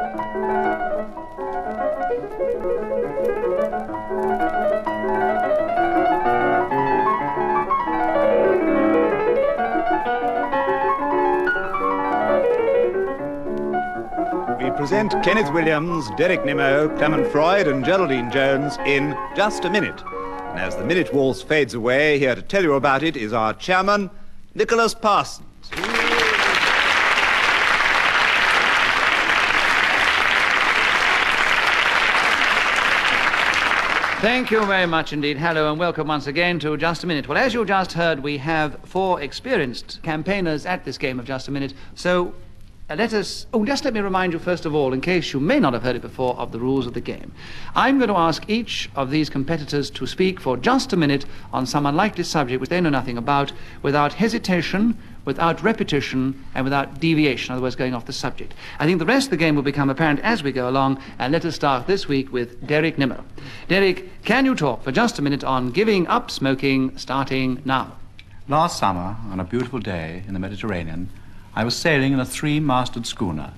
We present Kenneth Williams, Derek Nimmo, Clement Freud and Geraldine Jones in Just a Minute. And as the minute waltz fades away, here to tell you about it is our chairman, Nicholas Parsons. Thank you very much indeed. Hello and welcome once again to Just a Minute. Well, as you just heard, we have 4 experienced campaigners at this game of Just a Minute. So just let me remind you first of all, in case you may not have heard it before, of the rules of the game. I'm going to ask each of these competitors to speak for just a minute on some unlikely subject which they know nothing about, without hesitation, without repetition, and without deviation, in other words, going off the subject. I think the rest of the game will become apparent as we go along, and let us start this week with Derek Nimmo. Derek, can you talk for just a minute on giving up smoking, starting now? Last summer, on a beautiful day in the Mediterranean, I was sailing in a 3-masted schooner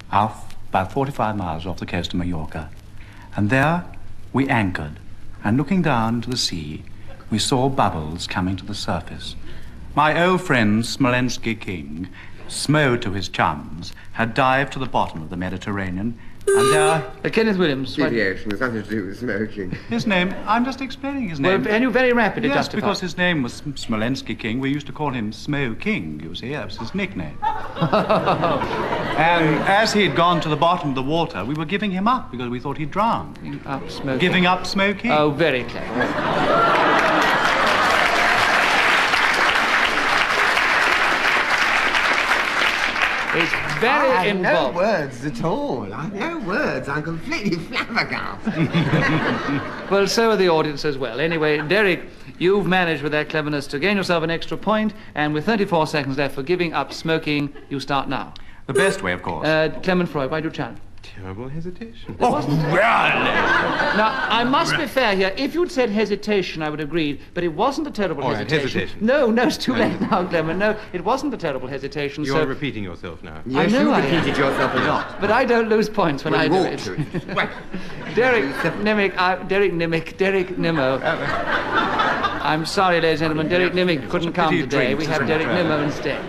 off about 45 miles off the coast of Mallorca. And there we anchored, and looking down into the sea, we saw bubbles coming to the surface. My old friend Smolensky King, Smo to his chums, had dived to the bottom of the Mediterranean, and there... Kenneth Williams. Deviation has nothing to do with smoking. His name, I'm just explaining his name. Well, and you're very rapid, Yes, justify. because his name was Smolensky King. We used to call him Smo King, you see. That was his nickname. And as he'd gone to the bottom of the water, we were giving him up because we thought he'd drowned. Giving up smoking. Giving up smoking. Oh, very clever. It's very involved. No words at all. I have no words. I'm completely flabbergasted. Well, so are the audience as well. Anyway, Derek, you've managed with that cleverness to gain yourself an extra point, and with 34 seconds left for giving up smoking, you start now. The best way, of course. Clement Freud, why do you challenge? Terrible hesitation. Oh, really? Now, I must be fair here. If you'd said hesitation, I would agree, but it wasn't a terrible hesitation. No, it's too late now, Clement. No, it wasn't a terrible hesitation. You're repeating yourself now. Yes, I know you I repeated yourself a lot. But I don't lose points when I do it. Right. Derek Nimmo. I'm sorry, ladies and gentlemen, Derek Nimmo couldn't come today. We have Derek Nimmo instead.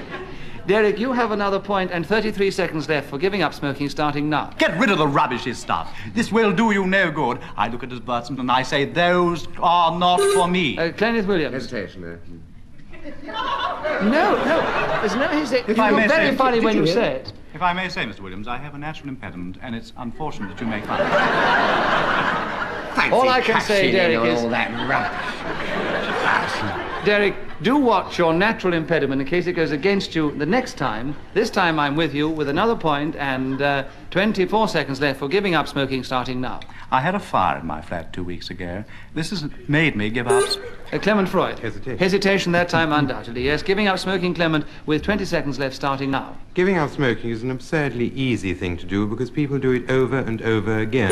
Derek, you have another point and 33 seconds left for giving up smoking, starting now. Get rid of the rubbishy stuff. This will do you no good. I look at his advertisement and I say, those are not for me. Kenneth Williams. Hesitation, No, there's no hesitation. If I may You're very say- funny when you hear? say it. If I may say, Mr. Williams, I have a natural impediment, and it's unfortunate that you make fun of it. Fancy All I can say, cashing in Derek, on is- all that rubbish. Derek, do watch your natural impediment in case it goes against you the next time. This time I'm with you with another point and 24 seconds left for giving up smoking, starting now. I had a fire in my flat 2 weeks ago. This has made me give up... Clement Freud. Hesitation. Hesitation that time, undoubtedly, yes. Giving up smoking, Clement, with 20 seconds left, starting now. Giving up smoking is an absurdly easy thing to do because people do it over and over again.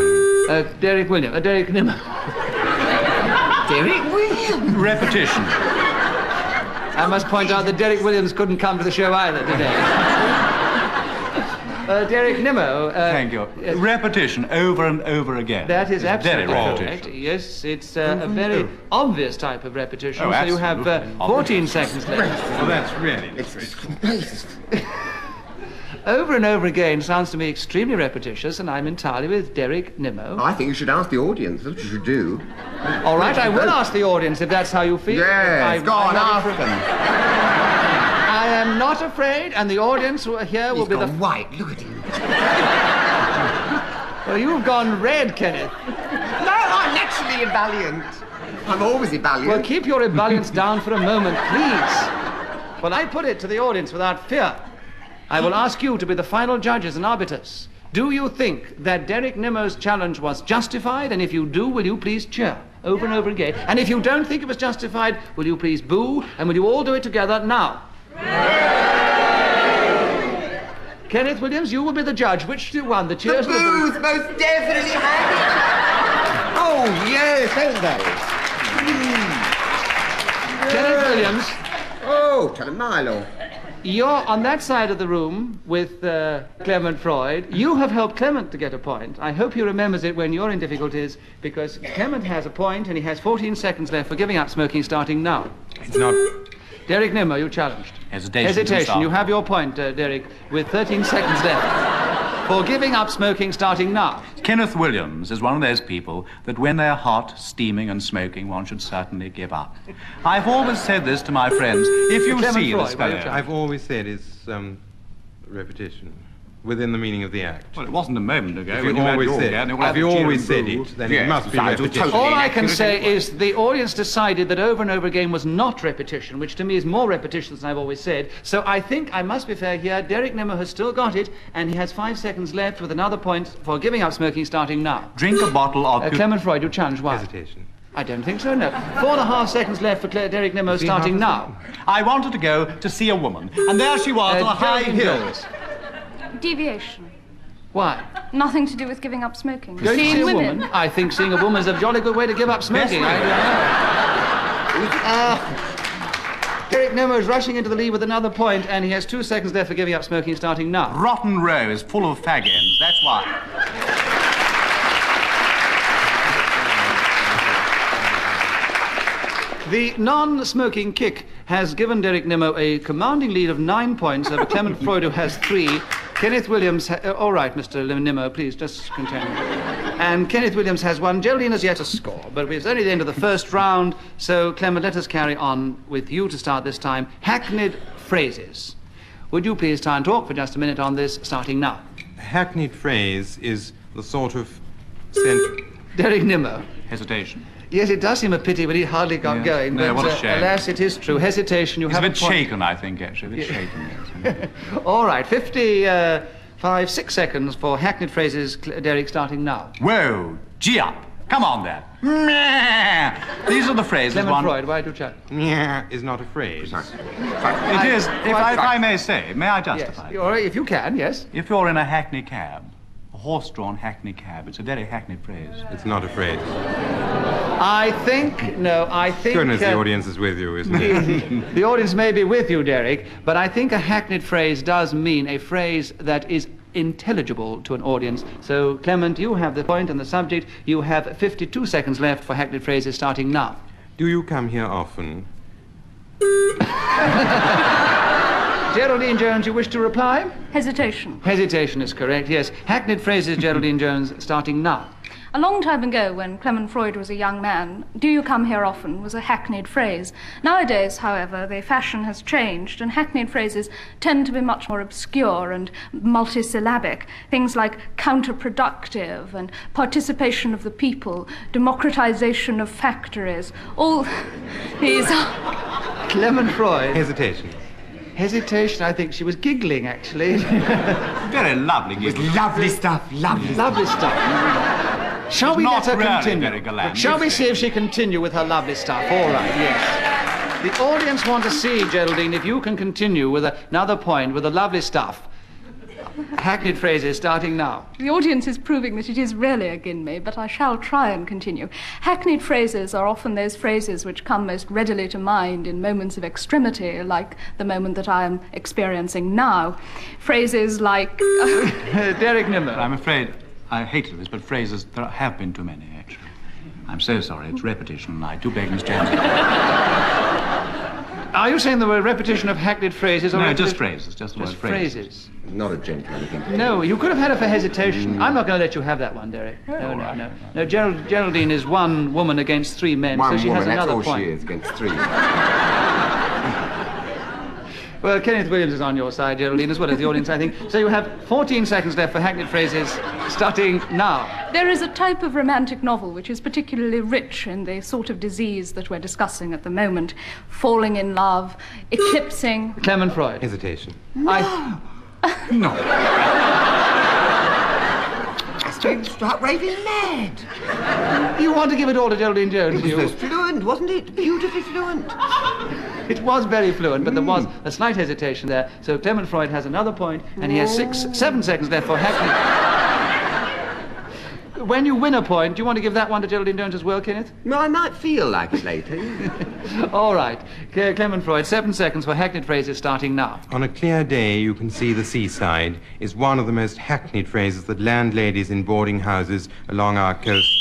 Derek Williams. Derek Nimmo. Derek Williams. Repetition. I must point out that Derek Williams couldn't come to the show either today. Derek Nimmo. Thank you. Repetition over and over again. That is It's absolutely very correct. repetition. Yes, it's a very obvious type of repetition. Oh, so you have absolutely. 14 seconds left. Well, that's really... Over and over again sounds to me extremely repetitious, and I'm entirely with Derek Nimmo. I think you should ask the audience. That's what you should do. All right, I will ask the audience if that's how you feel. Yes, go on, ask them. I am not afraid, and the audience here will He's be gone white. Look at him. Well, you've gone red, Kenneth. No, I'm naturally ebullient. I'm always ebullient. Well, keep your ebullience down for a moment, please. Well, I put it to the audience without fear. I will ask you to be the final judges and arbiters. Do you think that Derek Nimmo's challenge was justified? And if you do, will you please cheer over and over again? And if you don't think it was justified, will you please boo? And will you all do it together now? Kenneth Williams, you will be the judge. Which do you want? The the cheers or the booze most definitely have it. Oh, yes, don't they? Kenneth Williams. Oh, tell him Milo. You're on that side of the room with Clement Freud. You have helped Clement to get a point. I hope he remembers it when you're in difficulties, because Clement has a point and he has 14 seconds left for giving up smoking starting now. It's not... Derek Nimmo, you challenged. Hesitation. You have your point, Derek, with 13 seconds left for giving up smoking starting now. Kenneth Williams is one of those people that when they're hot, steaming and smoking, one should certainly give up. I've always said this to my friends. If you Clement see Freud, this fellow... I've always said it's repetition within the meaning of the act. Well, it wasn't a moment ago. If when you had always your said, again, if you always said it, then it must be repetition. All I can say is the audience decided that over and over again was not repetition, which to me is more repetition than I've always said. So I think I must be fair here. Derek Nimmo has still got it, and he has 5 seconds left with another point for giving up smoking starting now. Drink a bottle of... Clement Freud, you challenge why? Hesitation. I don't think so, no. 4.5 seconds left for Derek Nimmo starting now. I wanted to go to see a woman, and there she was on a high hill. Deviation. Why? Nothing to do with giving up smoking. Going to see a woman? I think seeing a woman is a jolly good way to give up smoking. Derek Nimmo is rushing into the lead with another point, and he has 2 seconds left for giving up smoking starting now. Rotten Row is full of fag ends, that's why. The non-smoking kick has given Derek Nimmo a commanding lead of 9 points over Clement Freud, who has 3. Kenneth Williams... all right, Mr. Nimmo, please, just continue. And Kenneth Williams has 1. Geraldine has yet to score, but it's only the end of the first round, so, Clement, let us carry on with you to start this time. Hackneyed phrases. Would you please try and talk for just a minute on this, starting now? A hackneyed phrase is the sort of Derek Nimmo. Hesitation. Yes, it does seem a pity, but he hardly got going. No, but, what a shame. Alas, it is true. Hesitation, you He's have a bit point. shaken, I think, actually. A bit shaken, yes. All right, 55, 6 seconds for hackneyed phrases, Derek, starting now. Whoa, gee up. Come on there. Meh. These are the phrases Clement Freud, why do you chat? Yeah, is not a phrase. It is, if I may say, may I justify it? If you can, yes. If you're in a hackney cab, a horse-drawn hackney cab, it's a very hackneyed phrase. It's not a phrase. I think... Goodness, the audience is with you, isn't it? The audience may be with you, Derek, but I think a hackneyed phrase does mean a phrase that is intelligible to an audience. So, Clement, you have the point and the subject. You have 52 seconds left for hackneyed phrases starting now. Do you come here often? Geraldine Jones, you wish to reply? Hesitation. Hesitation is correct, yes. Hackneyed phrases, Geraldine Jones, starting now. A long time ago, when Clement Freud was a young man, "Do you come here often?" was a hackneyed phrase. Nowadays, however, the fashion has changed, and hackneyed phrases tend to be much more obscure and multisyllabic. Things like counterproductive and participation of the people, democratization of factories, all these are... Clement Freud. Hesitation. Hesitation, I think she was giggling, actually. Very lovely. Lovely stuff, lovely stuff. Lovely stuff. Shall we let her really continue? very gallant, Shall we is see it? if she continue with her lovely stuff? All right, yes. The audience want to see, Geraldine, if you can continue with another point with the lovely stuff. Hackneyed phrases starting now. The audience is proving that it is really again me, but I shall try and continue. Hackneyed phrases are often those phrases which come most readily to mind in moments of extremity, like the moment that I am experiencing now. Phrases like... Derek Nimmo. I'm afraid, I hate this, but phrases, there have been too many, actually. I'm so sorry, it's repetition, and I do beg Miss Jones. Are you saying there were repetition of hackneyed phrases? Or No, just phrases, just the word phrases. Not a gentleman. No, you could have had her for hesitation. I'm not going to let you have that one, Derek. No. No, Geraldine is 1 woman against 3 men, One so she woman, has another that's all point. she is, against 3. Well, Kenneth Williams is on your side, Geraldine, as well as the audience, I think. So you have 14 seconds left for hackneyed phrases, starting now. There is a type of romantic novel which is particularly rich in the sort of disease that we're discussing at the moment. Falling in love, eclipsing... Clement Freud. Hesitation. No. Start raving mad. You want to give it all to Geraldine Jones, do It you? was so fluent, wasn't it? Beautifully fluent. It was very fluent, but there was a slight hesitation there. So Clement Freud has another point, and he has 7 seconds left for hackneyed. when you win a point, do you want to give that one to Geraldine Jones as well, Kenneth? No, I might feel like it later. Yeah. All right. Clement Freud, 7 seconds for hackneyed phrases starting now. On a clear day, you can see the seaside is one of the most hackneyed phrases that landladies in boarding houses along our coast...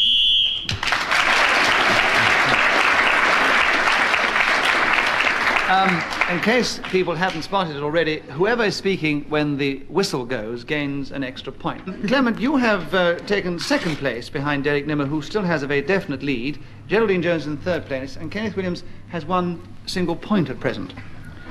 In case people haven't spotted it already, whoever is speaking when the whistle goes gains an extra point. Clement, you have taken second place behind Derek Nimmer, who still has a very definite lead. Geraldine Jones in third place, and Kenneth Williams has 1 single point at present.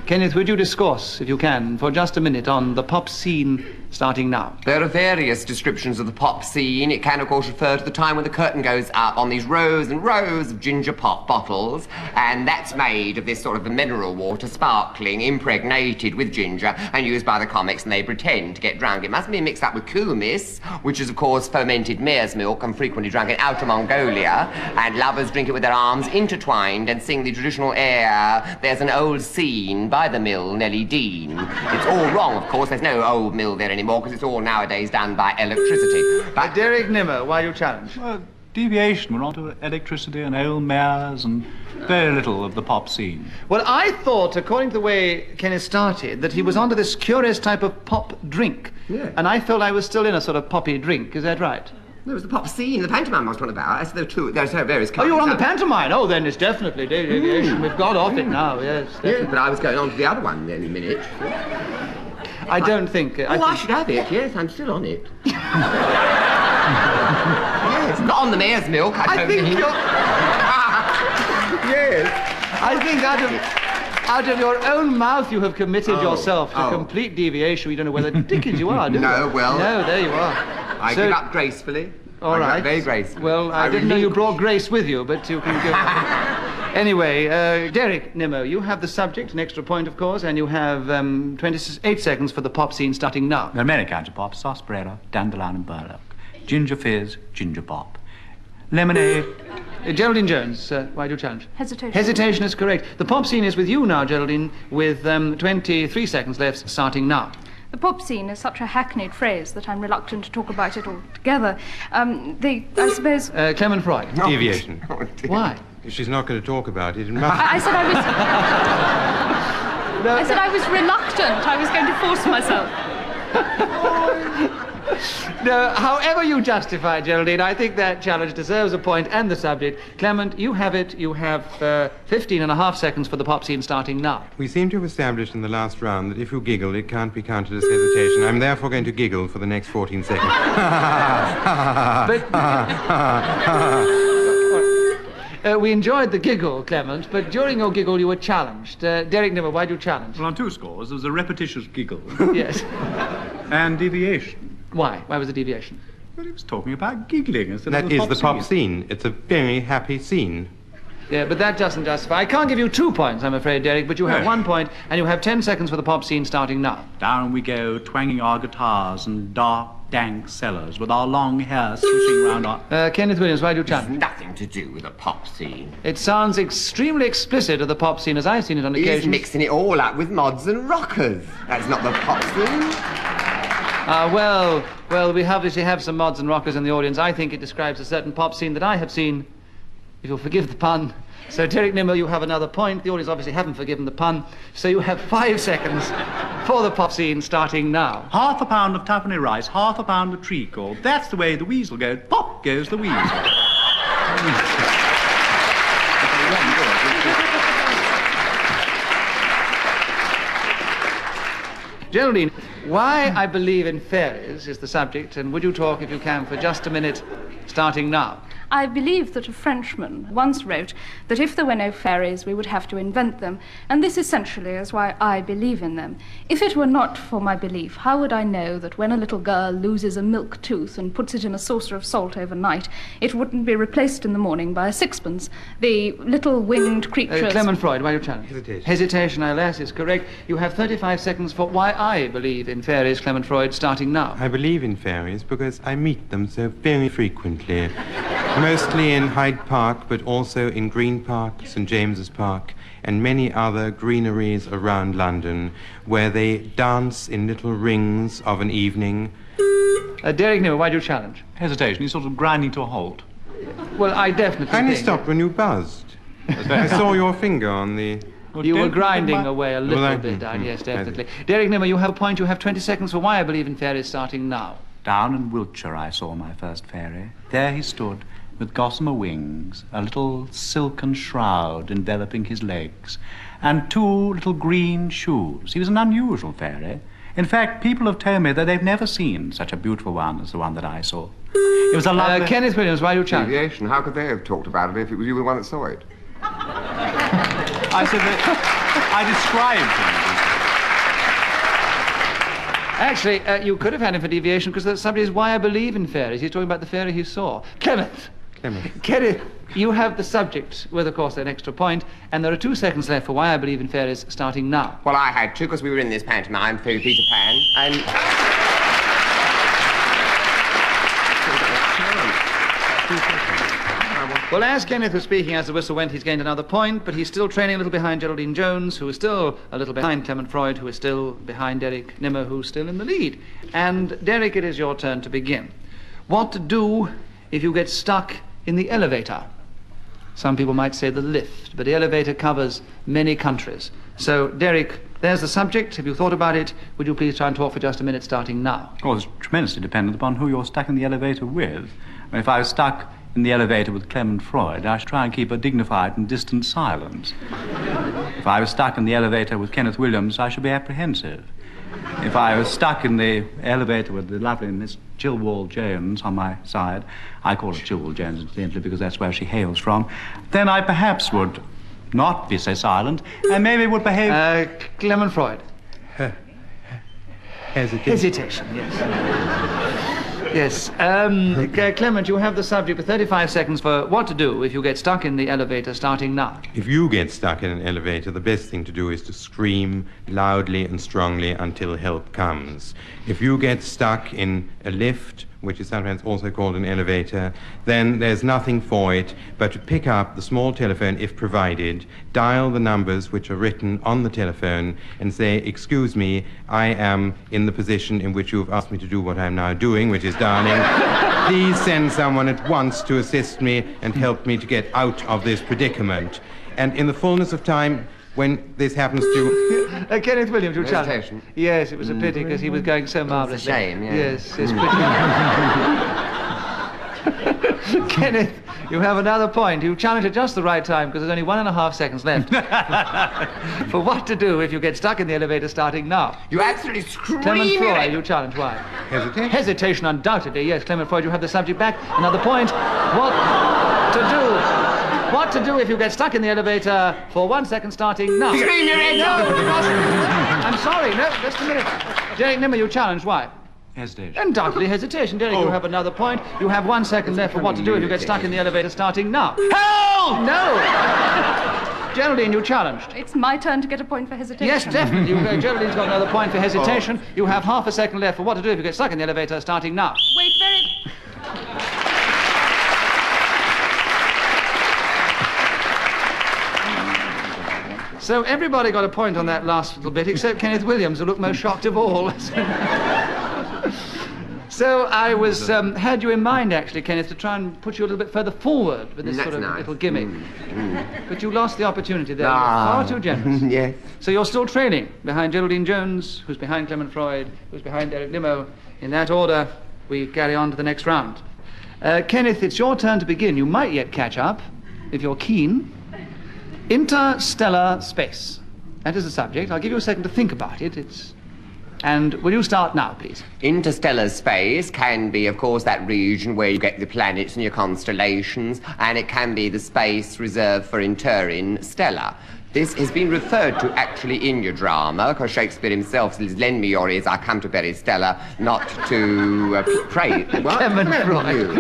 Kenneth, would you discourse, if you can, for just a minute on the pop scene starting now? There are various descriptions of the pop scene. It can, of course, refer to the time when the curtain goes up on these rows and rows of ginger pop bottles, and that's made of this sort of mineral water, sparkling, impregnated with ginger, and used by the comics, and they pretend to get drunk. It must be mixed up with kumis, which is, of course, fermented mare's milk and frequently drunk in Outer Mongolia, and lovers drink it with their arms intertwined and sing the traditional air, "There's an old scene by the mill, Nellie Dean." It's all wrong, of course. There's no old mill there anymore, because it's all nowadays done by electricity. But Derek Nimmer, why you challenge? Well, deviation. We're onto electricity and old mares and very little of the pop scene. Well, I thought, according to the way Kenneth started, that he was onto this curious type of pop drink. Yeah. And I felt I was still in a sort of poppy drink. Is that right? there was the pop scene, the pantomime I was talking about. As there are two, there's various kinds. Oh, you're on the pantomime? Oh, then it's definitely deviation. We've got off it now, yes. Yeah, but I was going on to the other one in a minute. I don't think... I should have it, yes, I'm still on it. Yes, not on the mare's milk, I don't think. Yes. I think out of your own mouth you have committed yourself to complete deviation. You don't know where the dickens you are, do you? No, well... No, there you are. I give up gracefully. All right. Very gracefully. Well, I didn't know you brought grace with you, but you can go... Anyway, Derek Nimmo, you have the subject, an extra point, of course, and you have 28 seconds for the pop scene starting now. There are many kinds of pop: sarsaparilla, dandelion and burdock, ginger fizz, ginger pop, lemonade. Geraldine Jones, why do you challenge? Hesitation. Hesitation is correct. The pop scene is with you now, Geraldine, with 23 seconds left, starting now. The pop scene is such a hackneyed phrase that I'm reluctant to talk about it altogether. I suppose... Clement Freud. Deviation. Why? She's not going to talk about it. It must... I said I was... I said I was reluctant. I was going to force myself. No, however you justify, Geraldine, I think that challenge deserves a point and the subject. Clement, you have it. You have 15 and a half seconds for the pop scene starting now. We seem to have established in the last round that if you giggle, it can't be counted as hesitation. I'm therefore going to giggle for the next 14 seconds. We enjoyed the giggle, Clement, but during your giggle you were challenged. Derek Nimmo, why do you challenge? Well, on two scores, there was a repetitious giggle. Yes. And deviation. Why? Why was the deviation? Well, he was talking about giggling instead That of the is pop the pop scene. scene. It's a very happy scene. Yeah, but that doesn't justify. I can't give you 2 points, I'm afraid, Derek, but you have No. 1 point, and you have 10 seconds for the pop scene starting now. Down we go, twanging our guitars in dark, dank cellars with our long hair swishing round our... Kenneth Williams, why do you It's challenge? nothing to do with the pop scene. It sounds extremely explicit of the pop scene as I've seen it on He's occasion. mixing it all up with mods and rockers. That's not the pop scene. Well, we obviously have some mods and rockers in the audience. I think it describes a certain pop scene that I have seen, if you'll forgive the pun. So, Derek Nimmo, you have another point. The audience obviously haven't forgiven the pun. So you have 5 seconds for the pop scene starting now. Half a pound of twopenny rice, half a pound of treacle. That's the way the weasel goes. Pop goes the weasel. Geraldine, why I believe in fairies is the subject, and would you talk, if you can, for just a minute, starting now? I believe that a Frenchman once wrote that if there were no fairies, we would have to invent them, and this essentially is why I believe in them. If it were not for my belief, how would I know that when a little girl loses a milk tooth and puts it in a saucer of salt overnight, it wouldn't be replaced in the morning by a sixpence? The little winged creatures... Clement Freud, why do you challenge? Hesitation. Hesitation, alas, is correct. You have 35 seconds for why I believe in fairies, Clement Freud, starting now. I believe in fairies because I meet them so very frequently. Mostly in Hyde Park, but also in Green Park, St. James's Park, and many other greeneries around London, where they dance in little rings of an evening Derek Nimmer, why do you challenge? Hesitation. He's sort of grinding to a halt. Well, I definitely Only think... stopped when you buzzed. I saw your finger on the... You were grinding away a little Well, bit, yes, definitely. Derek Nimmer, you have a point. You have 20 seconds for why I believe in fairies starting now. Down in Wiltshire I saw my first fairy. There he stood, with gossamer wings, a little silken shroud enveloping his legs, and 2 little green shoes. He was an unusual fairy. In fact, people have told me that they've never seen such a beautiful one as the one that I saw. It was a lovely... Kenneth Williams, why do you challenge? Deviation. How could they have talked about it if it was you the one that saw it? I said that I described him. Actually, you could have had him for deviation because the subject is why I believe in fairies. He's talking about the fairy he saw. Kenneth, you have the subject with, of course, an extra point, and there are 2 seconds left for why I believe in fairies starting now. Well, I had to because we were in this pantomime, Fairy Peter Pan, and... Well, as Kenneth was speaking as the whistle went, he's gained another point, but he's still trailing a little behind Geraldine Jones, who is still a little behind Clement Freud, who is still behind Derek Nimmer, who's still in the lead. And, Derek, it is your turn to begin. What to do if you get stuck in the elevator? Some people might say the lift, but the elevator covers many countries. So, Derek, there's the subject. Have you thought about it? Would you please try and talk for just a minute starting now? Well, it's tremendously dependent upon who you're stuck in the elevator with. I mean, if I was stuck in the elevator with Clement Freud, I should try and keep a dignified and distant silence. If I was stuck in the elevator with Kenneth Williams, I should be apprehensive. If I was stuck in the elevator with the lovely Miss Chilwell Jones on my side, I call her Chilwell Jones incidentally because that's where she hails from, then I perhaps would not be so silent and maybe would behave... Clement Freud. Hesitation. Yes. Yes. Clement, you have the subject for 35 seconds for what to do if you get stuck in the elevator starting now. If you get stuck in an elevator, the best thing to do is to scream loudly and strongly until help comes. If you get stuck in a lift, which is sometimes also called an elevator, then there's nothing for it but to pick up the small telephone if provided, dial the numbers which are written on the telephone and say, "Excuse me, I am in the position in which you've asked me to do what I'm now doing, which is dialing. Please send someone at once to assist me and help me to get out of this predicament." And in the fullness of time, when this happens to... Kenneth Williams, you challenge. Hesitation. Yes, it was a pity because he was going so marvellously. It's a shame, yeah. Yes, it's pretty... Kenneth, you have another point. You challenged at just the right time because there's only 1.5 seconds left. For what to do if you get stuck in the elevator starting now. You absolutely scream Clement Freud, it. you challenge. Why? Hesitation? Hesitation, undoubtedly. Yes, Clement Freud, you have the subject back. Another point. What to do? What to do if you get stuck in the elevator for 1 second starting now. Scream your head off. I'm sorry, no, just a minute. Derek Nimmer, you challenge. Why? Hesitation. Undoubtedly hesitation. Derek, you have another point. You have 1 second left for what to do if you get stuck in the elevator starting now. Help! No! Geraldine, you challenged. It's my turn to get a point for hesitation. Yes, definitely. Geraldine's got another point for hesitation. You have half a second left for what to do if you get stuck in the elevator starting now. Wait very... So everybody got a point on that last little bit, except Kenneth Williams, who looked most shocked of all. So I was had you in mind, actually, Kenneth, to try and put you a little bit further forward with this That's sort of nice. little gimmick. But you lost the opportunity there. You were far too generous. Yes. So you're still trailing behind Geraldine Jones, who's behind Clement Freud, who's behind Derek Nimmer. In that order, we carry on to the next round. Kenneth, it's your turn to begin. You might yet catch up, if you're keen. Interstellar space. That is the subject. I'll give you a second to think about it. And will you start now, please? Interstellar space can be, of course, that region where you get the planets and your constellations, and it can be the space reserved for interring stellar. This has been referred to actually in your drama, because Shakespeare himself says, "Lend me your ears, I come to bury Stella, not to pray." What? Clement Freud.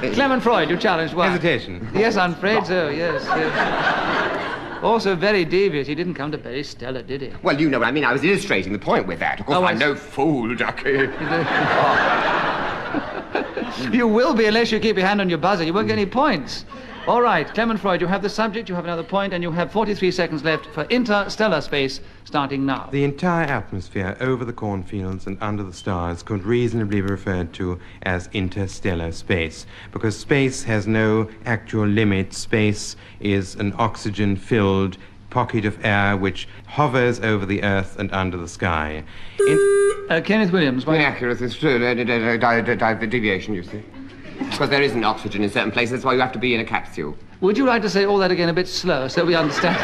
You? Clement Freud, you challenged what? Hesitation. Yes, I'm afraid so, yes. Also very devious. He didn't come to bury Stella, did he? Well, you know what I mean. I was illustrating the point with that. Of course, Oh, I I'm no fool, Ducky. You will be unless you keep your hand on your buzzer. You won't get any points. All right, Clement Freud, you have the subject, you have another point, and you have 43 seconds left for interstellar space, starting now. The entire atmosphere over the cornfields and under the stars could reasonably be referred to as interstellar space, because space has no actual limit. Space is an oxygen-filled pocket of air which hovers over the earth and under the sky. Kenneth Williams, why... Inaccurate, it's true. Deviation, you see. Because there isn't oxygen in certain places, that's why you have to be in a capsule. Would you like to say all that again a bit slower so we understand?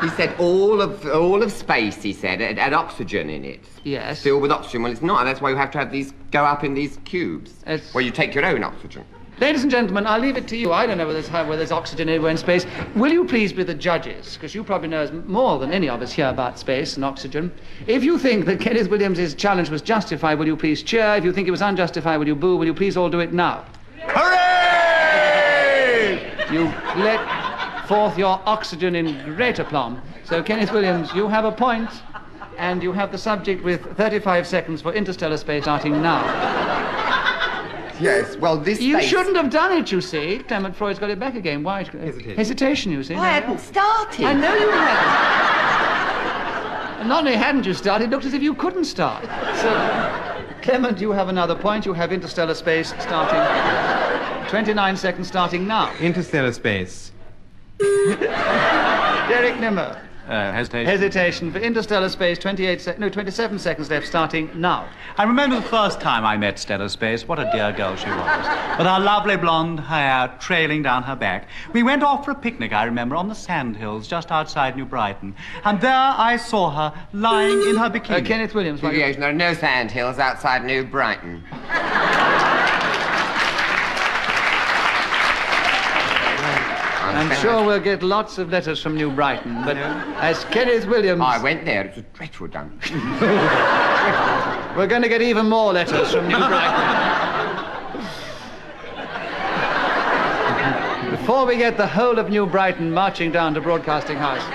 He said all of space, he said, had oxygen in it. Yes. Filled with oxygen. Well, it's not. That's why you have to have these, go up in these cubes. Where you take your own oxygen. Ladies and gentlemen, I'll leave it to you. I don't know whether there's oxygen anywhere in space. Will you please be the judges? Because you probably know more than any of us here about space and oxygen. If you think that Kenneth Williams' challenge was justified, will you please cheer? If you think it was unjustified, will you boo? Will you please all do it now? Hooray! You let forth your oxygen in great aplomb. So, Kenneth Williams, you have a point, and you have the subject with 35 seconds for interstellar space starting now. Yes, well, this You space... shouldn't have done it, you see. Clement Freud's got it back again. Why? Hesitation, you see. I hadn't started. I know you hadn't. And not only hadn't you started, it looked as if you couldn't start. So, Clement, you have another point. You have interstellar space starting... 29 seconds starting now. Interstellar space. Derek Nimmer. Hesitation. Hesitation for interstellar space, 27 seconds left, starting now. I remember the first time I met stellar space. What a dear girl she was. With her lovely blonde hair trailing down her back. We went off for a picnic, I remember, on the sandhills just outside New Brighton. And there I saw her lying in her bikini. Kenneth Williams. Deviation, there are no sand hills outside New Brighton. I'm sure we'll get lots of letters from New Brighton, but as Kenneth Williams... I went there, it was dreadful done. We're going to get even more letters from New Brighton. Before we get the whole of New Brighton marching down to Broadcasting House.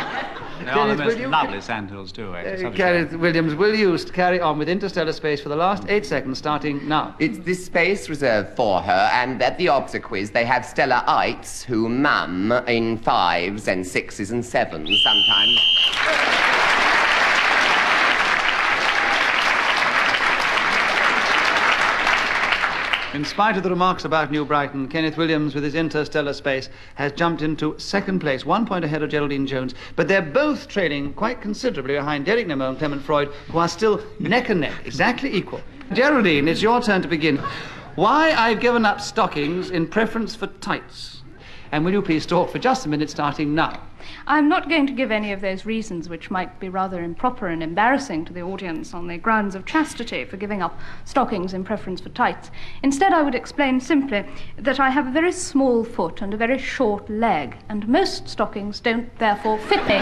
They are the most lovely sandhills too, Kenneth Williams, will you carry on with interstellar space for the last 8 seconds, starting now? It's this space reserved for her, and at the obsequies they have stellarites who mum in 5s and 6s and 7s sometimes. In spite of the remarks about New Brighton, Kenneth Williams, with his interstellar space, has jumped into second place, 1 point ahead of Geraldine Jones. But they're both trailing quite considerably behind Derek Nimmo and Clement Freud, who are still neck and neck, exactly equal. Geraldine, it's your turn to begin. Why I've given up stockings in preference for tights? And will you please talk for just a minute, starting now? I'm not going to give any of those reasons which might be rather improper and embarrassing to the audience on the grounds of chastity for giving up stockings in preference for tights. Instead, I would explain simply that I have a very small foot and a very short leg, and most stockings don't therefore fit me.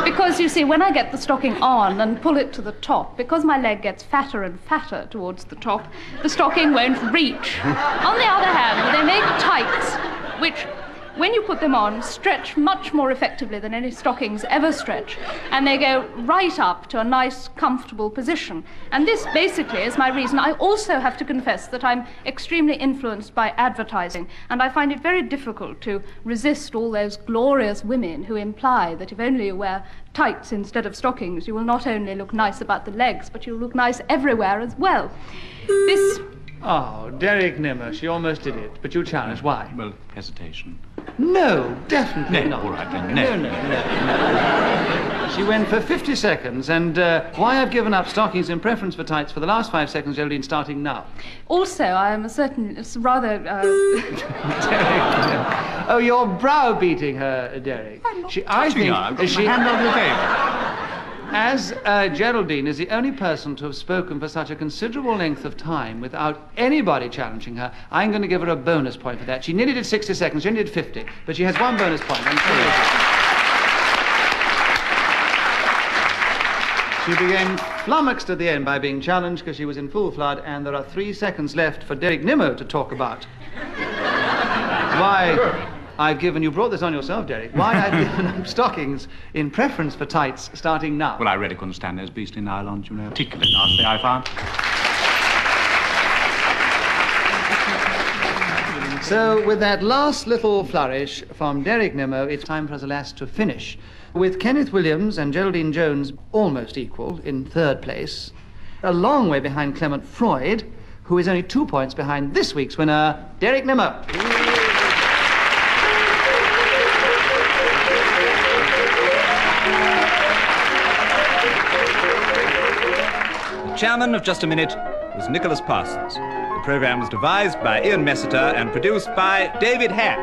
Because, you see, when I get the stocking on and pull it to the top, because my leg gets fatter and fatter towards the top, the stocking won't reach. On the other hand, they make tights which, when you put them on, stretch much more effectively than any stockings ever stretch, and they go right up to a nice, comfortable position. And this basically is my reason. I also have to confess that I'm extremely influenced by advertising, and I find it very difficult to resist all those glorious women who imply that if only you wear tights instead of stockings, you will not only look nice about the legs, but you'll look nice everywhere as well. This... Oh, Derek Nimmo, she almost did it, but you challenged. Why? Well, hesitation. No, definitely No, not. all right then. No. She went for 50 seconds, and why I've given up stockings in preference for tights for the last 5 seconds, Geraldine, starting now. Also, I am a certain... It's rather... Oh, you're browbeating her, Derek. I think she... Hand on the table. As Geraldine is the only person to have spoken for such a considerable length of time without anybody challenging her, I'm going to give her a bonus point for that. She nearly did 60 seconds, she only did 50, but she has 1 bonus point. She became flummoxed at the end by being challenged because she was in full flood, and there are 3 seconds left for Derek Nimmo to talk about. Why I've given... You brought this on yourself, Derek. Why I've given up stockings in preference for tights, starting now. Well, I really couldn't stand those beastly nylons, you know. Particularly nasty, I found. So, with that last little flourish from Derek Nimmo, it's time for us, alas, to finish. With Kenneth Williams and Geraldine Jones almost equal in third place, a long way behind Clement Freud, who is only 2 points behind this week's winner, Derek Nimmo. The chairman of Just a Minute was Nicholas Parsons. The program was devised by Ian Messiter and produced by David Hash.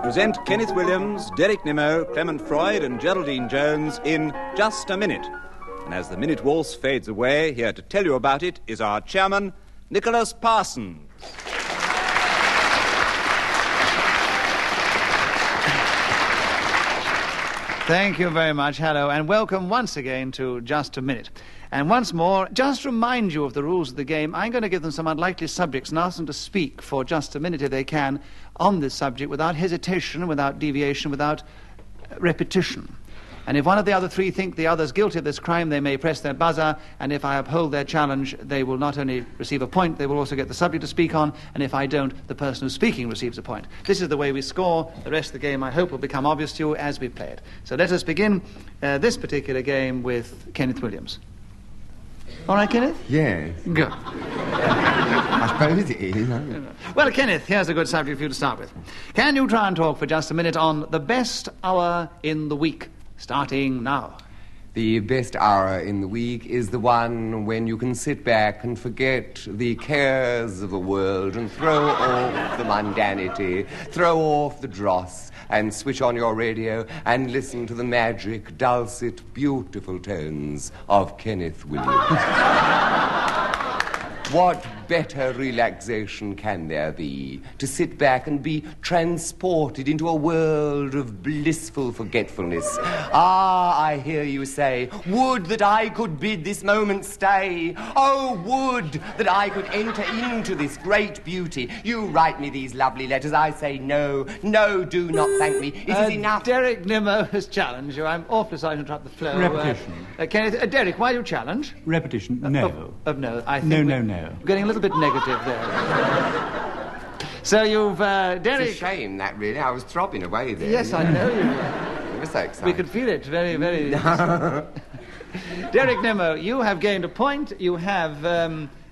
Present Kenneth Williams, Derek Nimmo, Clement Freud and Geraldine Jones in Just a Minute. And as the minute waltz fades away, here to tell you about it is our chairman, Nicholas Parsons. Thank you very much. Hello, and welcome once again to Just a Minute. And once more, just remind you of the rules of the game. I'm going to give them some unlikely subjects and ask them to speak for just a minute, if they can, on this subject without hesitation, without deviation, without repetition. And if one of the other three think the other's guilty of this crime, they may press their buzzer, and if I uphold their challenge, they will not only receive a point, they will also get the subject to speak on, and if I don't, the person who's speaking receives a point. This is the way we score. The rest of the game, I hope, will become obvious to you as we play it. So let us begin this particular game with Kenneth Williams. All right, Kenneth? Yes. Good. I suppose it is. Well, Kenneth, here's a good subject for you to start with. Can you try and talk for just a minute on the best hour in the week, starting now? The best hour in the week is the one when you can sit back and forget the cares of the world and throw off the mundanity, throw off the dross, and switch on your radio and listen to the magic, dulcet, beautiful tones of Kenneth Williams. What better relaxation can there be to sit back and be transported into a world of blissful forgetfulness? Ah, I hear you say, would that I could bid this moment stay. Oh, would that I could enter into this great beauty. You write me these lovely letters. I say no, no, do not thank me. It is enough. Derek Nimmo has challenged you. I'm awfully sorry to interrupt the flow. Repetition. Kenneth, Derek, why do you challenge? Repetition, no. No, I think No. Getting a little bit negative there. So you've, Derek... It's a shame, that, really. I was throbbing away there. Yes, I know you were. It was so exciting. We could feel it very, very... Derek Nimmo, you have gained a point. You have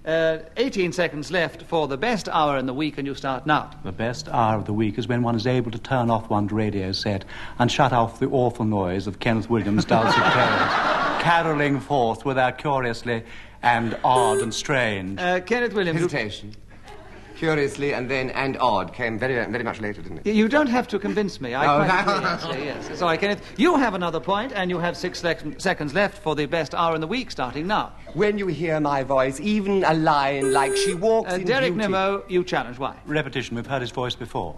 18 seconds left for the best hour in the week, and you start now. The best hour of the week is when one is able to turn off one's radio set and shut off the awful noise of Kenneth Williams' dulcet tones, carolling forth with their curiously and odd and strange. Kenneth Williams... Hesitation. Curiously and odd came very, very much later, didn't it? You don't have to convince me. Yes. Sorry, Kenneth. You have another point, and you have 6 seconds left for the best hour in the week, starting now. When you hear my voice, even a line like she walks in Derek beauty... Nimmo, you challenge. Why? Repetition. We've heard his voice before.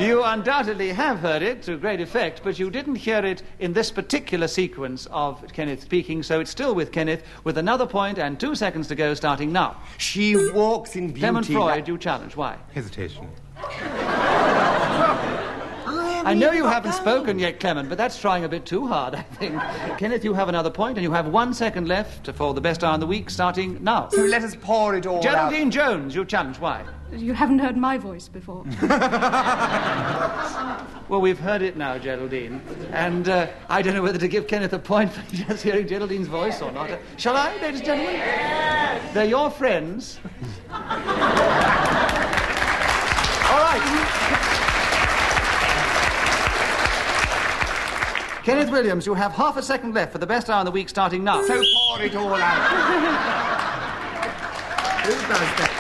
You undoubtedly have heard it to great effect, but you didn't hear it in this particular sequence of Kenneth speaking, so it's still with Kenneth, with another point and 2 seconds to go, starting now. She walks in beauty... Clement Freud, you challenge. Why? Hesitation. I know you haven't spoken yet, Clement, but that's trying a bit too hard, I think. Kenneth, you have another point, and you have 1 second left for the best hour in the week, starting now. So let us pour it all Geraldine Jones, you challenge. Why? You haven't heard my voice before. Well, we've heard it now, Geraldine. And I don't know whether to give Kenneth a point for just hearing Geraldine's voice or not. Shall I, ladies and gentlemen? Yes. They're your friends. All right. Kenneth Williams, you have half a second left for the best hour in the week, starting now. So pour it all out. Who does that?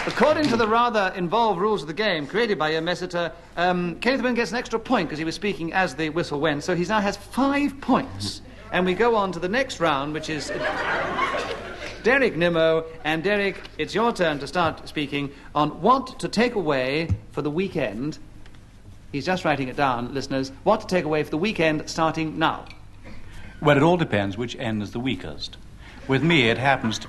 According to the rather involved rules of the game created by Messiter, Kenneth Williams gets an extra point because he was speaking as the whistle went, so he now has 5 points. And we go on to the next round, which is Derek Nimmo. And Derek, it's your turn to start speaking on what to take away for the weekend. He's just writing it down, listeners. What to take away for the weekend, starting now. Well, it all depends which end is the weakest. With me,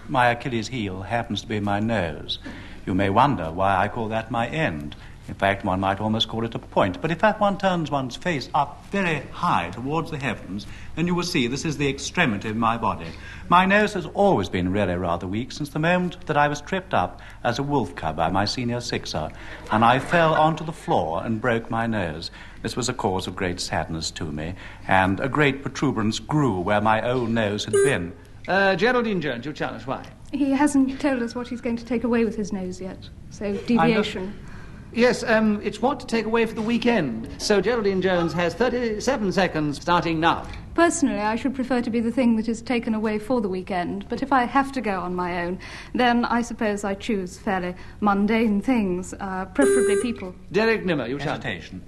my Achilles heel happens to be my nose. You may wonder why I call that my end. In fact, one might almost call it a point. But if one turns one's face up very high towards the heavens, then you will see this is the extremity of my body. My nose has always been really rather weak since the moment that I was tripped up as a wolf cub by my senior sixer, and I fell onto the floor and broke my nose. This was a cause of great sadness to me, and a great protuberance grew where my old nose had been. Geraldine Jones, you challenge. Why? He hasn't told us what he's going to take away with his nose yet. So, deviation. Yes, it's what to take away for the weekend. So Geraldine Jones has 37 seconds, starting now. Personally, I should prefer to be the thing that is taken away for the weekend, but if I have to go on my own, then I suppose I choose fairly mundane things, preferably people. Derek Nimmo, you challenge. Hesitation.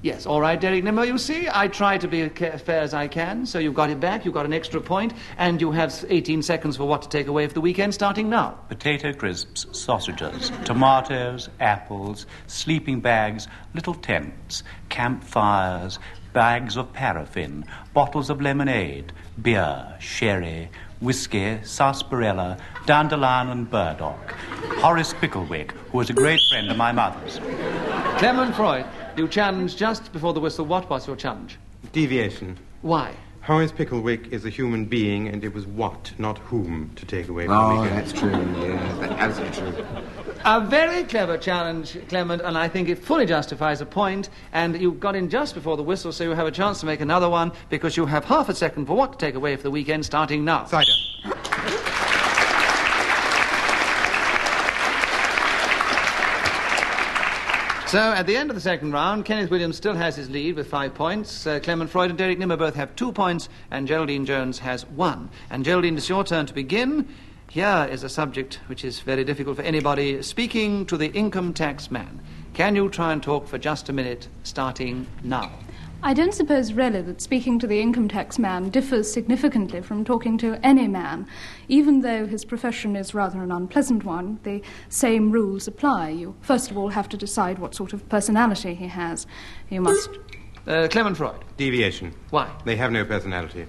Yes, all right, Derek Nimmo, you see, I try to be as fair as I can, so you've got it back, you've got an extra point, and you have 18 seconds for what to take away for the weekend, starting now. Potato crisps, sausages, tomatoes, apples, sleeping bags, little tents, campfires, bags of paraffin, bottles of lemonade, beer, sherry, whiskey, sarsaparilla, dandelion and burdock. Horace Picklewick, who was a great friend of my mother's. Clement Freud, you challenged just before the whistle. What was your challenge? Deviation. Why? Horace Picklewick is a human being, and it was what, not whom, to take away from the Oh, weekend. that's true. Yes, that's absolutely true. A very clever challenge, Clement, and I think it fully justifies a point, and you got in just before the whistle, so you have a chance to make another one, because you have half a second for what to take away for the weekend, starting now. Cider. So, at the end of the second round, Kenneth Williams still has his lead with 5 points. Clement Freud and Derek Nimmo both have 2 points, and Geraldine Jones has 1. And Geraldine, it's your turn to begin. Here is a subject which is very difficult for anybody. Speaking to the income tax man. Can you try and talk for just a minute, starting now? I don't suppose really that speaking to the income tax man differs significantly from talking to any man. Even though his profession is rather an unpleasant one, the same rules apply. You first of all have to decide what sort of personality he has. You must... Clement Freud. Deviation. Why? They have no personality.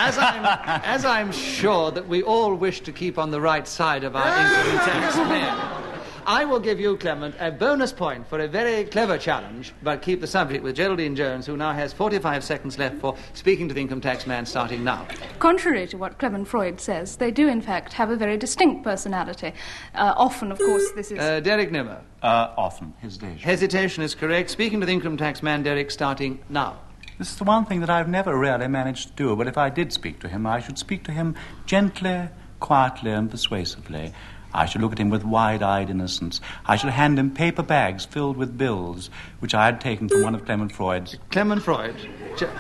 As I'm sure that we all wish to keep on the right side of our income tax men, I will give you, Clement, a bonus point for a very clever challenge, but keep the subject with Geraldine Jones, who now has 45 seconds left for speaking to the income tax man starting now. Contrary to what Clement Freud says, they do, in fact, have a very distinct personality. Often, of course, this is... Derek Nimmo. Often. Hesitation. Hesitation is correct. Speaking to the income tax man, Derek, starting now. This is the one thing that I've never really managed to do, but if I did speak to him, I should speak to him gently, quietly, and persuasively. I should look at him with wide-eyed innocence. I should hand him paper bags filled with bills, which I had taken from one of Clement Freud's. Clement Freud,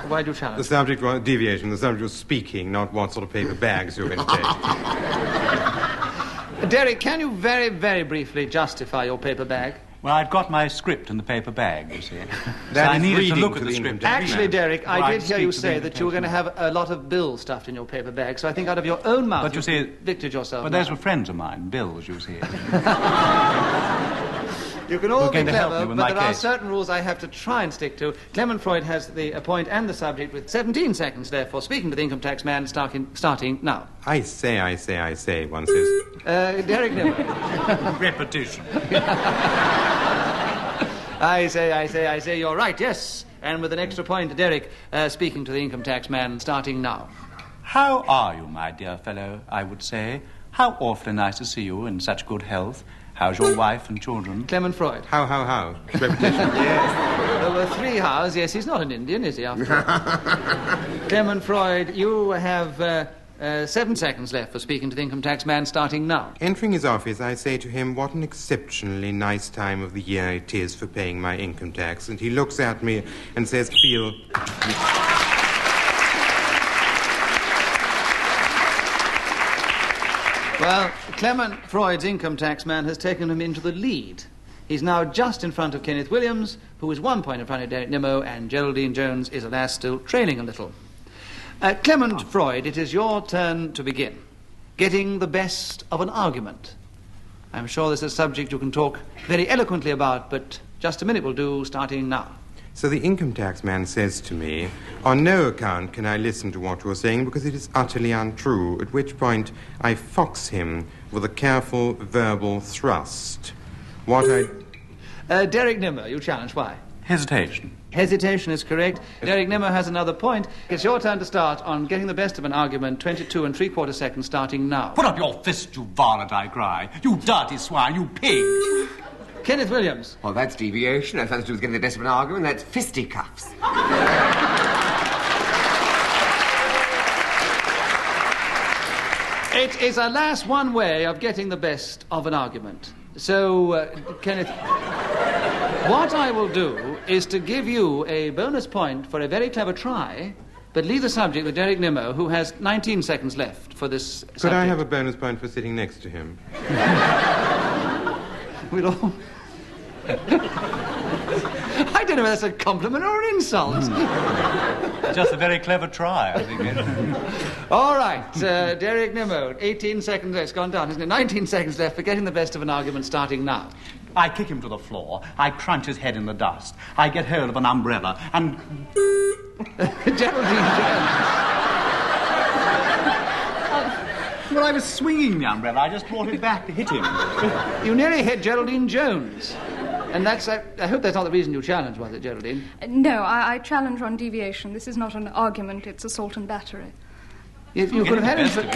why do you challenge? The subject was deviation. The subject was speaking, not what sort of paper bags you're going to take. Derek, can you very, very briefly justify your paper bag? Well, I'd got my script in the paper bag, you see. That So I is needed to reading look to at the the script. income tax Actually, Derek, Well, I did I'd hear you speak to say the that you were going to have a lot of bills stuffed in your paper bag, so I think out of your own mouth But you see, convicted yourself. But those were friends of mine, bills, you see. You can all Who's be going to help clever, me with but my there are case? certain rules I have to try and stick to. Clement Freud has the point and the subject with 17 seconds left for speaking to the income tax man starting now. I say, one says. Derek Nimmo. Repetition. I say, you're right, yes. And with an extra point, Derek, speaking to the income tax man starting now. How are you, my dear fellow, I would say? How awfully nice to see you in such good health. How's your wife and children? Clement Freud. How? Repetition. Yes. There were 3 hows. Yes, he's not an Indian, is he, after all? Clement Freud, you have 7 seconds left for speaking to the income tax man starting now. Entering his office, I say to him, what an exceptionally nice time of the year it is for paying my income tax. And he looks at me and says, feel... Well, Clement Freud's income tax man has taken him into the lead. He's now just in front of Kenneth Williams, who is 1 point in front of Derek Nimmo, and Geraldine Jones is, alas, still trailing a little. Clement Freud, it is your turn to begin. Getting the best of an argument. I'm sure this is a subject you can talk very eloquently about, but just a minute will do, starting now. So the income tax man says to me, on no account can I listen to what you're saying because it is utterly untrue, at which point I fox him with a careful verbal thrust. Derek Nimmo, you challenge, why? Hesitation. Hesitation is correct. Derek Nimmo has another point. It's your turn to start on getting the best of an argument, 22 3/4 seconds, starting now. Put up your fist, you varlet, I cry. You dirty swine, you pig. Kenneth Williams. Well, that's deviation. That's nothing to do with getting the best of an argument. That's fisticuffs. It is, alas, one way of getting the best of an argument. So, Kenneth, what I will do is to give you a bonus point for a very clever try, but leave the subject with Derek Nimmo, who has 19 seconds left for this subject. Could I have a bonus point for sitting next to him? We'll all... I don't know whether that's a compliment or an insult. Just a very clever try, I think. All right, Derek Nimmo, 18 seconds left. It's gone down, isn't it? 19 seconds left for getting the best of an argument starting now. I kick him to the floor. I crunch his head in the dust. I get hold of an umbrella and... Geraldine Jones. Well, I was swinging the umbrella. I just brought it back to hit him. You nearly hit Geraldine Jones. And that's... I hope that's not the reason you challenged, was it, Geraldine? No, I challenge on deviation. This is not an argument, it's assault and battery. You could have had him...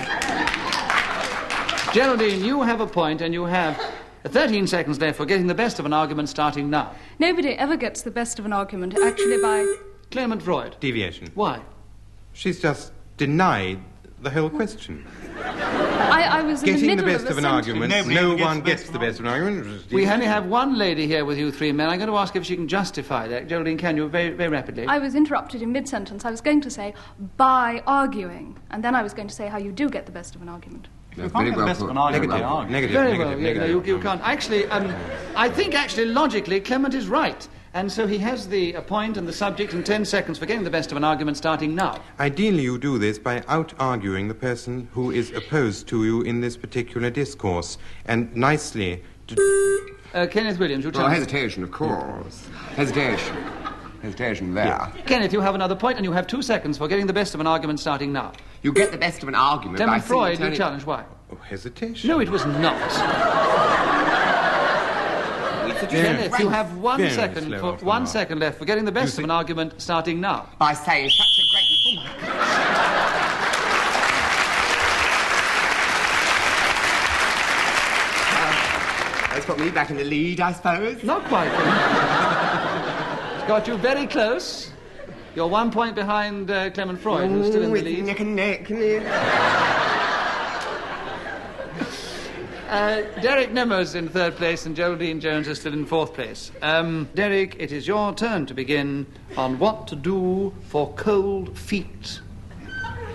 Geraldine, you have a point, and you have 13 seconds left for getting the best of an argument starting now. Nobody ever gets the best of an argument, actually, by... Clement Freud. Deviation. Why? She's just denied the whole question. I was in Getting the the middle best of of an a argument, Nobody no ever one gets the best of an argument. We only have one lady here with you 3 men. I'm going to ask if she can justify that. Geraldine, can you? Very, very rapidly. I was interrupted in mid-sentence. I was going to say, by arguing. And then I was going to say how you do get the best of an argument. That's Very very well best of put. an argument, Very well they put. are. Negative, Very negative, well, negative. you can't. Actually, I think logically, Clement is right. And so he has the point and the subject and 10 seconds for getting the best of an argument starting now. Ideally, you do this by out-arguing the person who is opposed to you in this particular discourse, and nicely... Kenneth Williams, you Well, tell me. hesitation, of course. Hesitation. Hesitation there. Kenneth, you have another point, and you have 2 seconds for getting the best of an argument starting now. You get the best of an argument by Clement Freud, you simultaneously... challenge. Why? Oh, hesitation. No, it was not. Kenneth, you have 1 very second slow for off the 1 mark. second left for getting the best of an argument starting now. By saying such a great... Oh, my God. That's put me back in the lead, I suppose. Not quite. It's got you very close. You're 1 point behind Clement Freud, who's still in the It's lead. neck and neck. Derek Nimmer's in third place and Geraldine Jones is still in fourth place. Derek, it is your turn to begin on what to do for cold feet.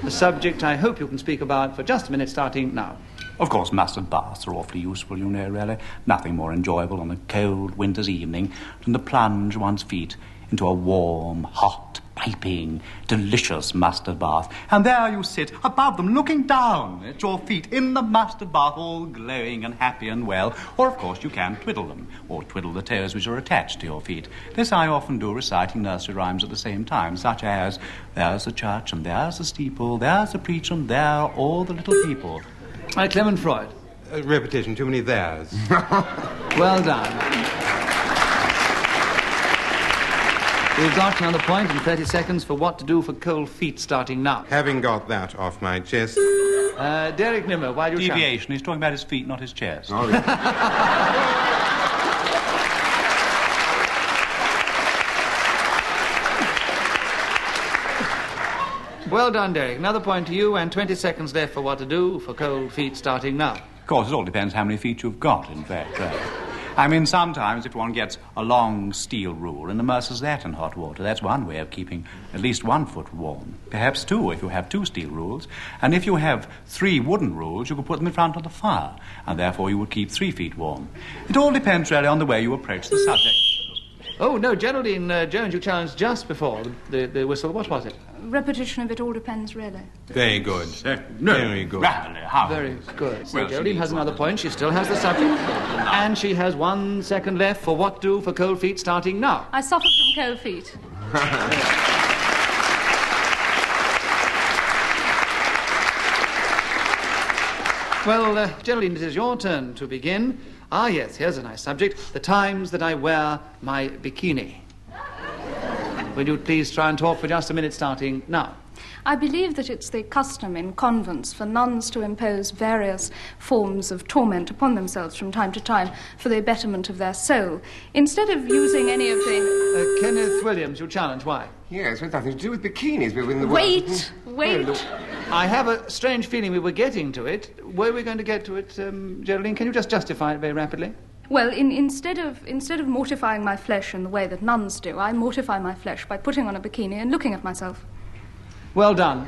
The subject I hope you can speak about for just a minute, starting now. Of course, mustard baths are awfully useful, you know, really. Nothing more enjoyable on a cold winter's evening than to plunge one's feet into a warm, hot, piping, delicious mustard bath. And there you sit above them, looking down at your feet in the mustard bath, all glowing and happy and well. Or, of course, you can twiddle them, or twiddle the toes which are attached to your feet. This I often do, reciting nursery rhymes at the same time, such as, there's the church, and there's the steeple, there's the preacher, and there are all the little people. Clement Freud. Repetition, too many theirs. Well done. We've got another point in 30 seconds for what to do for cold feet starting now. Having got that off my chest, Derek Nimmer, why do you Deviation. He's talking about his feet, not his chest. Oh, yeah. Well done, Derek. Another point to you and 20 seconds left for what to do for cold feet starting now. Of course, it all depends how many feet you've got, in fact. I mean, sometimes if one gets a long steel rule and immerses that in hot water, that's one way of keeping at least 1 foot warm. Perhaps 2 if you have 2 steel rules. And if you have 3 wooden rules, you could put them in front of the fire, and therefore you would keep 3 feet warm. It all depends, really, on the way you approach the subject. Oh, no, Geraldine Jones, you challenged just before the whistle. What was it? Repetition of it all depends, really. very good. No, Very good. Rather, how? Very good. So Well, she Geraldine needs has another one. point. She still has the subject. And she has 1 second left for what to do for cold feet starting now. I suffer from cold feet. Well, Geraldine, it is your turn to begin. Ah, yes, here's a nice subject. The times that I wear my bikini. Will you please try and talk for just a minute starting now? I believe that it's the custom in convents for nuns to impose various forms of torment upon themselves from time to time for the betterment of their soul. Instead of using any of the... Kenneth Williams, you challenge. Why? Yes, with nothing to do with bikinis, but with the... Wait! I have a strange feeling we were getting to it. Were we going to get to it, Geraldine? Can you just justify it very rapidly? Well, instead of mortifying my flesh in the way that nuns do, I mortify my flesh by putting on a bikini and looking at myself. Well done.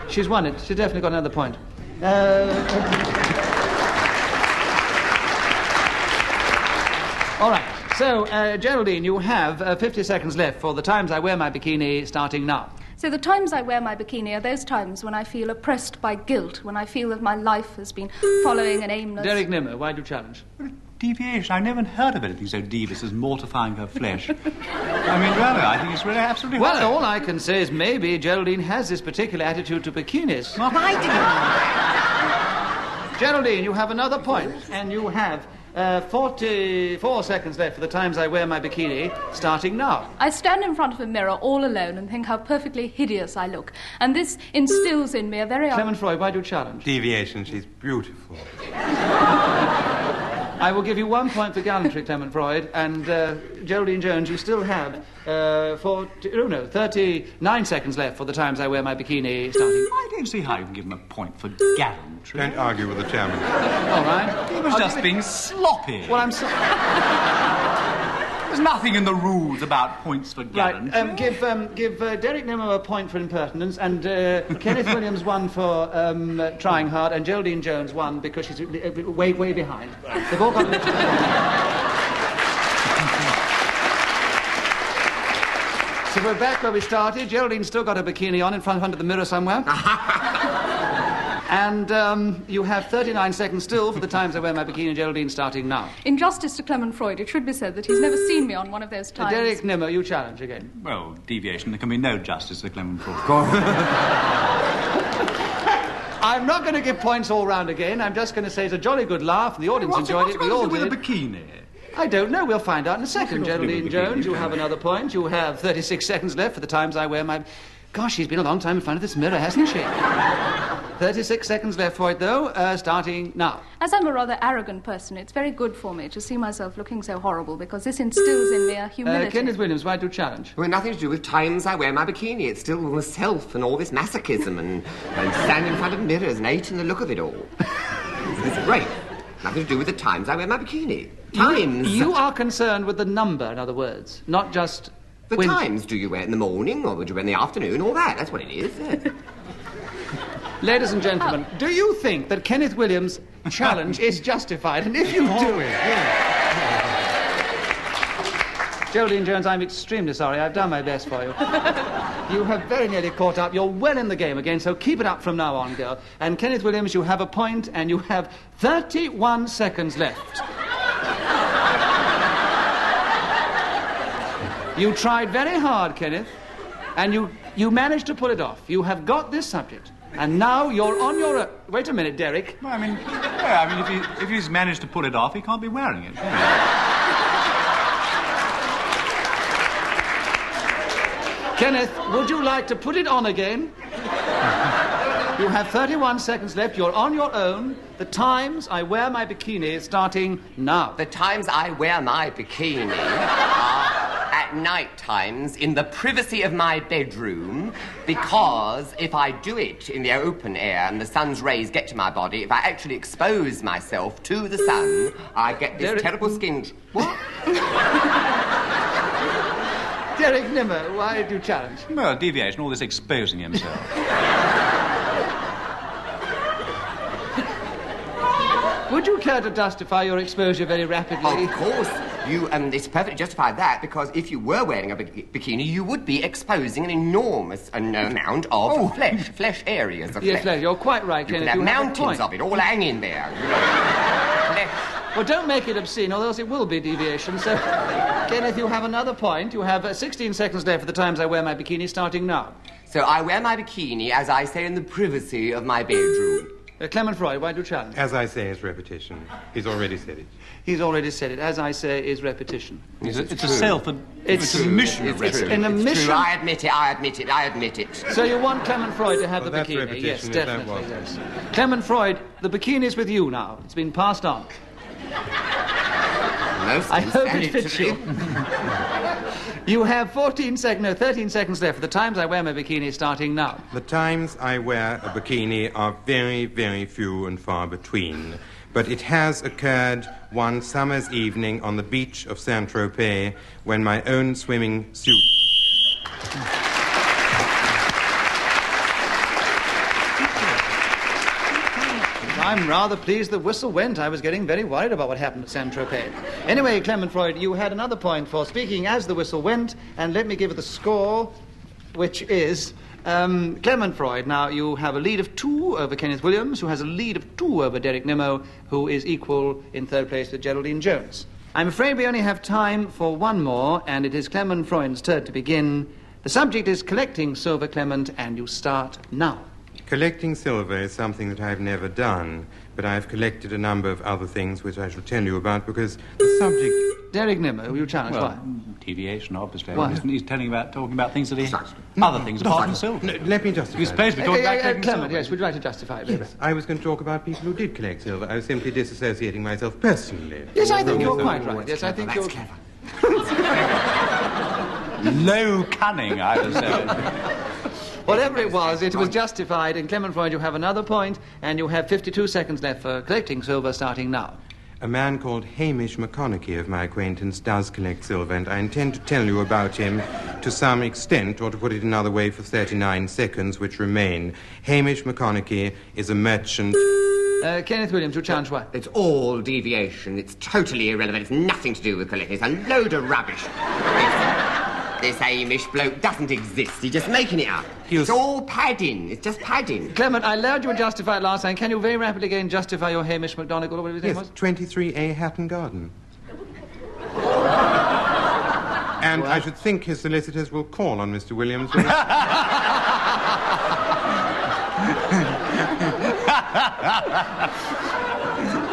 She's won it. She's definitely got another point. All right. So, Geraldine, you have 50 seconds left for the times I wear my bikini starting now. So the times I wear my bikini are those times when I feel oppressed by guilt, when I feel that my life has been following an aimless... Derek Nimmer, why do you challenge? Deviation. I've never heard of anything so devious as mortifying her flesh. I mean, really, I think it's really absolutely Well, horrible. all I can say is maybe Geraldine has this particular attitude to bikinis. Well, Geraldine, you have another point, and you have 44 seconds left for the times I wear my bikini, starting now. I stand in front of a mirror all alone and think how perfectly hideous I look. And this instills in me a very... Clement Freud, why do you challenge? Deviation, she's beautiful. I will give you 1 point for gallantry, Clement Freud, and Geraldine Jones, you still have 39 seconds left for the times I wear my bikini, starting. I don't see how you can give him a point for gallantry. Don't argue with the chairman. All right. He was just being sloppy. Well, I'm sorry. There's nothing in the rules about points for gallantry. Right, give Derek Nimmer a point for impertinence, and Kenneth Williams 1 for trying hard, and Geraldine Jones 1 because she's way behind. They've all got... So we're back where we started. Geraldine's still got a bikini on in front of the mirror somewhere. And you have 39 seconds still for the times I wear my bikini, Geraldine, starting now. In justice to Clement Freud, it should be said that he's never seen me on one of those times. Derek Nimmer, you challenge again. Well, deviation, there can be no justice to Clement Freud. I'm not going to give points all round again. I'm just going to say it's a jolly good laugh, and the audience What's enjoyed it it. We all with did. a bikini? I don't know. We'll find out in a second. Geraldine Jones, you have another point. You have 36 seconds left for the times I wear my... Gosh, she's been a long time in front of this mirror, hasn't she? 36 seconds left for it, though, starting now. As I'm a rather arrogant person, it's very good for me to see myself looking so horrible, because this instills in me a humility. Kenneth Williams, why do you challenge? Well, nothing to do with times I wear my bikini. It's still all the self and all this masochism and standing in front of mirrors and hating the look of it all. It's great. Nothing to do with the times I wear my bikini. Times. You are concerned with the number, in other words, not just... The times. Do you wear it in the morning or would you wear it in the afternoon? All that. That's what it is. Ladies and gentlemen, do you think that Kenneth Williams' challenge is justified? And if you do... Geraldine Jones, I'm extremely sorry. I've done my best for you. You have very nearly caught up. You're well in the game again, so keep it up from now on, girl. And Kenneth Williams, you have a point, and you have 31 seconds left. You tried very hard, Kenneth, and you managed to pull it off. You have got this subject, and now you're on your own. Wait a minute, Derek. Well, if he's managed to pull it off, he can't be wearing it. Kenneth, would you like to put it on again? You have 31 seconds left. You're on your own. The times I wear my bikini is starting now. The times I wear my bikini are at night times in the privacy of my bedroom, because if I do it in the open air and the sun's rays get to my body, if I actually expose myself to the sun, I get this terrible skin... What? Derek Nimmer, why did you challenge? Well, deviation, all this exposing himself. Would you care to justify your exposure very rapidly? Of course. It's perfectly justified that, because if you were wearing a bikini, you would be exposing an enormous amount of flesh areas of yes, flesh. You're quite right, You Kenneth. could have mountains of it all hanging there. Flesh. Well, don't make it obscene, or else it will be deviation. So, Kenneth, you have another point. You have 16 seconds left for the times I wear my bikini, starting now. So I wear my bikini, as I say, in the privacy of my bedroom. Clement Freud, why do you challenge? As I say, is repetition. He's already said it. He's already said it. As I say, is repetition. It's a mission of repetition. It's true. I admit it. So you want Clement Freud to have the that's bikini? repetition, Yes, if definitely. that was. Yes. Clement Freud, the bikini's with you now. It's been passed on. I hope it fits you. You have 13 seconds left for the times I wear my bikini, starting now. The times I wear a bikini are very, very few and far between. But it has occurred one summer's evening on the beach of Saint-Tropez when my own swimming suit... I'm rather pleased the whistle went. I was getting very worried about what happened at Saint-Tropez. Anyway, Clement Freud, you had another point for speaking as the whistle went, and let me give it the score, which is... Clement Freud, now you have a lead of 2 over Kenneth Williams, who has a lead of 2 over Derek Nimmo, who is equal in third place with Geraldine Jones. I'm afraid we only have time for one more, and it is Clement Freud's turn to begin. The subject is collecting silver, Clement, and you start now. Collecting silver is something that I've never done, but I've collected a number of other things which I shall tell you about because the subject... Derek Nimmo, will you challenge? Well, Why? deviation, obviously. Why? He's talking about things that he... Other things apart from silver. No, let me justify. You're supposed to be talking about collecting Clement, silver. yes, would you like to justify it? Yes, I was going to talk about people who did collect silver. I was simply disassociating myself personally. Yes, I think you're So- quite right. Yes, I think you're... Low cunning, I would say. Whatever it was justified. And Clement Freud, you have another point, and you have 52 seconds left for collecting silver, starting now. A man called Hamish McConaughey of my acquaintance does collect silver, and I intend to tell you about him to some extent, or to put it another way for 39 seconds which remain. Hamish McConaughey is a merchant... Kenneth Williams, you challenge why? It's all deviation. It's totally irrelevant. It's nothing to do with collecting. It's a load of rubbish. This Hamish bloke doesn't exist. He's just making it up. It's all padding. It's just padding. Clement, I allowed you to justify it last time. Can you very rapidly again justify your Hamish McDonagall, or whatever his name was? 23A Hatton Garden. And I should think his solicitors will call on Mr. Williams.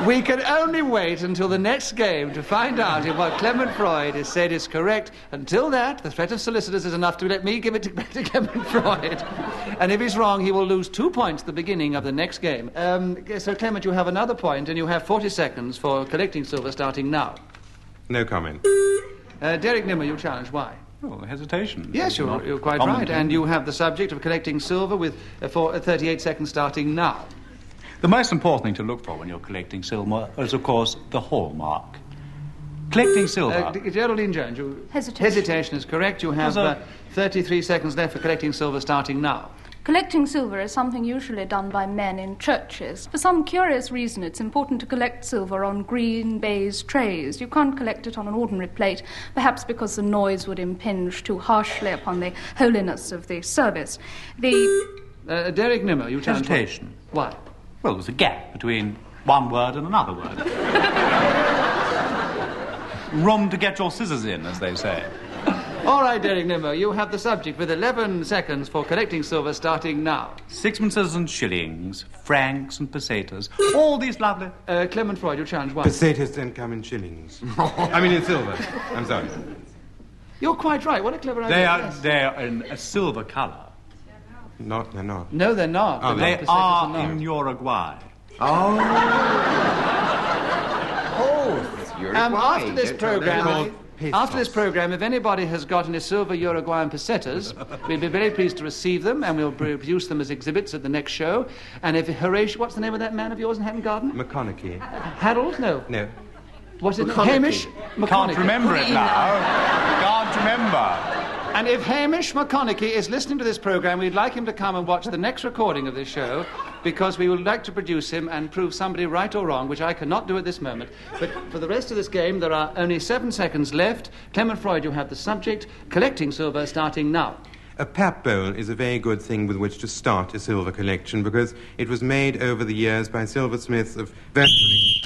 We can only wait until the next game to find out if what Clement Freud has said is correct. Until that, the threat of solicitors is enough to let me give it back to Clement Freud. And if he's wrong, he will lose 2 points at the beginning of the next game. So, Clement, you have another point, and you have 40 seconds for collecting silver starting now. No comment. Derek Nimmer, you challenge. Why? Oh, hesitation. Yes, you're quite right. And you have the subject of collecting silver with for 38 seconds starting now. The most important thing to look for when you're collecting silver is, of course, the hallmark. Collecting silver. Geraldine Jones, hesitation is correct. You have 33 seconds left for collecting silver starting now. Collecting silver is something usually done by men in churches. For some curious reason, it's important to collect silver on green baize trays. You can't collect it on an ordinary plate, perhaps because the noise would impinge too harshly upon the holiness of the service. Derek Nimmer, you challenge. Hesitation. Why? Well, there's a gap between one word and another word. Room to get your scissors in, as they say. All right, Derek Nimmer, you have the subject with 11 seconds for collecting silver starting now. Sixpences and shillings, francs and pesetas, all these lovely... Clement Freud, you challenge. Why? Pesetas don't come in shillings. I mean in silver. I'm sorry. You're quite right. What a clever idea. They are in a silver colour. They're not. No, they're not. Oh, They are in Uruguay. After this program, if anybody has got any silver Uruguayan pesetas, we'll be very pleased to receive them, and we'll produce them as exhibits at the next show. And if Horatio, what's the name of that man of yours in Hatton Garden? McConaughey. Harold? No. No. What's it? Hamish McConaughey. Can't remember it now. Can't remember. And if Hamish McConaughey is listening to this program, we'd like him to come and watch the next recording of this show, because we would like to produce him and prove somebody right or wrong, which I cannot do at this moment. But for the rest of this game, there are only 7 seconds left. Clement Freud, you have the subject. Collecting silver starting now. A pap bowl is a very good thing with which to start a silver collection, because it was made over the years by silversmiths of virtually...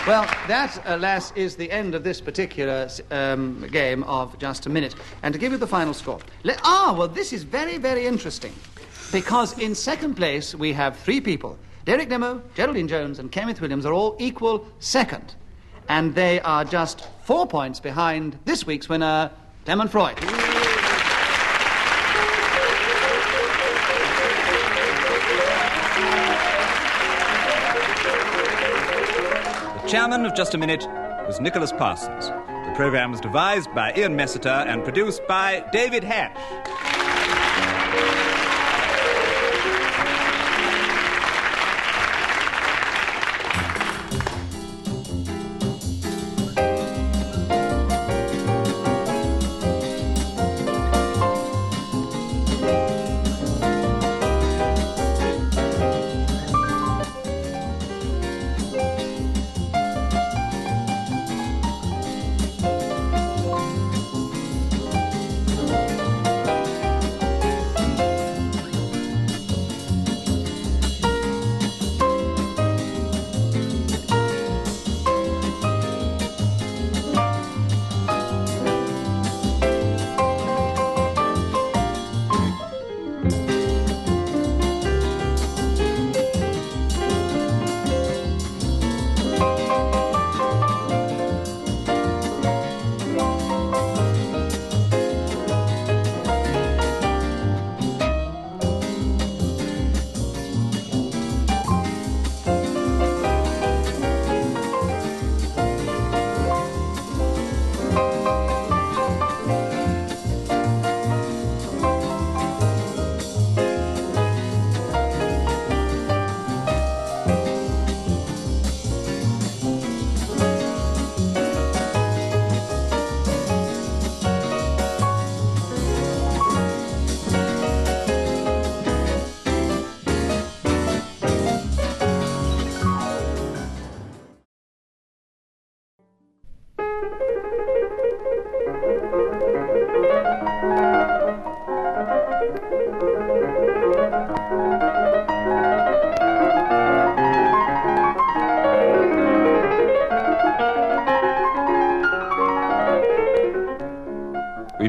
Well, that, alas, is the end of this particular game of Just a Minute. And to give you the final score... well, this is very, very interesting. Because in second place, we have 3 people. Derek Nimmo, Geraldine Jones, and Kenneth Williams are all equal second. And they are just 4 points behind this week's winner, Clement Freud. Chairman of Just a Minute was Nicholas Parsons. The programme was devised by Ian Messiter and produced by David Hatch.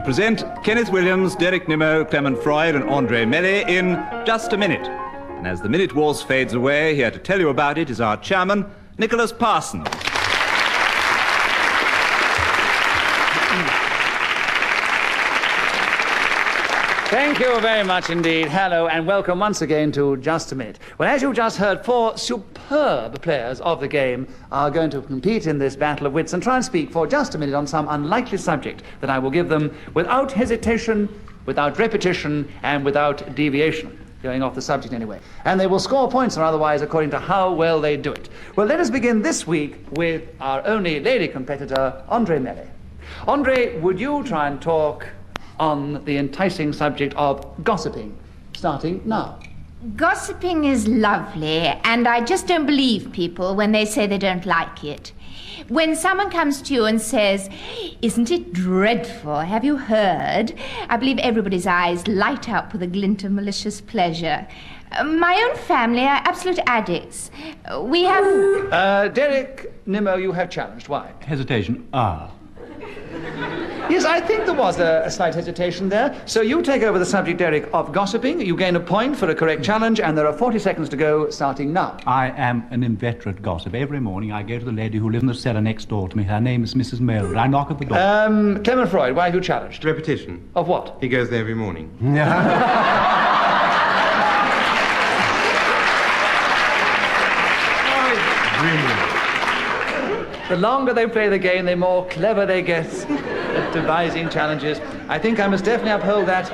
present Kenneth Williams, Derek Nimmo, Clement Freud and Andre Melly in Just a Minute. And as the minute waltz fades away, here to tell you about it is our chairman, Nicholas Parsons. Thank you very much indeed. Hello and welcome once again to Just a Minute. Well, as you just heard, four superb players of the game are going to compete in this battle of wits and try and speak for just a minute on some unlikely subject that I will give them without hesitation, without repetition, and without deviation. Going off the subject anyway. And they will score points or otherwise according to how well they do it. Well, let us begin this week with our only lady competitor, Andre Melly. Andre, would you try and talk on the enticing subject of gossiping, starting now? Gossiping is lovely, and I just don't believe people when they say they don't like it. When someone comes to you and says, "Isn't it dreadful? Have you heard?" I believe everybody's eyes light up with a glint of malicious pleasure. My own family are absolute addicts. We have... Derek Nimmo, you have challenged. Why? Hesitation. Yes, I think there was a slight hesitation there. So you take over the subject, Derek, of gossiping. You gain a point for a correct challenge, and there are 40 seconds to go, starting now. I am an inveterate gossip. Every morning I go to the lady who lives in the cellar next door to me. Her name is Mrs. Mould. I knock at the door. Clement Freud, why have you challenged? Repetition. Of what? He goes there every morning. The longer they play the game, the more clever they get at devising challenges. I think I must definitely uphold that.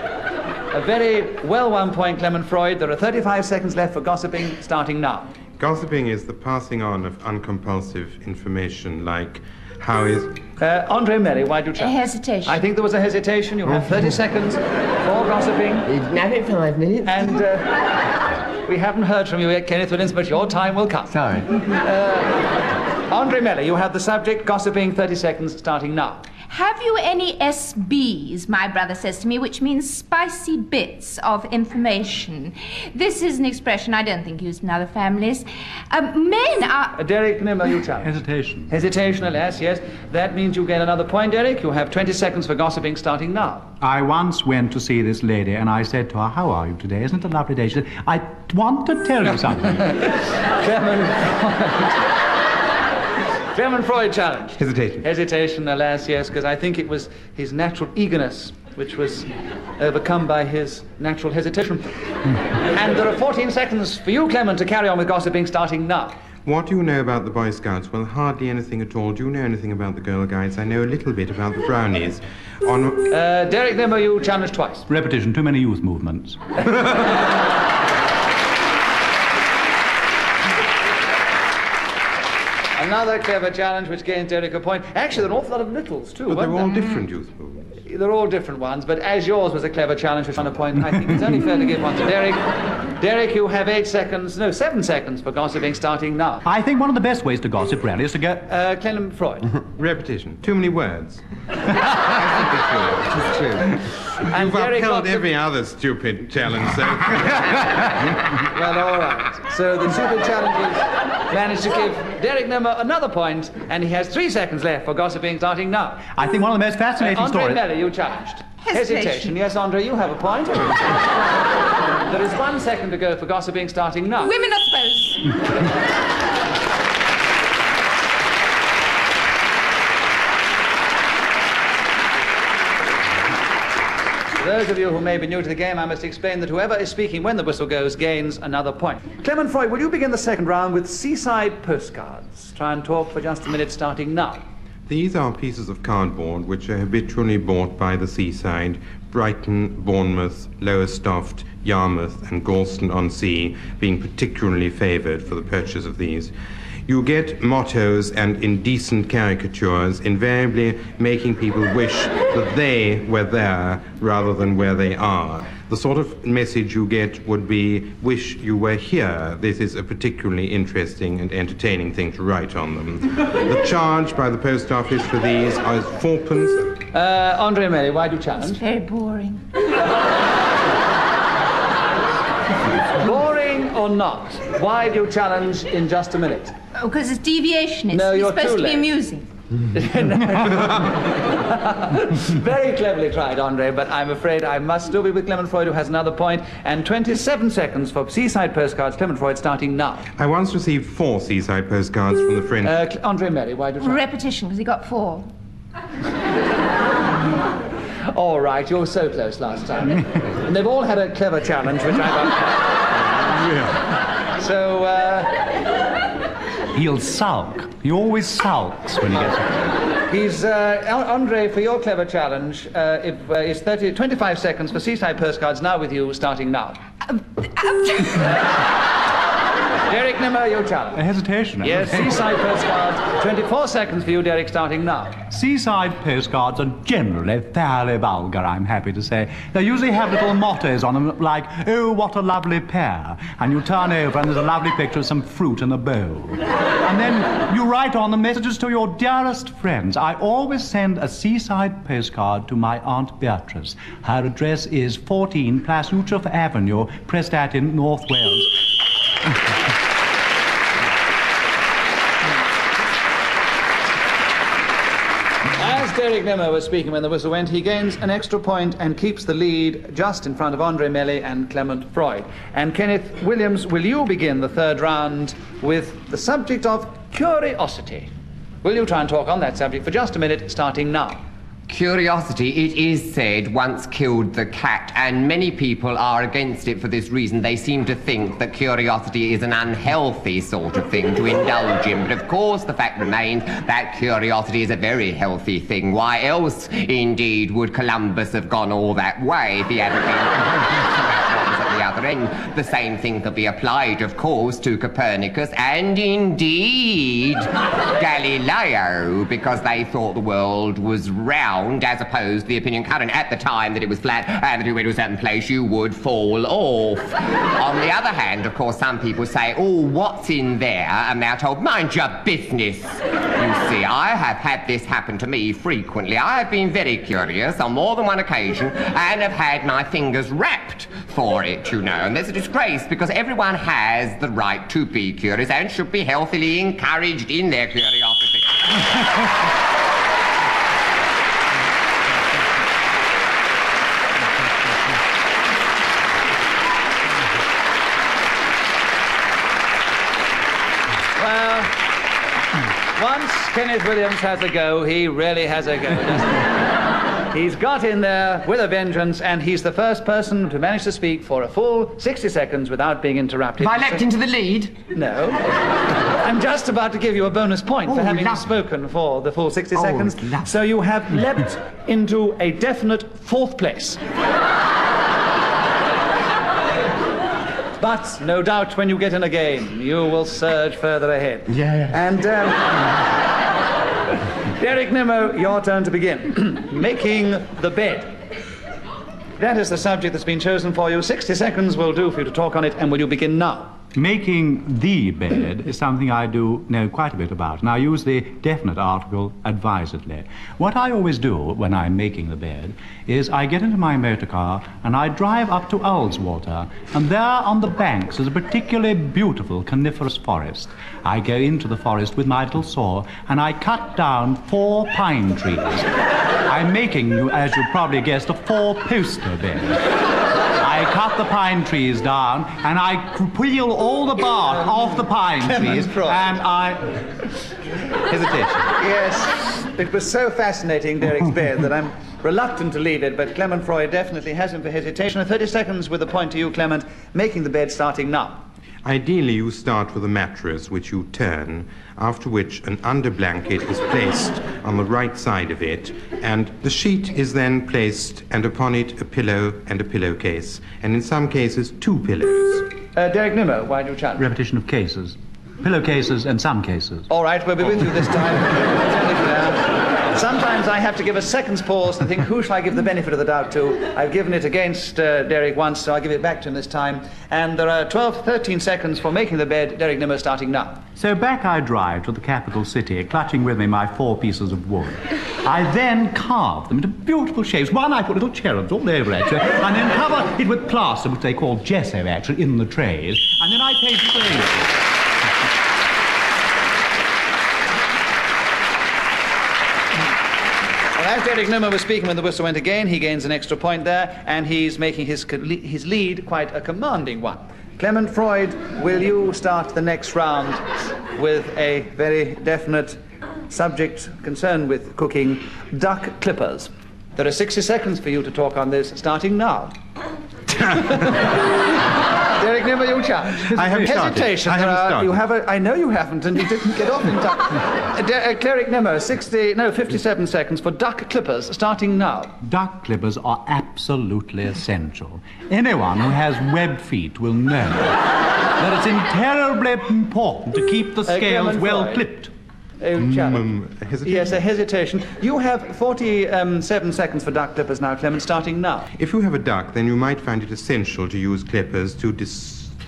A very well-won point, Clement Freud. There are 35 seconds left for gossiping, starting now. Gossiping is the passing on of uncompulsive information, like how is... Andre Melly, why do you challenge? Hesitation. I think there was a hesitation. You have 30 seconds for gossiping. Have it 5 minutes. And we haven't heard from you yet, Kenneth Williams, but your time will come. Sorry. Andre Melly, you have the subject, gossiping, 30 seconds, starting now. Have you any SBs, my brother says to me, which means spicy bits of information. This is an expression I don't think used in other families. Men are... Derek Nimmo, you challenge. Hesitation. Hesitation, alas, yes. That means you get another point, Derek. You have 20 seconds for gossiping, starting now. I once went to see this lady and I said to her, "How are you today? Isn't it a lovely day?" She said, "I want to tell you something." Clement Freud challenge. Hesitation. Hesitation, alas, yes, because I think it was his natural eagerness which was overcome by his natural hesitation. And there are 14 seconds for you, Clement, to carry on with gossiping, starting now. What do you know about the Boy Scouts? Well, hardly anything at all. Do you know anything about the Girl Guides? I know a little bit about the Brownies. Derek Nimmo, you challenged twice. Repetition. Too many youth movements. Another clever challenge which gains Derek a point. Actually, there are an awful lot of littles, too. But they're all there? different youth movements. They're all different ones, but as yours was a clever challenge which won a point, I think it's only fair to give one to Derek. Derek, you have 7 seconds for gossiping, starting now. I think one of the best ways to gossip, really, is to go... Clement Freud. Repetition. Too many words. I think it's true. And You've Derek upheld got every other stupid challenge, so... Well, all right. So the stupid challenges managed to give Derek Nimmo another point, and he has 3 seconds left for gossiping, starting now. I think one of the most fascinating Andre stories... Melly, you challenged. Hesitation. Yes, Andre, you have a point. There is 1 second to go for gossiping, starting now. Women are supposed... For those of you who may be new to the game, I must explain that whoever is speaking when the whistle goes gains another point. Clement Freud, will you begin the second round with seaside postcards? Try and talk for just a minute, starting now. These are pieces of cardboard which are habitually bought by the seaside, Brighton, Bournemouth, Lowestoft, Yarmouth and Galston-on-Sea being particularly favoured for the purchase of these. You get mottos and indecent caricatures, invariably making people wish that they were there rather than where they are. The sort of message you get would be, "Wish you were here." This is a particularly interesting and entertaining thing to write on them. The charge by the post office for these is 4p. Andre Melly, why do you challenge? It's very boring. Boring or not, why do you challenge in just a minute? Oh, because it's deviation. It's No, you're supposed too to late. be amusing. Very cleverly tried, Andre, but I'm afraid I must still be with Clement Freud, who has another point, and 27 seconds for seaside postcards. Clement Freud starting now. I once received 4 seaside postcards from the French. Andre Mary, why do you try? Repetition, because he got 4. All right, you were so close last time. And they've all had a clever challenge, which I got. So, He'll sulk. He always sulks when he gets... He's, Andre, for your clever challenge, it's 25 seconds for seaside postcards now with you, starting now. Derek Nimmer, your challenge. A hesitation. Yes, seaside postcards. 24 seconds for you, Derek, starting now. Seaside postcards are generally fairly vulgar, I'm happy to say. They usually have little mottos on them like, "Oh, what a lovely pair." And you turn over and there's a lovely picture of some fruit in a bowl. And then you write on the messages to your dearest friends. I always send a seaside postcard to my Aunt Beatrice. Her address is 14 Place Utrecht Avenue, Prestatyn, North Wales. As Derek Nimmer was speaking when the whistle went, he gains an extra point and keeps the lead just in front of Andre Melly and Clement Freud. And Kenneth Williams, will you begin the third round with the subject of curiosity? Will you try and talk on that subject for just a minute, starting now? Curiosity, it is said, once killed the cat, and many people are against it for this reason. They seem to think that curiosity is an unhealthy sort of thing to indulge in. But of course, the fact remains that curiosity is a very healthy thing. Why else, indeed, would Columbus have gone all that way if he hadn't been... the other end? The same thing could be applied, of course, to Copernicus and indeed Galileo, because they thought the world was round as opposed to the opinion current at the time that it was flat, and that if you went to a certain place you would fall off. On the other hand, of course, some people say, "Oh, what's in there?" and they're told, "Mind your business." You see, I have had this happen to me frequently. I have been very curious on more than one occasion and have had my fingers wrapped for it, you know. And there's a disgrace because everyone has the right to be curious and should be healthily encouraged in their curiosity. Well, once Kenneth Williams has a go, he really has a go, doesn't he? He's got in there with a vengeance, and he's the first person to manage to speak for a full 60 seconds without being interrupted. Have I leapt into the lead? No. I'm just about to give you a bonus point for having spoken for the full 60 seconds. So you have leapt into a definite 4th place. But no doubt when you get in a game, you will surge further ahead. Yeah. And, Derek Nimmo, your turn to begin. Making the bed. That is the subject that's been chosen for you. 60 seconds will do for you to talk on it, and will you begin now? Making the bed is something I do know quite a bit about, and I use the definite article advisedly. What I always do when I'm making the bed is I get into my motor car and I drive up to Ullswater, and there on the banks is a particularly beautiful coniferous forest. I go into the forest with my little saw and I cut down 4 pine trees. I'm making, as you probably guessed, a 4-poster bed. I cut the pine trees down and I peel all the bark off the pine trees and I... Hesitation. Yes, it was so fascinating, Derek's bed, that I'm reluctant to leave it, but Clement Freud definitely has him for hesitation. 30 seconds with a point to you, Clement, making the bed starting now. Ideally, you start with a mattress, which you turn, after which an underblanket is placed on the right side of it, and the sheet is then placed, and upon it a pillow and a pillowcase, and in some cases 2 pillows. Derek Nimmo, why do you challenge? Repetition of cases. Pillowcases and some cases. All right, we'll be with you this time. Sometimes I have to give a second's pause and think, who shall I give the benefit of the doubt to? I've given it against Derek once, so I'll give it back to him this time. And there are 13 seconds for making the bed. Derek Nimmo starting now. So back I drive to the capital city, clutching with me my 4 pieces of wood. I then carve them into beautiful shapes. One I put little cherubs all over, actually, and then cover it with plaster, which they call gesso, actually, in the trays. And then I paint flames. as Derek Nimmer was speaking when the whistle went again, he gains an extra point there, and he's making his lead quite a commanding one. Clement Freud, will you start the next round with a very definite subject concerned with cooking, duck clippers? There are 60 seconds for you to talk on this, starting now. Derek Nimmer, you charge. I haven't Hesitation. started. You have I know you haven't, and you didn't get off in time. Derek Nimmer, 57 seconds for duck clippers, starting now. Duck clippers are absolutely essential. Anyone who has webbed feet will know that it's terribly important to keep the scales Clement well Freud. clipped. Hesitation? Yes, a hesitation. You have 47 seconds for duck clippers now, Clement, starting now. If you have a duck, then you might find it essential to use clippers to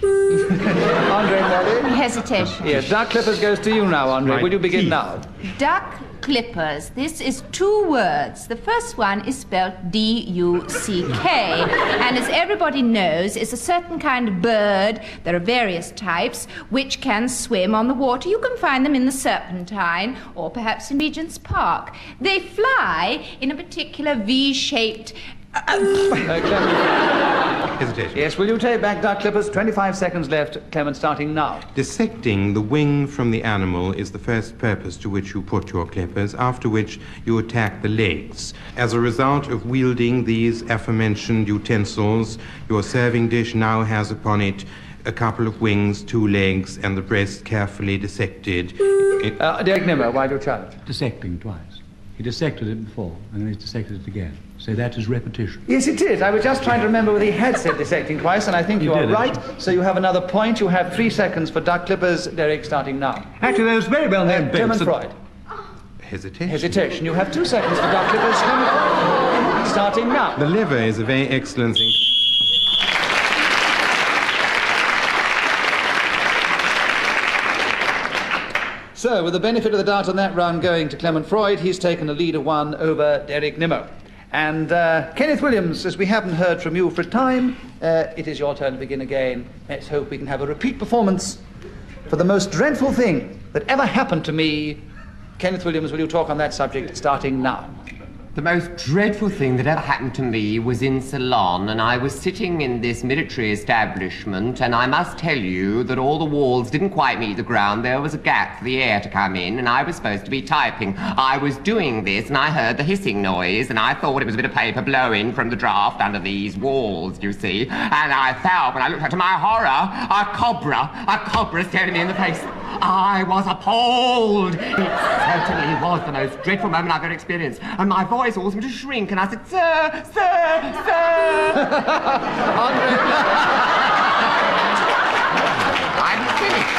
Andre Molly? Hesitation. Yes, duck clippers goes to you now, Andre. Right. Will you begin Teeth. now? Duck clippers. This is 2 words. The first one is spelled D-U-C-K. And as everybody knows, is a certain kind of bird, there are various types, which can swim on the water. You can find them in the Serpentine or perhaps in Regent's Park. They fly in a particular V-shaped... Hesitation. Yes, will you take back duck clippers? 25 seconds left, Clement, starting now. Dissecting the wing from the animal is the first purpose to which you put your clippers, after which you attack the legs. As a result of wielding these aforementioned utensils, your serving dish now has upon it a couple of wings, 2 legs, and the breast carefully dissected. Derek Nimmer, why do you charge? Dissecting twice. He dissected it before, and then he's dissected it again. So that is repetition. Yes, it is. I was just trying to remember whether he had said dissecting twice, and I think you are did, right. So you have another point. You have 3 seconds for duck clippers. Derek, starting now. Actually, there's very well known Clement Freud. Hesitation. Hesitation. You have 2 seconds for duck clippers. Starting now. The liver is a very excellent thing. So, with the benefit of the doubt on that round going to Clement Freud, he's taken a lead of 1 over Derek Nimmo. And Kenneth Williams, as we haven't heard from you for a time, it is your turn to begin again. Let's hope we can have a repeat performance for the most dreadful thing that ever happened to me. Kenneth Williams, will you talk on that subject starting now? The most dreadful thing that ever happened to me was in Ceylon, and I was sitting in this military establishment, and I must tell you that all the walls didn't quite meet the ground. There was a gap for the air to come in, and I was supposed to be typing. I was doing this, and I heard the hissing noise, and I thought it was a bit of paper blowing from the draft under these walls, you see. And I felt, when I looked up, to my horror, a cobra stared at me in the face. I was appalled. It certainly was the most dreadful moment I've ever experienced. And my voice all seemed to shrink, and I said, "Sir, sir, sir." I'm finished.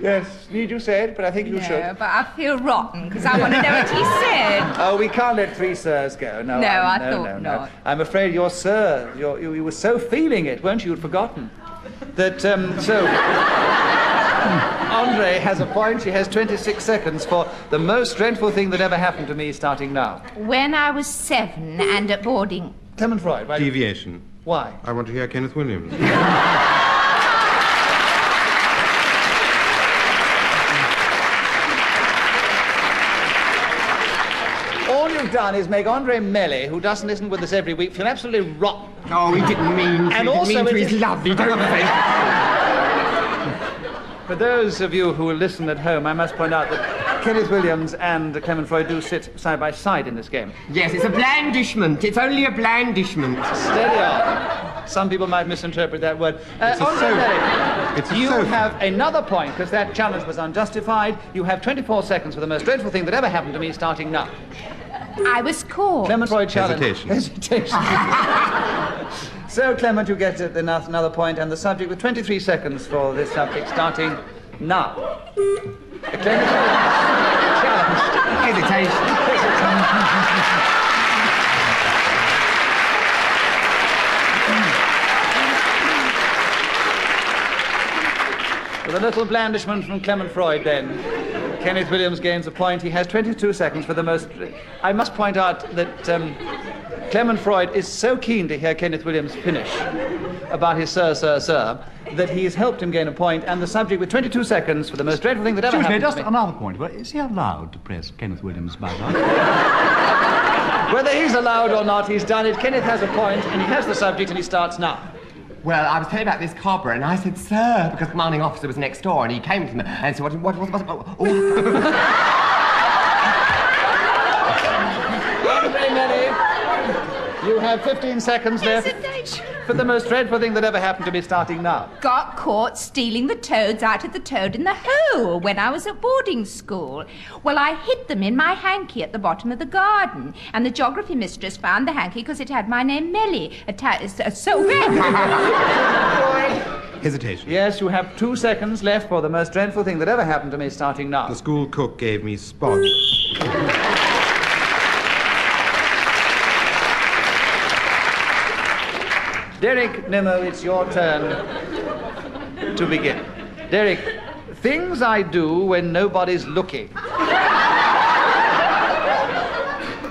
Yes, need you say it, but I think you should. No, but I feel rotten because I want to know what he said. Oh, we can't let 3 sirs go. No, No, I no, thought no. not. I'm afraid your sir, you were so feeling it, weren't you? You'd forgotten. That, so... Andre has a point. She has 26 seconds for the most dreadful thing that ever happened to me, starting now. When I was 7 and at boarding... Clement Freud, why? Deviation. Why? I want to hear Kenneth Williams. All you've done is make Andre Melly, who doesn't listen with us every week, feel absolutely rotten. Oh, he didn't mean to. And He didn't also mean to. it He's is- lovely, don't think. For those of you who will listen at home, I must point out that Kenneth Williams and Clement Freud do sit side by side in this game. Yes, it's a blandishment. It's only a blandishment. Steady on. Some people might misinterpret that word. Andre Melly, you have another point, because that challenge was unjustified. You have 24 seconds for the most dreadful thing that ever happened to me, starting now. I was caught. Clement Freud challenge. Hesitation. So, Clement, you get another point, and the subject with 23 seconds for this subject, starting now. Clement challenge. Hesitation. With a little blandishment from Clement Freud, then, Kenneth Williams gains a point. He has 22 seconds for the most... I must point out that Clement Freud is so keen to hear Kenneth Williams finish about his sir, that he's helped him gain a point, and the subject with 22 seconds for the most dreadful thing that ever happened just to me. another point. Well, is he allowed to press Kenneth Williams' button? Whether he's allowed or not, he's done it. Kenneth has a point, and he has the subject, and he starts now. Well, I was telling about this cobra, and I said, sir, because the commanding officer was next door, and he came to me and said, what Andre Melly, you have 15 seconds left for the most dreadful thing that ever happened to me, starting now. Got caught stealing the toads out of the toad in the hole when I was at boarding school. Well, I hid them in my hanky at the bottom of the garden, and the geography mistress found the hanky because it had my name Melly attached. Hesitation. Yes, you have 2 seconds left for the most dreadful thing that ever happened to me, starting now. The school cook gave me spot. Derek Nimmo, it's your turn to begin. Derek, things I do when nobody's looking.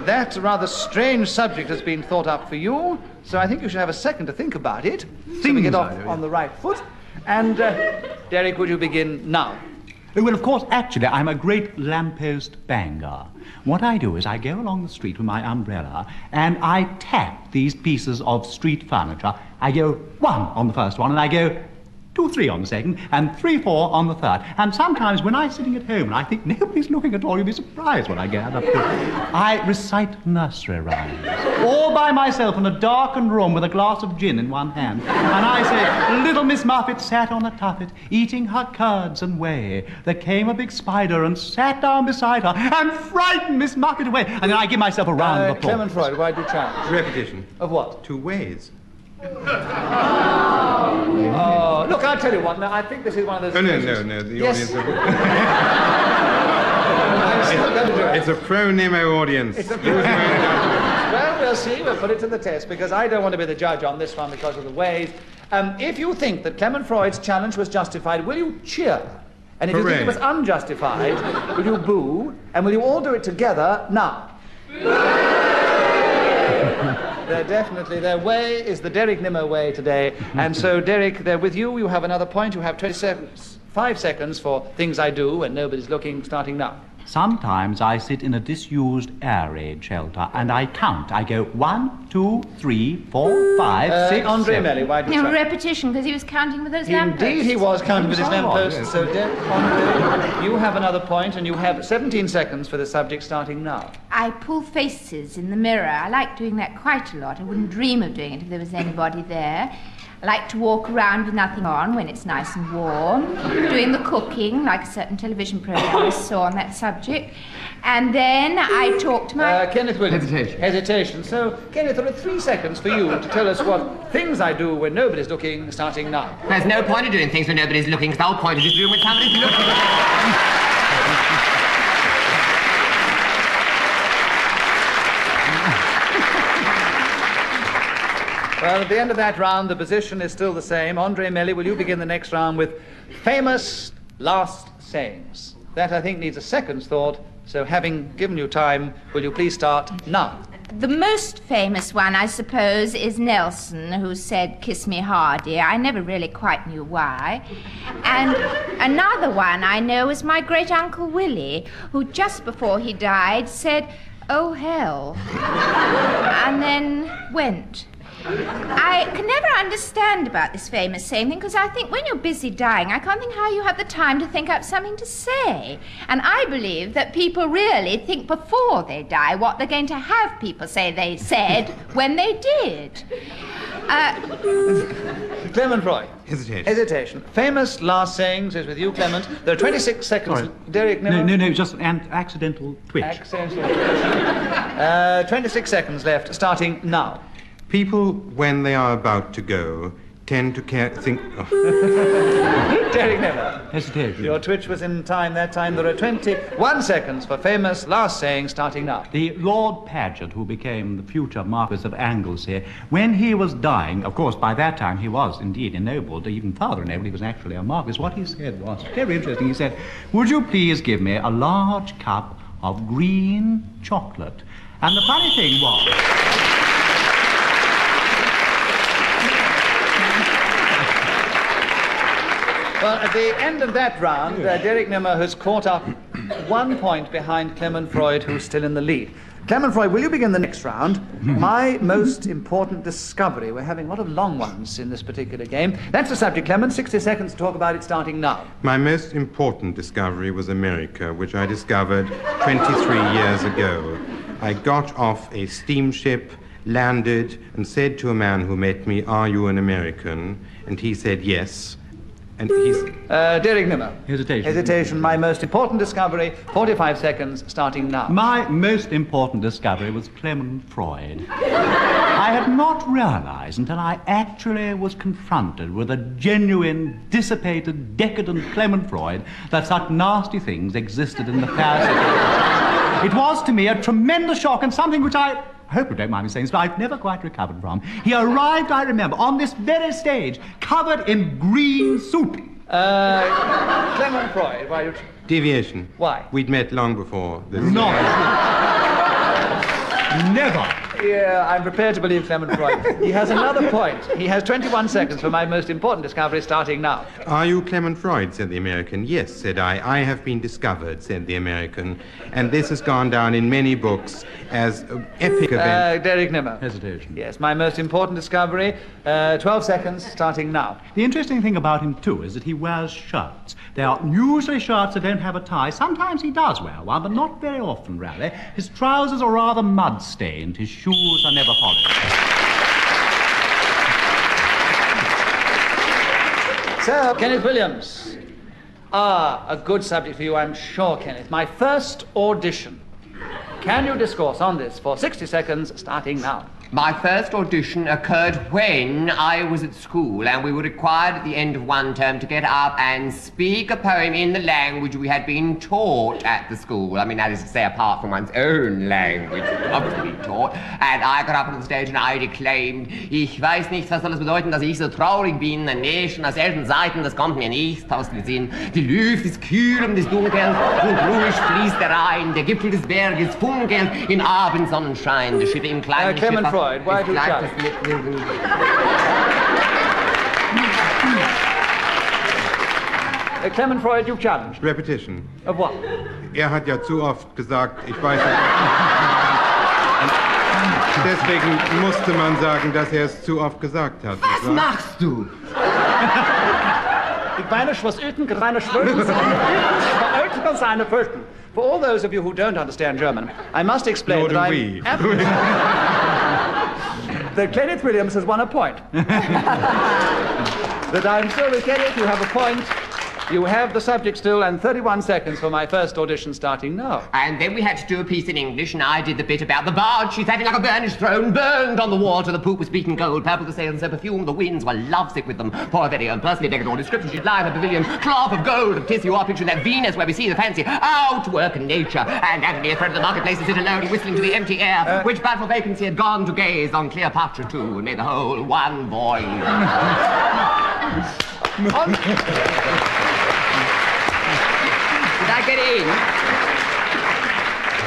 That rather strange subject has been thought up for you, so I think you should have a second to think about it. So we get off on the right foot. And, Derek, would you begin now? Well, of course, actually, I'm a great lamppost banger. What I do is I go along the street with my umbrella and I tap these pieces of street furniture. I go 1 on the first one, and I go 2, 3 on the second, and 3, 4 on the third. And sometimes when I'm sitting at home and I think nobody's looking at all, you'll be surprised when I get up to I recite nursery rhymes, all by myself in a darkened room with a glass of gin in one hand. And I say, little Miss Muffet sat on a tuffet, eating her curds and whey. There came a big spider and sat down beside her and frightened Miss Muffet away. And then I give myself a round of applause. Clement Freud, why do you challenge? Repetition. Of what? 2 ways. Oh, look, I'll tell you what, now, I think this is one of those... Oh, no, the Yes. audience... It's a pro-Nemo audience. It's a Well, we'll see. We'll put it to the test, because I don't want to be the judge on this one because of the ways. If you think that Clement Freud's challenge was justified, will you cheer? And if you think it was unjustified, will you boo? And will you all do it together now? Their way is the Derek Nimmo way today. And so, Derek, they're with you. You have another point. You have 5 seconds for things I do when nobody's looking, starting now. Sometimes I sit in a disused air raid shelter and I count. I go 1, 2, 3, 4, 5, 6, Andre 7. Melly, why did you try? Repetition, because he was counting with those lampposts. Indeed, he was counting with his lampposts. yes. So, Andre, you have another point, and you have 17 seconds for the subject, starting now. I pull faces in the mirror. I like doing that quite a lot. I wouldn't dream of doing it if there was anybody there. I like to walk around with nothing on when it's nice and warm, doing the cooking, like a certain television program I saw on that subject. And then I talk to my... Kenneth Williams. Hesitation. Hesitation. So, Kenneth, there are 3 seconds for you to tell us what things I do when nobody's looking, starting now. There's no point in doing things when nobody's looking, because the whole point is just doing when somebody's looking. Well, at the end of that round, the position is still the same. Andre Melly, will you begin the next round with famous last sayings? That, I think, needs a second's thought, so having given you time, will you please start now? The most famous one, I suppose, is Nelson, who said, "Kiss me hardy." I never really quite knew why. And another one I know is my great-uncle Willie, who just before he died said, "Oh, hell," and then went. I can never understand about this famous saying thing, because I think when you're busy dying, I can't think how you have the time to think up something to say. And I believe that people really think before they die what they're going to have people say they said when they did. Clement Freud. Hesitation. Hesitation. Famous last sayings is with you, Clement. There are 26 seconds. Sorry. Derek Nimmo. No, just an accidental twitch. Accidental. 26 seconds left, starting now. People, when they are about to go, tend to think... Oh. Derek Nimmer. Hesitation. Your twitch was in time that time. There are 21 seconds for famous last saying starting now. The Lord Paget, who became the future Marquis of Anglesey, when he was dying, of course, by that time he was indeed ennobled, even further ennobled, he was actually a Marquis. What he said was very interesting. He said, "Would you please give me a large cup of green chocolate?" And the funny thing was... Well, at the end of that round, Derek Nimmer has caught up 1 point behind Clement Freud, who's still in the lead. Clement Freud, will you begin the next round? My most important discovery. We're having a lot of long ones in this particular game. That's the subject, Clement. 60 seconds to talk about it starting now. My most important discovery was America, which I discovered 23 years ago. I got off a steamship, landed, and said to a man who met me, "Are you an American?" And he said yes. And he's... Derek Nimmer. Hesitation. Hesitation. My most important discovery. 45 seconds starting now. My most important discovery was Clement Freud. I had not realized until I actually was confronted with a genuine, dissipated, decadent Clement Freud that such nasty things existed in the fair city. It was to me a tremendous shock and something which I hope you don't mind me saying this, but I've never quite recovered from. He arrived, I remember, on this very stage, covered in green soup. Clement Freud, why you... Deviation. Why? We'd met long before this. Not. Never. Yeah, I'm prepared to believe Clement Freud. He has another point. He has 21 seconds for my most important discovery starting now. "Are you Clement Freud?" said the American. "Yes," said I. "I have been discovered," said the American. And this has gone down in many books as an epic event. Derek Nimmer. Hesitation. Yes, my most important discovery. 12 seconds starting now. The interesting thing about him, too, is that he wears shirts. They are usually shirts that don't have a tie. Sometimes he does wear one, but not very often, really. His trousers are rather mud-stained. His shoes are never polished. So, Kenneth Williams. A good subject for you, I'm sure, Kenneth. My first audition. Can you discourse on this for 60 seconds, starting now? My first audition occurred when I was at school, and we were required at the end of one term to get up and speak a poem in the language we had been taught at the school. I mean, that is to say, apart from one's own language, obviously taught. And I got up on the stage and I declaimed, "Ich weiß nicht, was soll es bedeuten, dass ich so traurig bin, ein Märchen aus selben Seiten, das kommt mir nicht aus dem Sinn. Die Luft ist kühl und ist dunkel und ruhig fließt der Rhein, der Gipfel des Berges funkelt in Abendsonnenschein, die Schiffe im kleinen Clement Schiff..." Freud, why do you challenge? Clement Freud, you've challenged. Repetition. Of what? Hat ja zu oft gesagt, ich weiß nicht. Deswegen musste man sagen, dass es zu oft gesagt hat. Was machst du? Ik weinig was uten, kleine schwöten, veröten seine Föten. For all those of you who don't understand German, I must explain Nor do that we. that Kenneth Williams has won a point. That I'm still with Kenneth, you have a point. You have the subject still, and 31 seconds for my first audition starting now. And then we had to do a piece in English, and I did the bit about the barge. She sat in like a burnished throne, burned on the water. The poop was beaten gold, purple the sails, so perfumed the winds were lovesick with them. For a very own personally decadent description, she'd lie in a pavilion, cloth of gold of tissue, or picture that Venus where we see the fancy outwork nature. And Antony, a friend of the marketplace, to sit alone, whistling to the empty air, which but for vacancy had gone to gaze on Cleopatra too, and made the whole one void. Did I get in?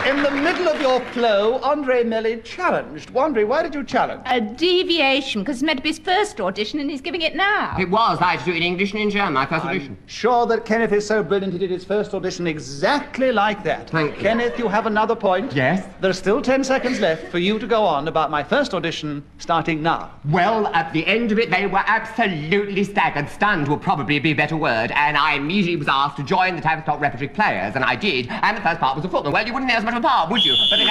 In the middle of your flow, Andre Melly challenged. Andre, why did you challenge? A deviation, because it's meant to be his first audition and he's giving it now. It was. I had to do it in English and in German, my first audition. Sure that Kenneth is so brilliant he did his first audition exactly like that. Thank you. Kenneth, you have another point. Yes? There's still 10 seconds left for you to go on about my first audition starting now. Well, at the end of it, they were absolutely staggered. Stunned would probably be a better word. And I immediately was asked to join the Tavistock Repertory Players, and I did. And the first part was a footman. Well, you wouldn't know as much of a part, would you? But it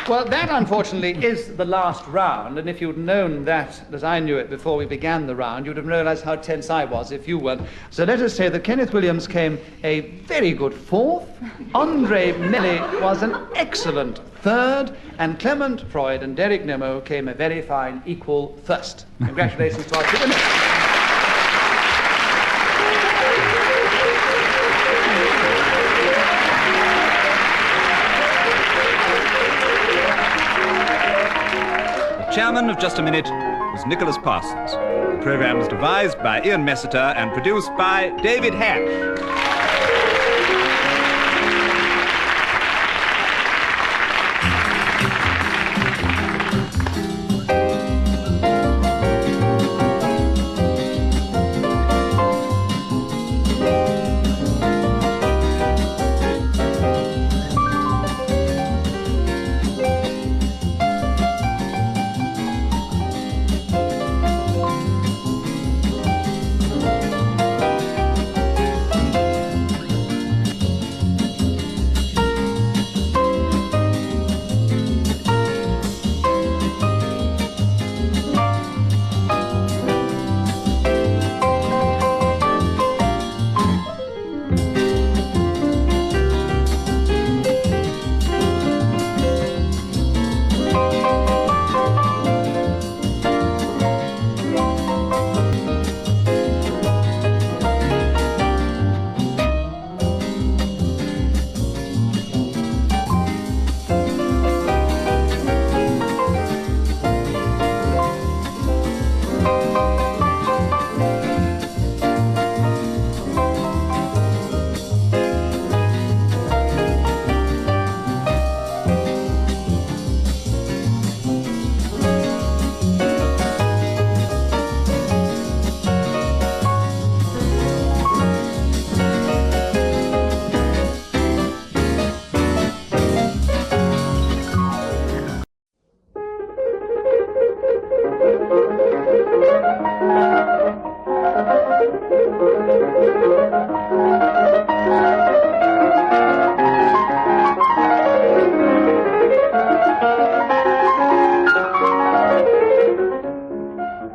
Well, that, unfortunately, is the last round, and if you'd known that, as I knew it before we began the round, you'd have realized how tense I was if you weren't. So let us say that Kenneth Williams came a very good fourth, Andre Melly was an excellent third, and Clement Freud and Derek Nimmo came a very fine equal first. Congratulations to our two winners. Chairman of Just a Minute was Nicholas Parsons. The program was devised by Ian Messiter and produced by David Hatch.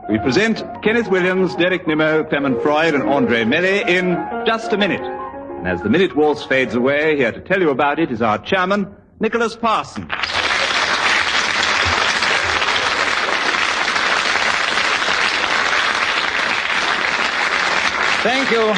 We present Kenneth Williams, Derek Nimmo, Clement Freud and Andre Melly in Just a Minute. And as the minute waltz fades away, here to tell you about it is our chairman, Nicholas Parsons. Thank you.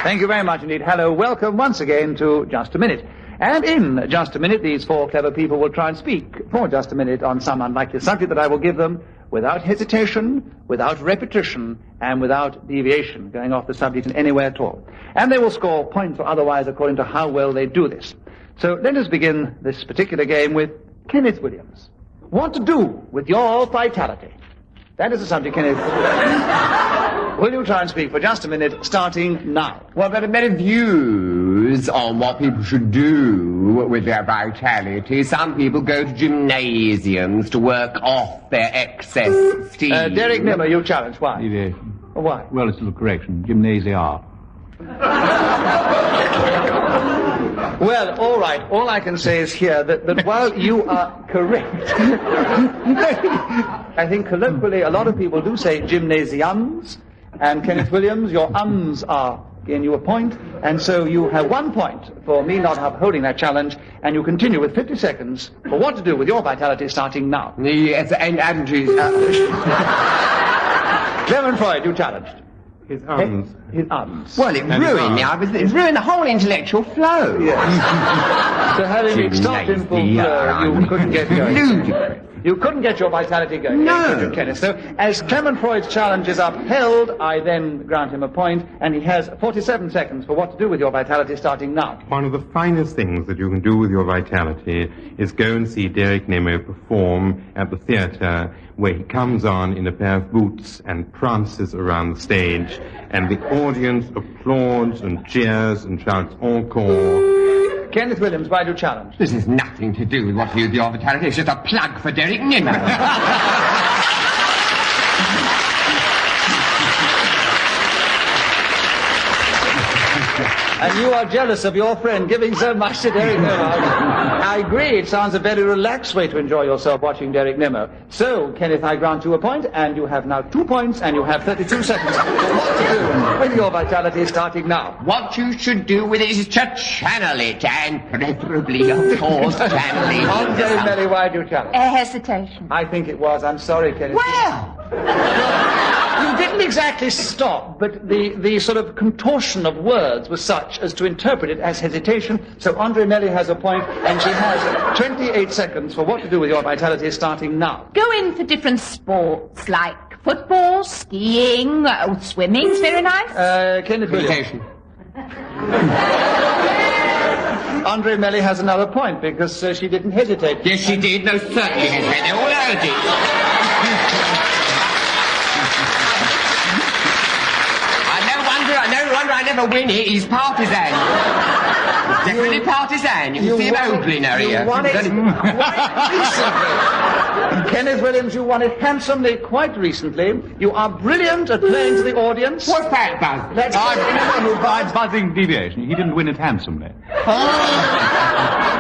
Thank you very much indeed. Hello, welcome once again to Just a Minute. And in just a minute, these four clever people will try and speak for just a minute on some unlikely subject that I will give them without hesitation, without repetition, and without deviation, going off the subject in any way at all. And they will score points or otherwise according to how well they do this. So let us begin this particular game with Kenneth Williams. What to do with your vitality? That is the subject, Kenneth. Will you try and speak for just a minute, starting now? Well, there are many views on what people should do with their vitality. Some people go to gymnasiums to work off their excess steam. Derek Nimmo, you challenge. Why? Deviation. Why? Well, it's a little correction. Gymnasia. Well, all right. All I can say is here that while you are correct, I think colloquially a lot of people do say gymnasiums, and Kenneth Williams, your ums are giving you a point, and so you have 1 point for me not upholding that challenge, and you continue with 50 seconds for what to do with your vitality starting now. Yes, and Andrews. Clement Freud, you challenged. His arms. His ums. Well, it ruined me. It ruined the whole intellectual flow. Yes. So having stopped in full flow, you couldn't get going. Ludicrous. You couldn't get your vitality going. No. Kenneth. So as Clement Freud's challenge is upheld, I then grant him a point, and he has 47 seconds for what to do with your vitality starting now. One of the finest things that you can do with your vitality is go and see Derek Nimmo perform at the theatre, where he comes on in a pair of boots and prances around the stage, and the audience applauds and cheers and shouts encore. Kenneth Williams, why do you challenge? This has nothing to do with what to do with your vitality. It's just a plug for Derek Nimmo. And you are jealous of your friend giving so much to Derek Nimmo. I agree. It sounds a very relaxed way to enjoy yourself watching Derek Nimmo. So, Kenneth, I grant you a point, and you have now 2 points, and you have 32 seconds for what to do with your vitality starting now. What you should do with it is to channel it, and preferably, of course, channel it. Andre Melly, why do you challenge? A hesitation. I think it was. I'm sorry, Kenneth. Well, You didn't exactly stop, but the sort of contortion of words was such as to interpret it as hesitation. So Andre Melly has a point, and she has 28 seconds for what to do with your vitality starting now. Go in for different sports like football, skiing, swimming's very nice. Kenneth Williams. Andre Melly has another point because she didn't hesitate. Yes, she did. Most certainly hesitate. They all heard it. No wonder I never win it. He's partisan. Definitely partisan. You can see him ogling area. You won it quite recently. Kenneth Williams, you won it handsomely quite recently. You are brilliant at playing to the audience. What's that, Buzz? I'm buzzing deviation. He didn't win it handsomely.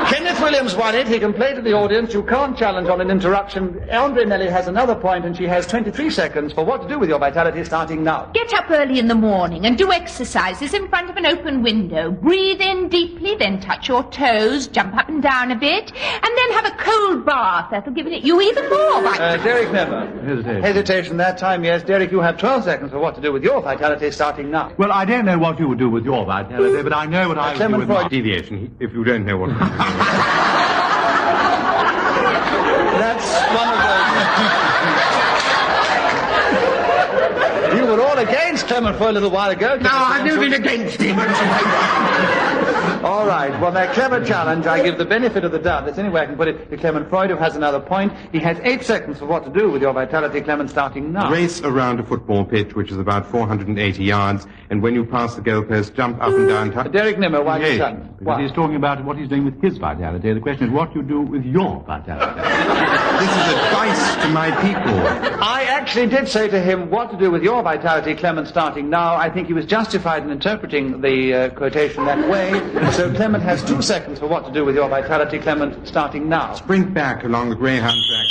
Kenneth Williams won it. He can play to the audience. You can't challenge on an interruption. Andre Melly has another point, and she has 23 seconds for what to do with your vitality starting now. Get up early in the morning and do exercises in front of an open window. Breathe in deeply, then touch your toes, jump up and down a bit, and then have a cold bath. That'll give you even more vitality. Derek Nimmo. Hesitation. Hesitation that time, yes. Derek, you have 12 seconds for what to do with your vitality starting now. Well, I don't know what you would do with your vitality, but I know what I would do with mine. Deviation, if you don't know what. That's one of those. You were all against Clement for a little while ago. No, I've never been against him. All right. Well, that clever challenge, I give the benefit of the doubt. That's any way I can put it to Clement Freud, who has another point. He has 8 seconds for what to do with your vitality, Clement, starting now. Race around a football pitch, which is about 480 yards, and when you pass the goalpost, jump up and down. Derek Nimmo, why Yes, you challenge? because he's talking about what he's doing with his vitality. The question is what you do with your vitality. This is advice to my people. I actually did say to him what to do with your vitality, Clement, starting now. I think he was justified in interpreting the quotation that way. So Clement has 2 seconds for what to do with your vitality, Clement, starting now. Sprint back along the greyhound track.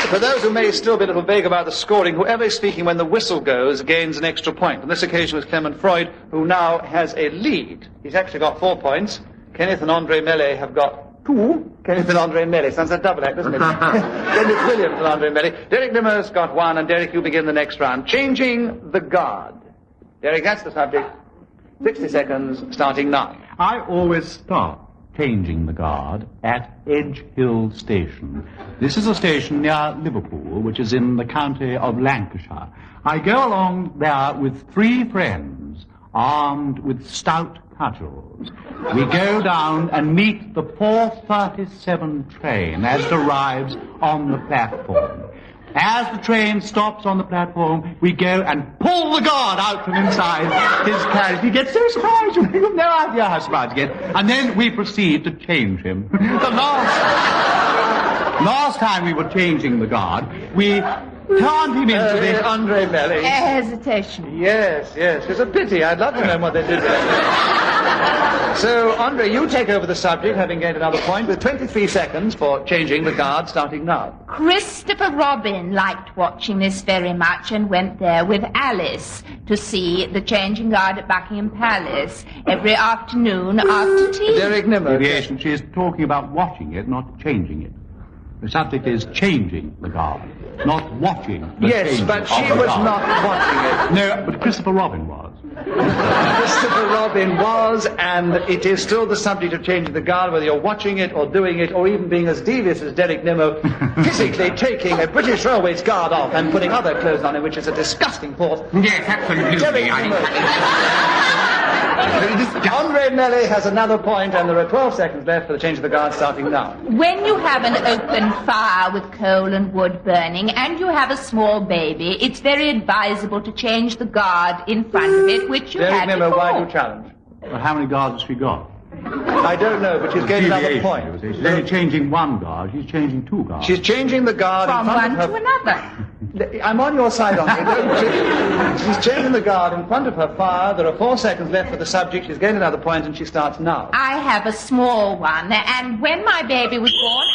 For those who may still be a little vague about the scoring, whoever is speaking when the whistle goes gains an extra point. On this occasion was Clement Freud, who now has a lead. He's actually got 4 points. Kenneth and Andre Melly have got 2. Kenneth and Andre Melly. Sounds like a double act, doesn't it? Kenneth Williams and Andre Melly. Derek Nimmo's got 1, and Derek, you begin the next round. Changing the guard. Derek, that's the subject. 60 seconds, starting now. I always start changing the guard at Edge Hill Station. This is a station near Liverpool, which is in the county of Lancashire. I go along there with 3 friends, armed with stout cudgels. We go down and meet the 4:37 train as it arrives on the platform. As the train stops on the platform, we go and pull the guard out from inside his carriage. He gets so surprised, you have no idea how surprised he gets. And then we proceed to change him. The last time we were changing the guard, we turned him into the... Andre Melly. A hesitation. Yes. It's a pity. I'd love to know what they did there. So, Andre, you take over the subject, having gained another point, with 23 seconds for changing the guard, starting now. Christopher Robin liked watching this very much and went there with Alice to see the changing guard at Buckingham Palace every afternoon after tea. Derek Nimmo. Deviation, she is talking about watching it, not changing it. The subject is changing the guard, not watching the Yes, changing but of she the was guard. not watching No, but Christopher Robin was. Christopher Robin was, and it is still the subject of changing the guard, whether you're watching it or doing it, or even being as devious as Derek Nimmo, physically taking a British Railways guard off and putting other clothes on him, which is a disgusting thought. Yes, absolutely. Derek Andre Melly has another point, and there are 12 seconds left for the change of the guard, starting now. When you have an open fire with coal and wood burning and you have a small baby, it's very advisable to change the guard in front of it, which you Derek had Nimmo, before. why do you challenge? Well, how many guards has she got? I don't know, but she's gained another point. She's only changing one guard, she's changing two guards. She's changing the guard From in front one of to her... another. I'm on your side, Andre. She's changing the guard in front of her fire. There are 4 seconds left for the subject. She's gained another point, and she starts now. I have a small one, and when my baby was born,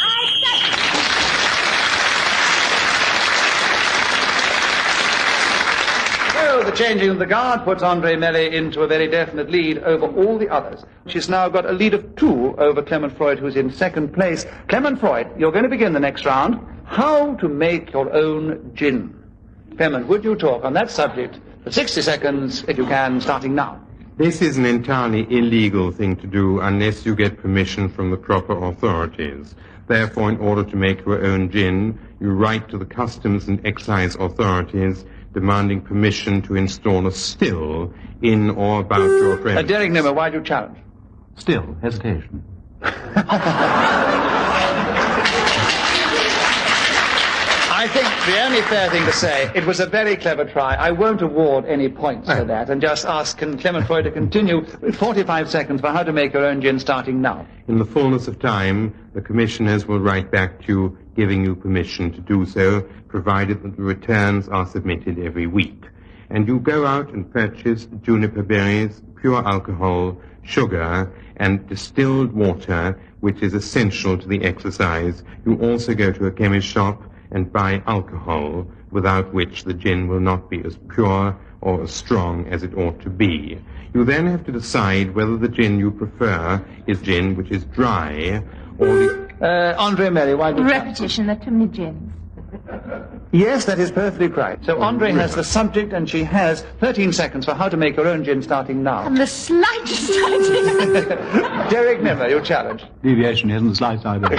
So the changing of the guard puts Andre Melly into a very definite lead over all the others. She's now got a lead of 2 over Clement Freud, who's in second place. Clement Freud, you're going to begin the next round. How to make your own gin. Clement, would you talk on that subject for 60 seconds, if you can, starting now? This is an entirely illegal thing to do unless you get permission from the proper authorities. Therefore, in order to make your own gin, you write to the customs and excise authorities demanding permission to install a still in or about your premises. Derek Nimmer, why do you challenge? Still, hesitation. I think the only fair thing to say, it was a very clever try. I won't award any points for that, and just ask Clement Freud to continue with 45 seconds for how to make your own gin starting now. In the fullness of time, the commissioners will write back to you giving you permission to do so, provided that the returns are submitted every week. And you go out and purchase juniper berries, pure alcohol, sugar, and distilled water, which is essential to the exercise. You also go to a chemist shop and buy alcohol, without which the gin will not be as pure or as strong as it ought to be. You then have to decide whether the gin you prefer is gin which is dry, or the... Andre Melly, why do you challenge? repetition, there are too many gins. Yes, that is perfectly correct. So Andre has the subject, and she has 13 seconds for how to make her own gin starting now. And the slightest idea. Derek Nimmer, your challenge. Deviation isn't the slightest idea.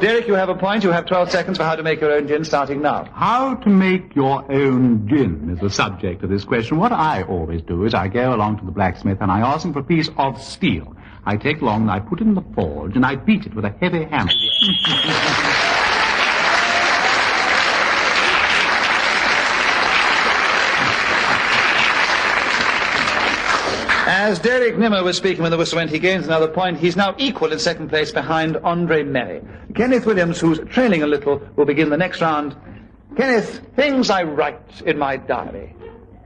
Derek, you have a point. You have 12 seconds for how to make your own gin starting now. How to make your own gin is the subject of this question. What I always do is I go along to the blacksmith and I ask him for a piece of steel. I take along and I put it in the forge and I beat it with a heavy hammer. As Derek Nimmer was speaking when the whistle went, he gains another point. He's now equal in second place behind Andre Melly. Kenneth Williams, who's trailing a little, will begin the next round. Kenneth, things I write in my diary.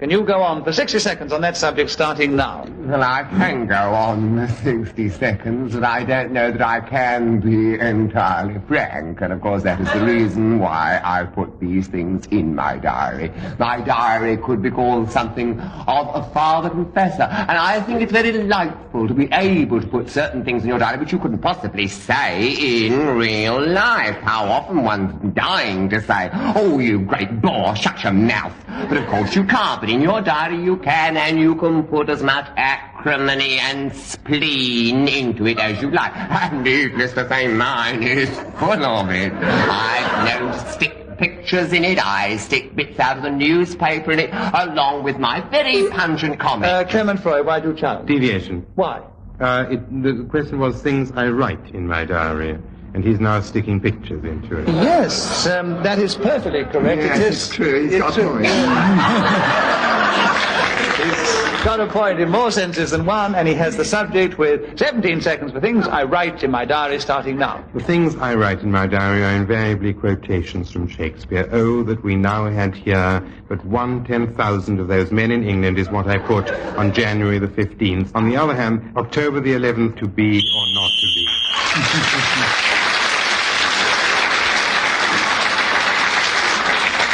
Can you go on for 60 seconds on that subject starting now? Well, I can go on 60 seconds, but I don't know that I can be entirely frank. And, of course, that is the reason why I put these things in my diary. My diary could be called something of a father confessor. And I think it's very delightful to be able to put certain things in your diary which you couldn't possibly say in real life. How often one's dying to say, "Oh, you great bore, shut your mouth." But, of course, you can't. But in your diary you can, and you can put as much acrimony and spleen into it as you like. And needless to say, mine is full of it. I've known to stick pictures in it. I stick bits out of the newspaper in it, along with my very pungent comments. Clement Freud, why do you challenge? Deviation. Why? The question was things I write in my diary, and he's now sticking pictures into it. Yes, that is perfectly correct. Yes, it is. it's true. He's got true. a point. He's got a point in more senses than one, and he has the subject with 17 seconds for things I write in my diary starting now. The things I write in my diary are invariably quotations from Shakespeare. Oh, that we now had here but 1/10,000 of those men in England is what I put on January the 15th. On the other hand, October the 11th to be or not to be.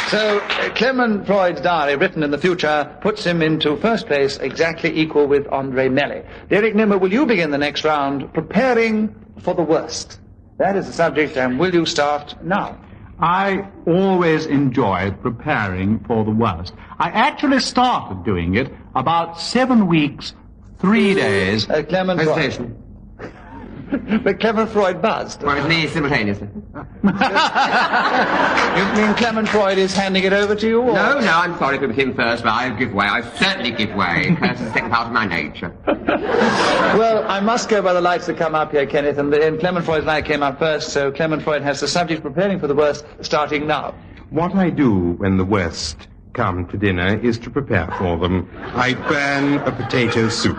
So, Clement Freud's diary, written in the future, puts him into first place, exactly equal with Andre Melly. Derek Nimmer, will you begin the next round preparing for the worst? That is the subject, and will you start now? I always enjoyed preparing for the worst. I actually started doing it about 7 weeks, 3 days. Clement Freud. But Clement Freud buzzed. Well, it's me simultaneously. You mean Clement Freud is handing it over to you? Or? No, I'm sorry if it was him first, but I give way. I certainly give way. That's the second part of my nature. Well, I must go by the lights that come up here, Kenneth, and Clement Freud's light came up first, so Clement Freud has the subject preparing for the worst starting now. What I do when the worst come to dinner is to prepare for them. I burn a potato soup.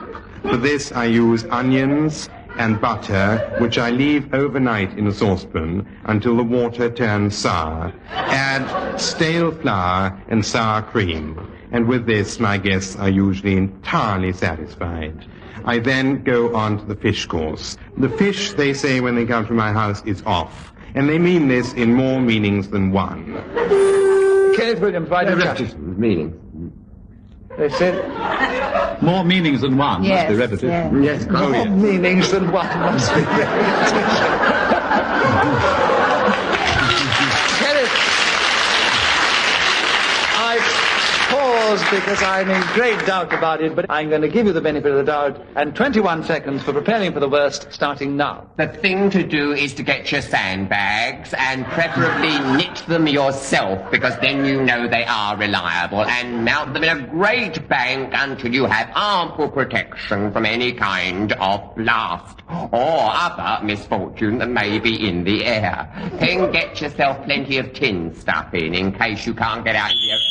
For this, I use onions and butter, which I leave overnight in a saucepan until the water turns sour. Add stale flour and sour cream. And with this, my guests are usually entirely satisfied. I then go on to the fish course. The fish, they say when they come to my house, is off. And they mean this in more meanings than one. Kenneth Williams, why do you Meaning. They said More meanings than one must be repetition. Yes, more meanings than one must be repetition. Kenneth, I pause because I'm in great doubt about it, but I'm going to give you the benefit of the doubt, and 21 seconds for preparing for the worst, starting now. The thing to do is to get your sandbags and preferably knit them yourself, because then you know they are reliable, and mount them in a great bank until you have ample protection from any kind of blast or other misfortune that may be in the air. Then get yourself plenty of tin stuff in case you can't get out of the open.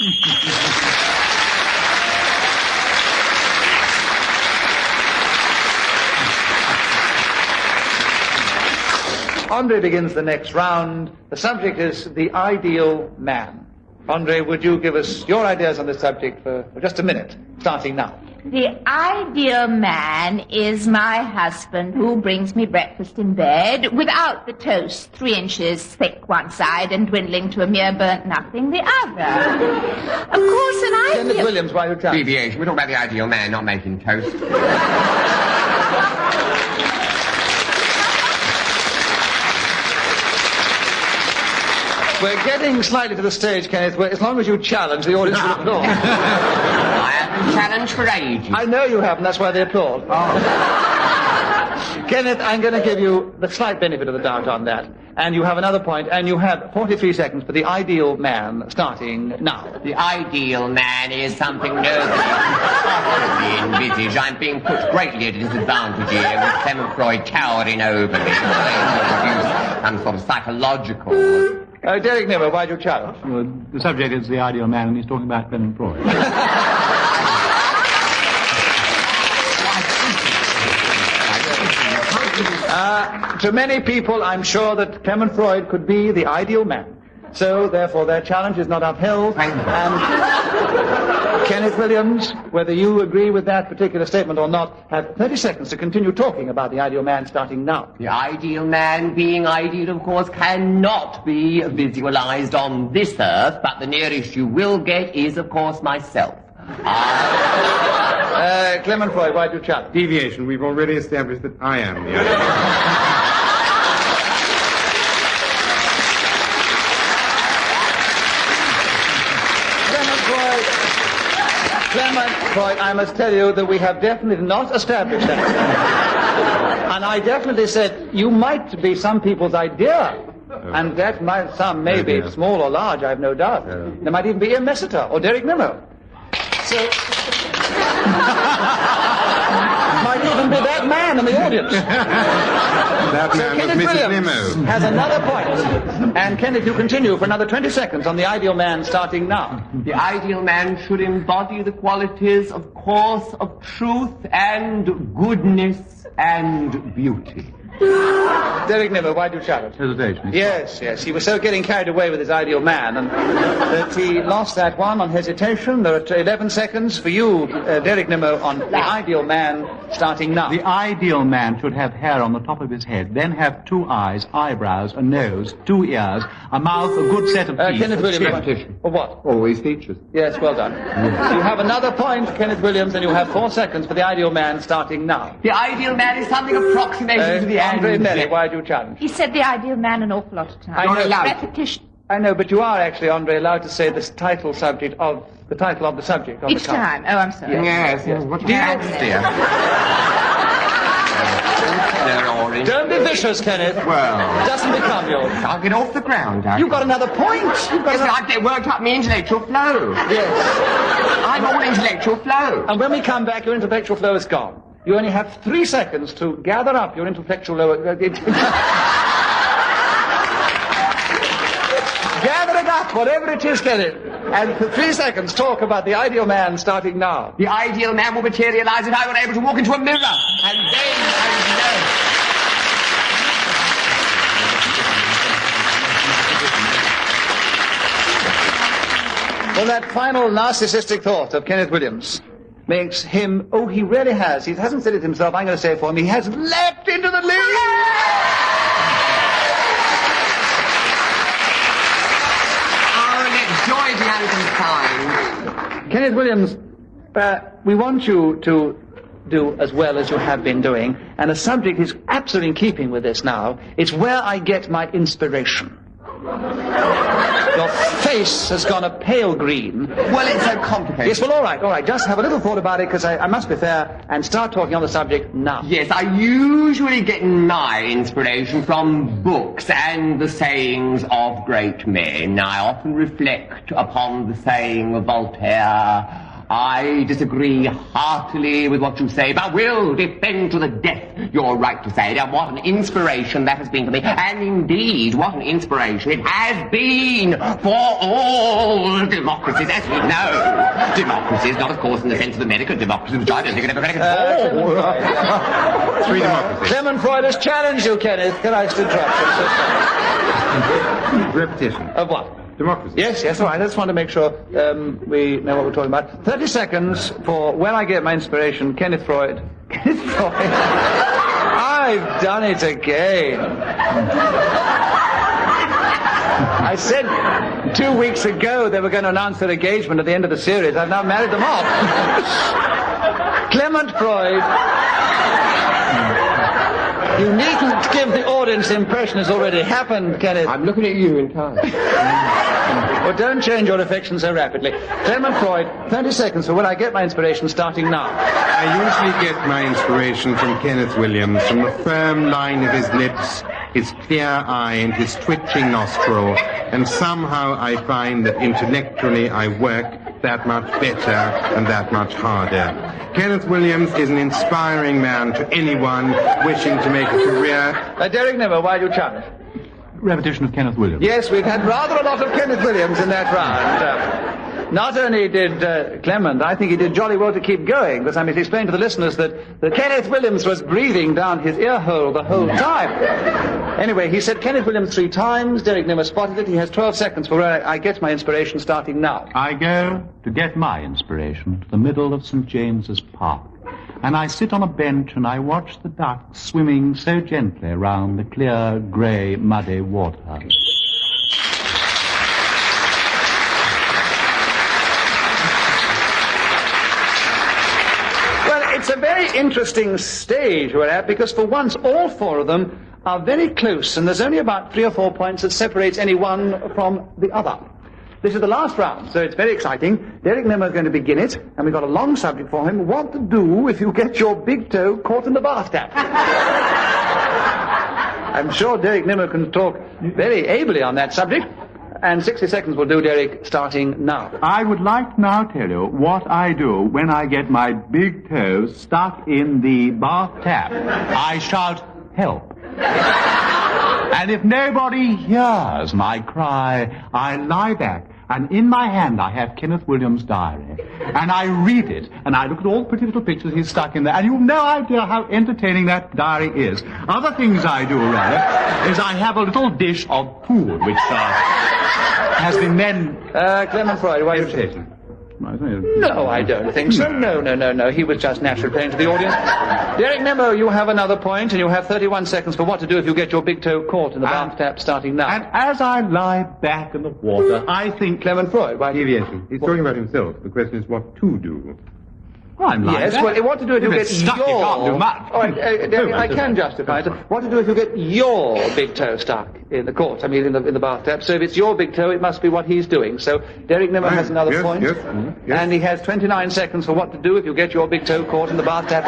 Andre begins the next round. The subject is the ideal man. Andre, would you give us your ideas on this subject for just a minute, starting now? The ideal man is my husband who brings me breakfast in bed without the toast 3 inches thick one side and dwindling to a mere burnt nothing the other. Of course, an Kenneth ideal... Williams, why you tell? Deviation. We're talking about the ideal man, not making toast. We're getting slightly to the stage, Kenneth, where as long as you challenge, the audience will applaud. I haven't challenged for ages. I know you haven't, that's why they applaud. Kenneth, I'm going to give you the slight benefit of the doubt on that. And you have another point, and you have 43 seconds for the ideal man, starting now. The ideal man is something nobody can possibly envisage. I'm being put greatly at a disadvantage here with Clement Freud towering over me. Some sort of psychological... Derek Nimmer, why do you challenge? Well, the subject is the ideal man, and he's talking about Clement Freud. To many people, I'm sure that Clement Freud could be the ideal man. So, therefore, their challenge is not upheld. And Kenneth Williams, whether you agree with that particular statement or not, have 30 seconds to continue talking about the ideal man, starting now. The ideal man, being ideal, of course, cannot be visualized on this earth, but the nearest you will get is, of course, myself. Clement Freud, why do you challenge? Deviation. We've already established that I am the ideal. Clement Freud, I must tell you that we have definitely not established that. And I definitely said you might be some people's idea. And that might, some may be small or large, I have no doubt. There might even be Ian Messiter or Derek Nimmo. So... might even be that man in the audience. That man was Mrs. Nimmo. Has another point. And Kenneth, you continue for another 20 seconds on the ideal man, starting now. The ideal man should embody the qualities, of course, of truth and goodness and beauty. Derek Nimmo, why do you challenge? Hesitation. Yes. He was so getting carried away with his ideal man, and that he lost that one on hesitation. There are 11 seconds for you, Derek Nimmo, on the ideal man, starting now. The ideal man should have hair on the top of his head, then have 2 eyes, eyebrows, a nose, 2 ears, a mouth, a good set of teeth. Kenneth Williams, or what? Always features. Yes, well done. You have another point, Kenneth Williams, and you have 4 seconds for the ideal man, starting now. The ideal man is something approximating to the Andre end. Melly, why do you challenge? He said the ideal man an awful lot of times. I know. Repetition. I know, but you are actually, Andre, allowed to say this title of the subject of the subject of Each the card. time. Oh, I'm sorry. Yes. What do you dear? Don't be vicious, Kenneth. Well, It doesn't become you. I'll get off the ground. You've got another point. I get worked up my intellectual flow. Yes. I'm all intellectual flow. And when we come back, your intellectual flow is gone. You only have 3 seconds to gather up your intellectual lower... Gather it up, Whatever it is, Kenneth. And for 3 seconds, talk about the ideal man starting now. The ideal man will materialize if I were able to walk into a mirror, and then I would know. Well, that final narcissistic thought of Kenneth Williams makes him, oh, he really has. He hasn't said it himself, I'm going to say it for him. He has leapt into the lead! Joy be unconfined. Kenneth Williams, we want you to do as well as you have been doing, and the subject is absolutely in keeping with this now. It's where I get my inspiration. Your face has gone a pale green. Well, it's so complicated. Yes, well, all right. Just have a little thought about it, because I must be fair, and start talking on the subject now. Yes, I usually get my inspiration from books and the sayings of great men. I often reflect upon the saying of Voltaire, I disagree heartily with what you say, but will defend to the death your right to say it. And what an inspiration that has been to me. And indeed, what an inspiration it has been for all democracies, as we know. Democracies, not of course in the sense of American democracy, which I don't think it ever got Three democracies. Clement Freud has challenged you, Kenneth. Can I just interrupt you? Repetition. Of what? Democracy. Yes, all right. I just want to make sure we know what we're talking about. 30 seconds for when I get my inspiration. Kenneth Freud. Kenneth Freud. I've done it again. I said 2 weeks ago they were going to announce their engagement at the end of the series. I've now married them off. Clement Freud. You needn't give the audience the impression it's already happened, Kenneth. I'm looking at you entirely. Well, don't change your affection so rapidly. Clement Freud, 30 seconds for when I get my inspiration starting now. I usually get my inspiration from Kenneth Williams, from the firm line of his lips, his clear eye, and his twitching nostril. And somehow I find that intellectually I work that much better and that much harder. Kenneth Williams is an inspiring man to anyone wishing to make a career. Derek Nimmer, why do you chant? Repetition of Kenneth Williams. Yes, we've had rather a lot of Kenneth Williams in that round. Not only did Clement, I think he did jolly well to keep going, because I must explain to the listeners that Kenneth Williams was breathing down his ear hole the whole time. Anyway, he said Kenneth Williams 3 times. Derek Nimmer spotted it. He has 12 seconds for where I get my inspiration starting now. I go to get my inspiration to the middle of St. James's Park. And I sit on a bench and I watch the ducks swimming so gently around the clear, grey, muddy water. Well, it's a very interesting stage we're at, because for once all 4 of them are very close, and there's only about 3 or 4 points that separates any one from the other. This is the last round, so it's very exciting. Derek Nimmer is going to begin it, and we've got a long subject for him. What to do if you get your big toe caught in the bathtub. I'm sure Derek Nimmer can talk very ably on that subject. And 60 seconds will do, Derek, starting now. I would like now to tell you what I do when I get my big toe stuck in the bath tap. I shout, help. And if nobody hears my cry, I lie back, and in my hand I have Kenneth Williams' diary. And I read it, and I look at all the pretty little pictures he's stuck in there, and you've no idea how entertaining that diary is. Other things I do, rather, is I have a little dish of food, which has been then... Clement Freud, why are you taking? No, I don't think so. No. He was just naturally playing to the audience. Derek Nimmer, you have another point, and you have 31 seconds for what to do if you get your big toe caught in the bath tap starting now. And as I lie back in the water, I think... Clement Freud, why... Deviation. He's talking about himself. The question is what to do. Well, I'm lying back. Well, what to do if you get stuck, your... You can't do much. All right, Derek, I can justify it. What to do if you get your big toe stuck in the court, in the bathtub. So if it's your big toe, it must be what he's doing. So Derek Nimmer has another point. Yes. And he has 29 seconds for what to do if you get your big toe caught in the bathtub,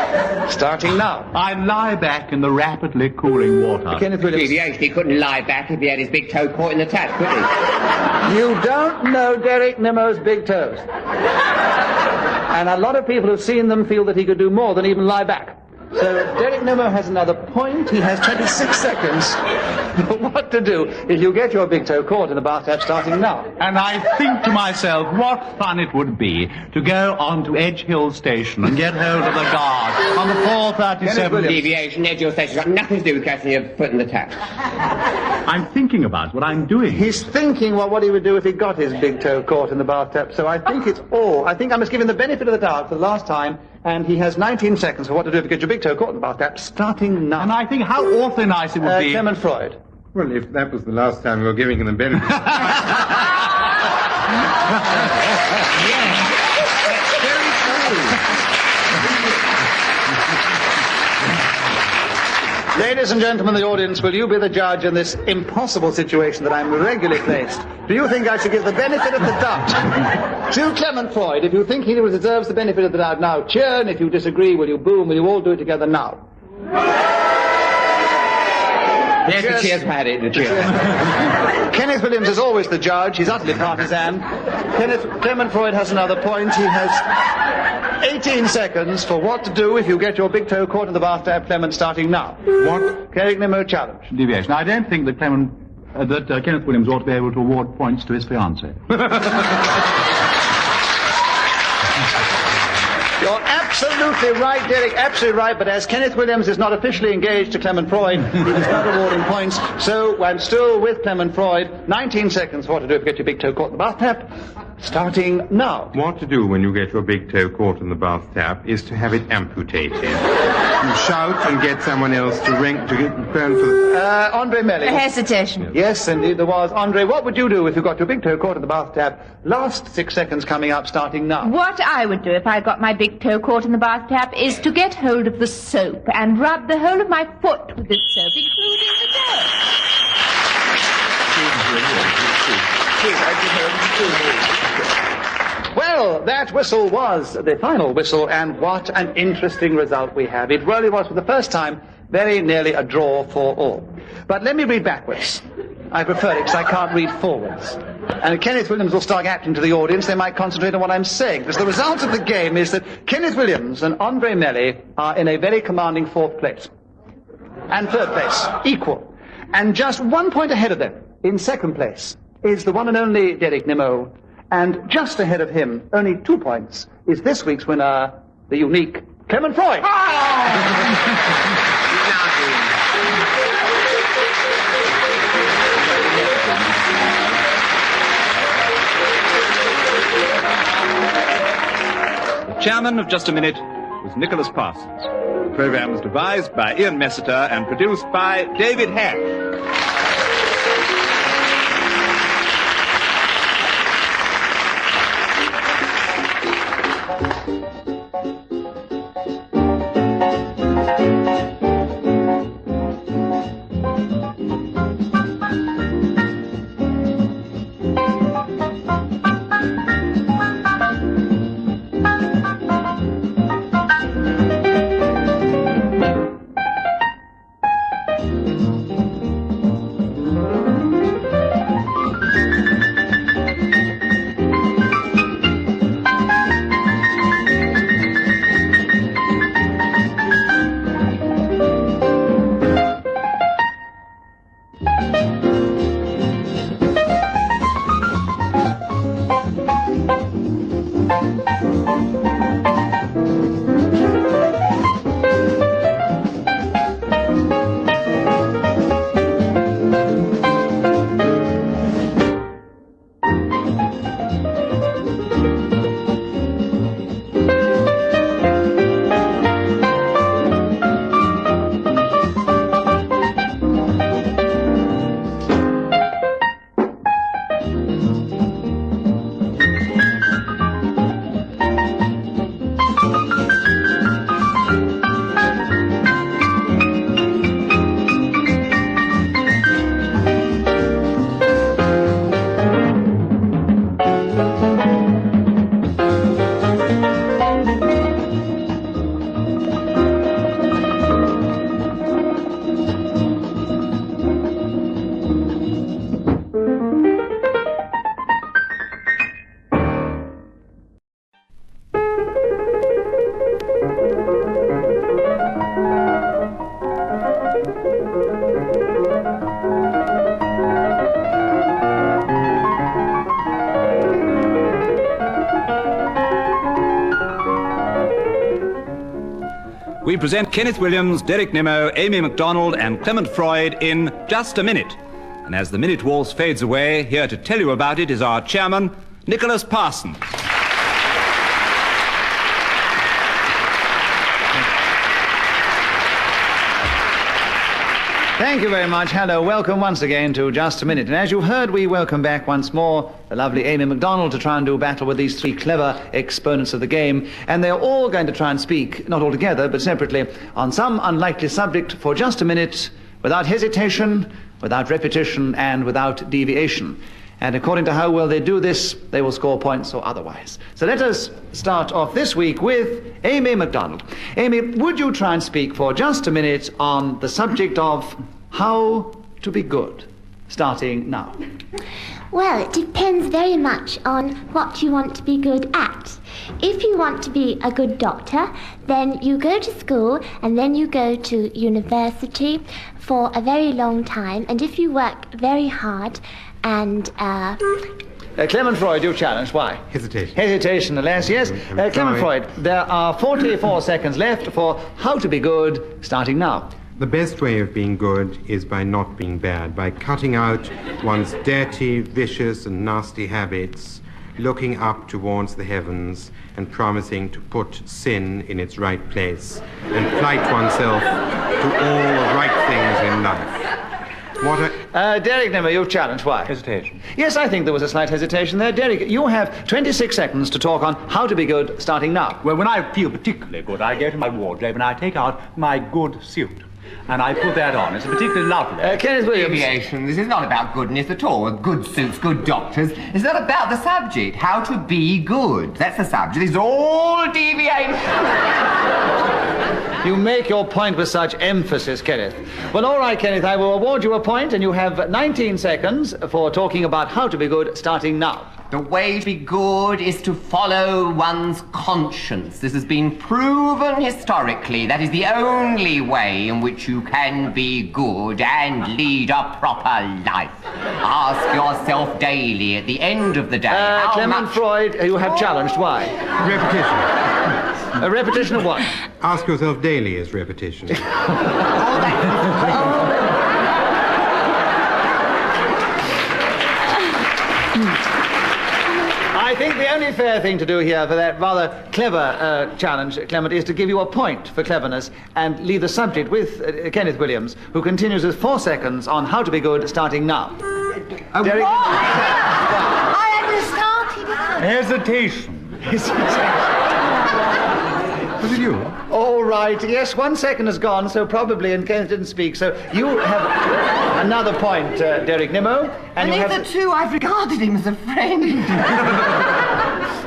starting now. I lie back in the rapidly cooling water. Kenneth Williams. Deviation, he couldn't lie back if he had his big toe caught in the tap, could he? You don't know Derek Nimmer's big toes. And a lot of people who've seen them feel that he could do more than even lie back. So Derek Nimmo has another point. He has 26 seconds for what to do if you get your big toe caught in the bathtub starting now. And I think to myself, what fun it would be to go on to Edge Hill Station and get hold of the guard on the 437. Deviation, Edge Hill Station, got nothing to do with catching your foot in the tap. I'm thinking about what I'm doing. He's thinking what he would do if he got his big toe caught in the bathtub. So I think I think I must give him the benefit of the doubt for the last time. And he has 19 seconds for what to do if you get your big toe caught in the bathtub, starting now. And I think how awfully nice it would be. Clement Freud. Well, if that was the last time we were giving him the benefit. Ladies and gentlemen of the audience, will you be the judge in this impossible situation that I'm regularly placed? Do you think I should give the benefit of the doubt to Clement Freud? If you think he deserves the benefit of the doubt now, cheer, and if you disagree, will you boom? Will you all do it together now? Yes, the cheers, Paddy, the cheers. Kenneth Williams is always the judge. He's utterly partisan. Clement Freud has another point. He has 18 seconds for what to do if you get your big toe caught in the bathtub. Clement, starting now. What? Derek Nimmo challenge. Deviation. I don't think that Kenneth Williams ought to be able to award points to his fiancée. You're absolutely right, Derek, absolutely right, but as Kenneth Williams is not officially engaged to Clement Freud, he is not awarding points, so I'm still with Clement Freud. 19 seconds for what to do if you get your big toe caught in the bathtub, starting now. What to do when you get your big toe caught in the bathtub is to have it amputated. You shout and get someone else to turn for... Andre Melly. Hesitation. Yes, indeed there was. Andre, what would you do if you got your big toe caught in the bathtub? Last 6 seconds coming up, starting now. What I would do if I got my big toe caught in the bathtub is to get hold of the soap and rub the whole of my foot with this soap, including the toe. Well, that whistle was the final whistle, and what an interesting result we have. It really was, for the first time, very nearly a draw for all. But let me read backwards. I prefer it because I can't read forwards. And Kenneth Williams will start acting to the audience. They might concentrate on what I'm saying. Because the result of the game is that Kenneth Williams and Andre Melly are in a very commanding 4th place. And 3rd place, equal. And just 1 point ahead of them, in 2nd place, is the one and only Derek Nimmo. And just ahead of him, only 2 points, is this week's winner, the unique Clement Freud. The chairman of Just a Minute was Nicholas Parsons. The program was devised by Ian Messiter and produced by David Hash. we present Kenneth Williams, Derek Nimmo, Amy MacDonald, and Clement Freud in Just a Minute. And as the minute waltz fades away, here to tell you about it is our chairman, Nicholas Parsons. Thank you very much. Hello, welcome once again to Just a Minute. And as you've heard, we welcome back once more the lovely Amy MacDonald to try and do battle with these three clever exponents of the game. And they're all going to try and speak, not all together, but separately, on some unlikely subject for just a minute, without hesitation, without repetition, and without deviation. And according to how well they do this, they will score points or otherwise. So let us start off this week with Amy MacDonald. Amy, would you try and speak for just a minute on the subject of how to be good, starting now? Well, it depends very much on what you want to be good at. If you want to be a good doctor, then you go to school and then you go to university for a very long time. And if you work very hard and... Clement Freud, you challenge. Why? Hesitation. Hesitation, alas, yes. Clement Freud, there are 44 seconds left for how to be good, starting now. The best way of being good is by not being bad, by cutting out one's dirty, vicious, and nasty habits, looking up towards the heavens and promising to put sin in its right place and plight oneself to all the right things in life. Derek Nimmo, you've challenged. Why? Hesitation. Yes, I think there was a slight hesitation there. Derek, you have 26 seconds to talk on how to be good, starting now. Well, when I feel particularly good, I go to my wardrobe and I take out my good suit. And I put that on. It's particularly lovely. Kenneth Williams. Deviation. This is not about goodness at all. Good suits, good doctors. It's not about the subject. How to be good. That's the subject. It's all deviation. You make your point with such emphasis, Kenneth. Well, all right, Kenneth, I will award you a point, and you have 19 seconds for talking about how to be good, starting now. The way to be good is to follow one's conscience. This has been proven historically. That is the only way in which you can be good and lead a proper life. Ask yourself daily at the end of the day how Clement much... Freud, you have challenged. Why? Repetition. A repetition of what? Ask yourself daily is repetition. I think the only fair thing to do here for that rather clever challenge, Clement, is to give you a point for cleverness and leave the subject with Kenneth Williams, who continues with 4 seconds on how to be good, starting now. Derek? I haven't started. Hesitation. Was it you? All right, yes, 1 second has gone, so probably, and Kenneth didn't speak, so you have another point, Derek Nimmo. And hitherto I've regarded him as a friend.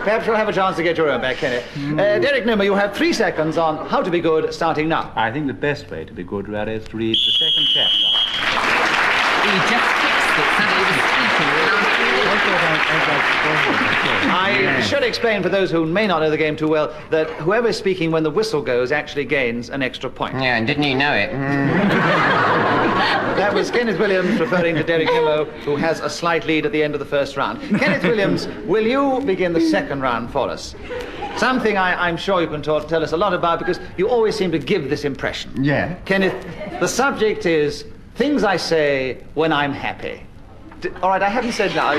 Perhaps you'll have a chance to get your own back, Kenneth. Derek Nimmo, you have 3 seconds on how to be good, starting now. I think the best way to be good, really, is to read the second chapter. He just fixed it so that he was speaking. I should explain for those who may not know the game too well that whoever is speaking when the whistle goes actually gains an extra point. Yeah, and didn't you know it? That was Kenneth Williams referring to Derek Nimmo, who has a slight lead at the end of the first round. Kenneth Williams, will you begin the second round for us? Something I'm sure you can tell us a lot about, because you always seem to give this impression. Yeah. Kenneth, the subject is things I say when I'm happy. All right, I haven't said now.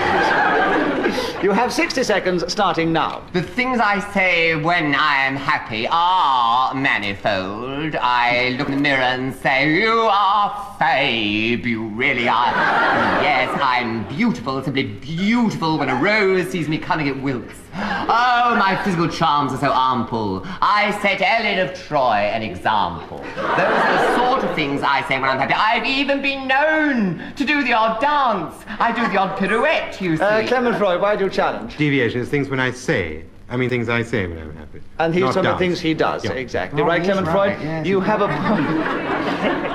You have 60 seconds starting now. The things I say when I am happy are manifold. I look in the mirror and say, you are Fabe, you really are. Yes, I'm beautiful, simply beautiful. When a rose sees me coming, it wilts. Oh, my physical charms are so ample. I set Ellen of Troy an example. Those are the sort of things I say when I'm happy. I've even been known to do the odd dance. I do the odd pirouette, you see. Clement Freud, why do you challenge? Deviation is things when I say. I mean, things I say when I'm happy. And he's Not some of dance. the things he does, Yeah. exactly. Oh, Right, he's Clement right, Freud? yes. You have a point.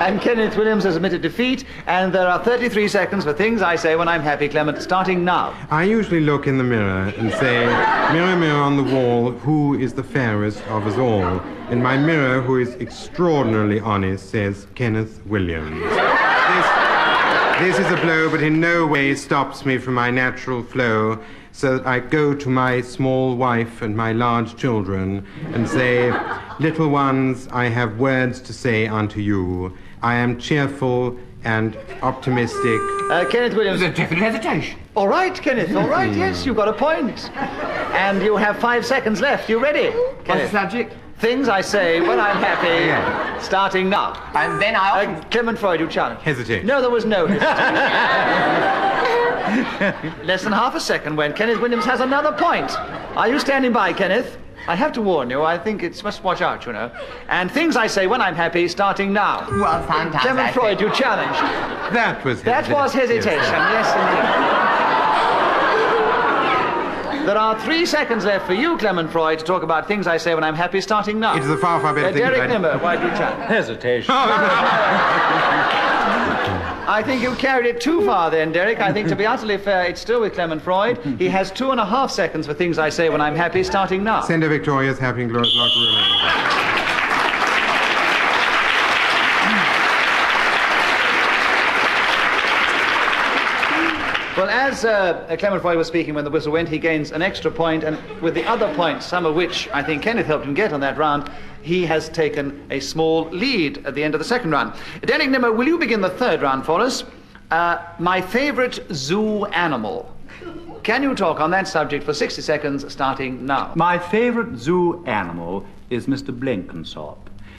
And Kenneth Williams has admitted defeat, and there are 33 seconds for things I say when I'm happy, Clement, starting now. I usually look in the mirror and say, mirror, mirror on the wall, who is the fairest of us all? And my mirror, who is extraordinarily honest, says, Kenneth Williams. This is a blow, but in no way stops me from my natural flow. so that I go to my small wife and my large children and say, little ones, I have words to say unto you. I am cheerful and optimistic. Kenneth Williams. There's a definite hesitation. All right, Kenneth, all right, yes, you've got a point. And you have 5 seconds left. You ready? What's the subject? Things I say when I'm happy, starting now. And then I... Clement Freud, you challenge. Hesitate. No, there was no hesitation. Less than half a second when Kenneth Williams has another point. Are you standing by, Kenneth? I have to warn you, I think it's must watch out, you know. And things I say when I'm happy, starting now. Well, fantastic. Clement Freud, you challenge. That was hesitation, yes indeed. There are 3 seconds left for you, Clement Freud, to talk about things I say when I'm happy, starting now. It is a far, far better thing. Derek Nimmer, why do you challenge? Hesitation. I think you carried it too far then, Derek. I think to be utterly fair, it's still with Clement Freud. He has 2.5 seconds for things I say when I'm happy, starting now. Send a victorious, happy and glorious locker room. Well, as Clement Freud was speaking when the whistle went, he gains an extra point, and with the other points, some of which I think Kenneth helped him get on that round, he has taken a small lead at the end of the second round. Derek Nimmer, will you begin the third round for us? My favorite zoo animal. Can you talk on that subject for 60 seconds, starting now? My favorite zoo animal is Mr. Blenkinsop.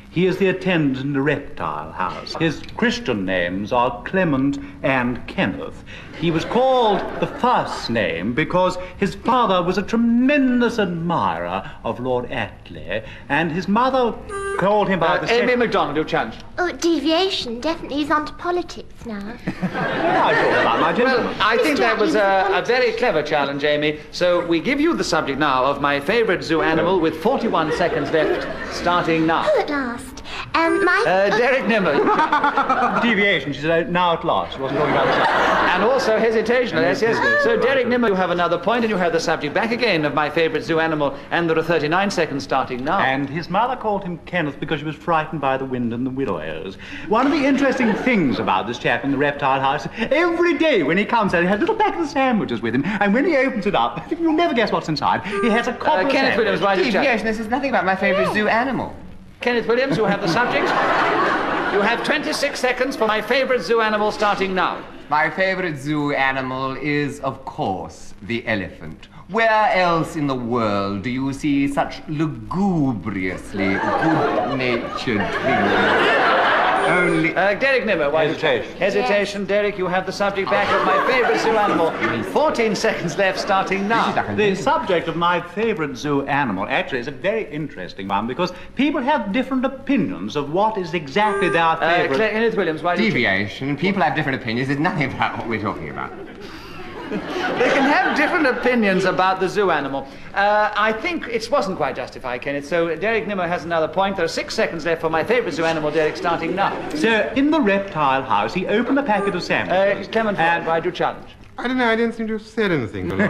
He is the attendant in the reptile house. His Christian names are Clement and Kenneth. He was called the first name because his father was a tremendous admirer of Lord Attlee, and his mother called him by the Amy MacDonald, you challenged. Oh, deviation. Definitely he's on to politics now. I thought about my gentleman. Well, I think that was a very clever challenge, Amy. So we give you the subject now of my favorite zoo animal with 41 seconds left, starting now. Oh, at last. And my... Derek Nimmer. Deviation, she said, now at last. She wasn't talking about the And also hesitation, yes. So Derek Nimmer, you have another point, and you have the subject back again of my favorite zoo animal, and there are 39 seconds starting now. And his mother called him Kenneth because she was frightened by the wind and the willows. One of the interesting things about this chap in the reptile house, every day when he comes out, he has little packet of sandwiches with him, and when he opens it up, you'll never guess what's inside. He has a couple of Kenneth sandwiches. Williams, why did you Deviation, this is nothing about my favourite zoo animal. Kenneth Williams, you have the subject. You have 26 seconds for my favorite zoo animal, starting now. My favourite zoo animal is, of course, the elephant. Where else in the world do you see such lugubriously good-natured things? Only... Derek Nimmer, why Hesitation. Hesitation, Derek, you have the subject back of my favorite zoo animal. 14 seconds left, starting now. The subject of my favorite zoo animal actually is a very interesting one because people have different opinions of what is exactly their favorite. Kenneth Williams, why do you... Deviation. People have different opinions. There's nothing about what we're talking about. They can have different opinions about the zoo animal. I think it wasn't quite justified, Kenneth, so Derek Nimmer has another point. There are 6 seconds left for my favorite zoo animal, Derek, starting now. So, in the reptile house, he opened a packet of sandwiches. Clement Freud, why do you challenge? I don't know, I didn't seem to have said anything. With all this...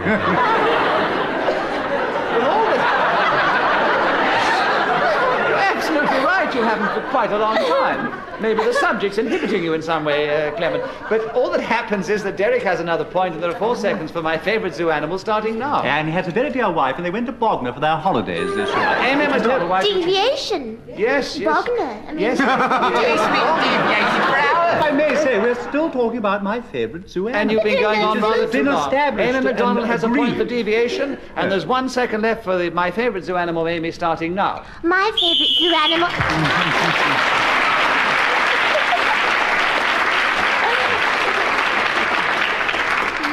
You're absolutely right, you haven't for quite a long time. Maybe the subject's inhibiting you in some way, Clement. But all that happens is that Derek has another point, and there are 4 seconds for my favorite zoo animal, starting now. And he has a very dear wife, and they went to Bognor for their holidays this year. Amy MacDonald, why... Deviation. Yes. Bognor. I mean... Yes. Deviation for hours. I may say, we're still talking about my favorite zoo animal. And you've been going on rather too long. established Amy MacDonald and has a point for agreed. deviation, and there's 1 second left for my favorite zoo animal, Amy, starting now. My favorite zoo animal...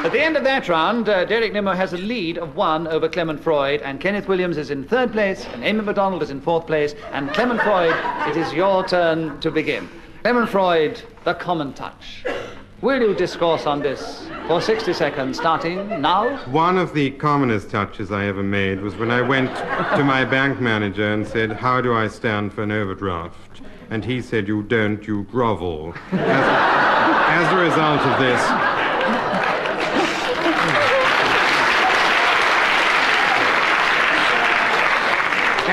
At the end of that round, Derek Nimmer has a lead of 1 over Clement Freud, and Kenneth Williams is in 3rd place, and Amy MacDonald is in 4th place, and Clement Freud, it is your turn to begin. Clement Freud, the common touch. Will you discourse on this for 60 seconds, starting now? One of the commonest touches I ever made was when I went to my bank manager and said, how do I stand for an overdraft? And he said, you don't, you grovel. As a result of this...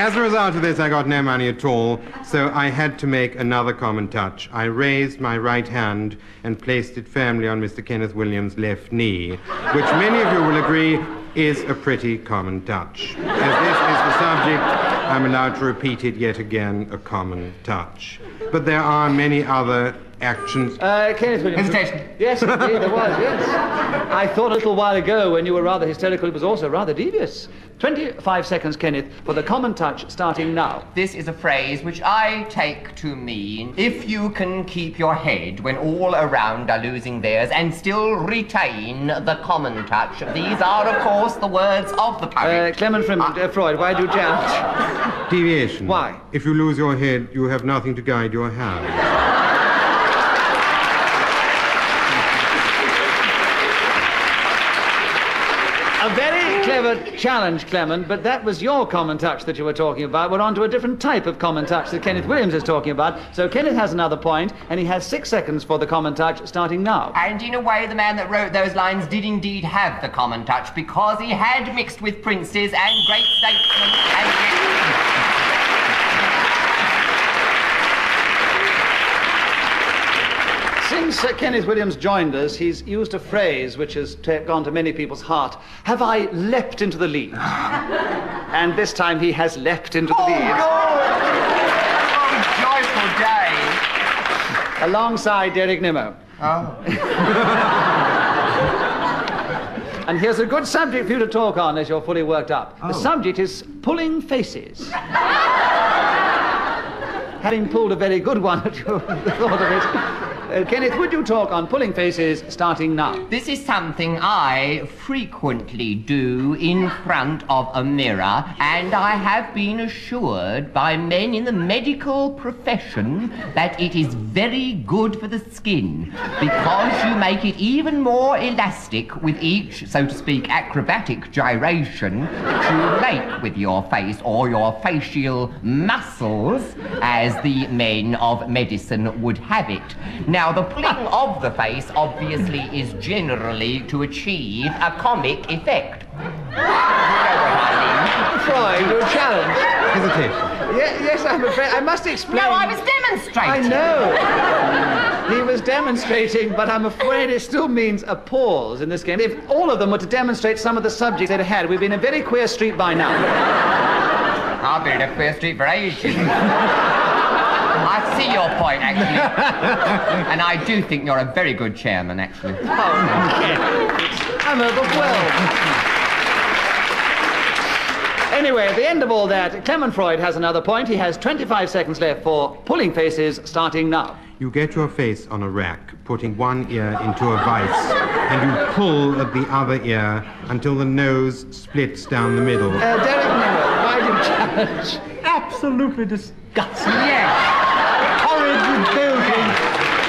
As a result of this, I got no money at all, so I had to make another common touch. I raised my right hand and placed it firmly on Mr. Kenneth Williams' left knee, which many of you will agree is a pretty common touch. As this is the subject, I'm allowed to repeat it yet again, a common touch. But there are many other actions. Kenneth Williams. Hesitation. Yes, indeed, there was, yes. I thought a little while ago when you were rather hysterical, it was also rather devious. 25 seconds, Kenneth, for the common touch starting now. This is a phrase which I take to mean if you can keep your head when all around are losing theirs and still retain the common touch. These are, of course, the words of the poet. Clement Freud, why do you challenge? Deviation. Why? If you lose your head, you have nothing to guide your hand. A very clever challenge, Clement, but that was your common touch that you were talking about. We're on to a different type of common touch that Kenneth Williams is talking about. So Kenneth has another point, and he has 6 seconds for the common touch starting now. And in a way, the man that wrote those lines did indeed have the common touch because he had mixed with princes and great statesmen and... Since Kenneth Williams joined us, he's used a phrase which has gone to many people's heart. Have I leapt into the lead? And this time he has leapt into the lead. Oh, joyful day. Alongside Derek Nimmo. Oh. And here's a good subject for you to talk on as you're fully worked up. The subject is pulling faces. Having pulled a very good one at your thought of it. Kenneth, would you talk on pulling faces starting now? This is something I frequently do in front of a mirror, and I have been assured by men in the medical profession that it is very good for the skin because you make it even more elastic with each, so to speak, acrobatic gyration that you make with your face or your facial muscles, as the men of medicine would have it. Now, the pulling of the face, obviously, is generally to achieve a comic effect. Freud, your challenge. Hesitation. Yes, I'm afraid. I must explain. No, I was demonstrating. I know. He was demonstrating, but I'm afraid it still means a pause in this game. If all of them were to demonstrate some of the subjects they'd had, we'd be in a very queer street by now. I've been in a queer street for ages. I see your point, actually. And I do think you're a very good chairman, actually. Oh, I'm overwhelmed. Anyway, at the end of all that, Clement Freud has another point. He has 25 seconds left for pulling faces starting now. You get your face on a rack, putting one ear into a vice, and you pull at the other ear until the nose splits down the middle. Derek Nimmo, why do you challenge? Absolutely disgusting. Yes. Horrid, revolting,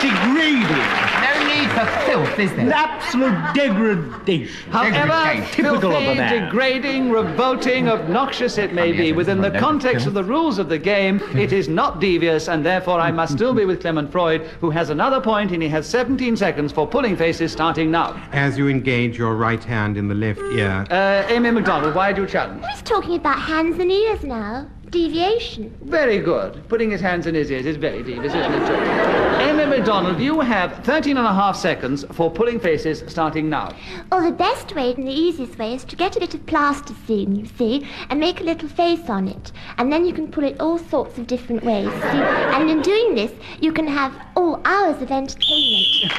degrading. No need for filth, is there? Absolute degradation. However Typical of a filthy, man. degrading, revolting, obnoxious it may be, within the context of the rules of the game, it is not devious, and therefore I must still be with Clement Freud, who has another point, and he has 17 seconds for pulling faces starting now. As you engage your right hand in the left ear. Amy MacDonald, why do you challenge? Who's talking about hands and ears now? Deviation. Very good. Putting his hands in his ears is very devious, isn't it? Amy MacDonald, you have 13 and a half seconds for pulling faces starting now. Oh, the best way and the easiest way is to get a bit of plasticine, you see, and make a little face on it. And then you can pull it all sorts of different ways, see? And in doing this, you can have all hours of entertainment.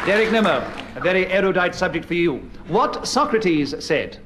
Derek Nimmo, a very erudite subject for you. What Socrates said.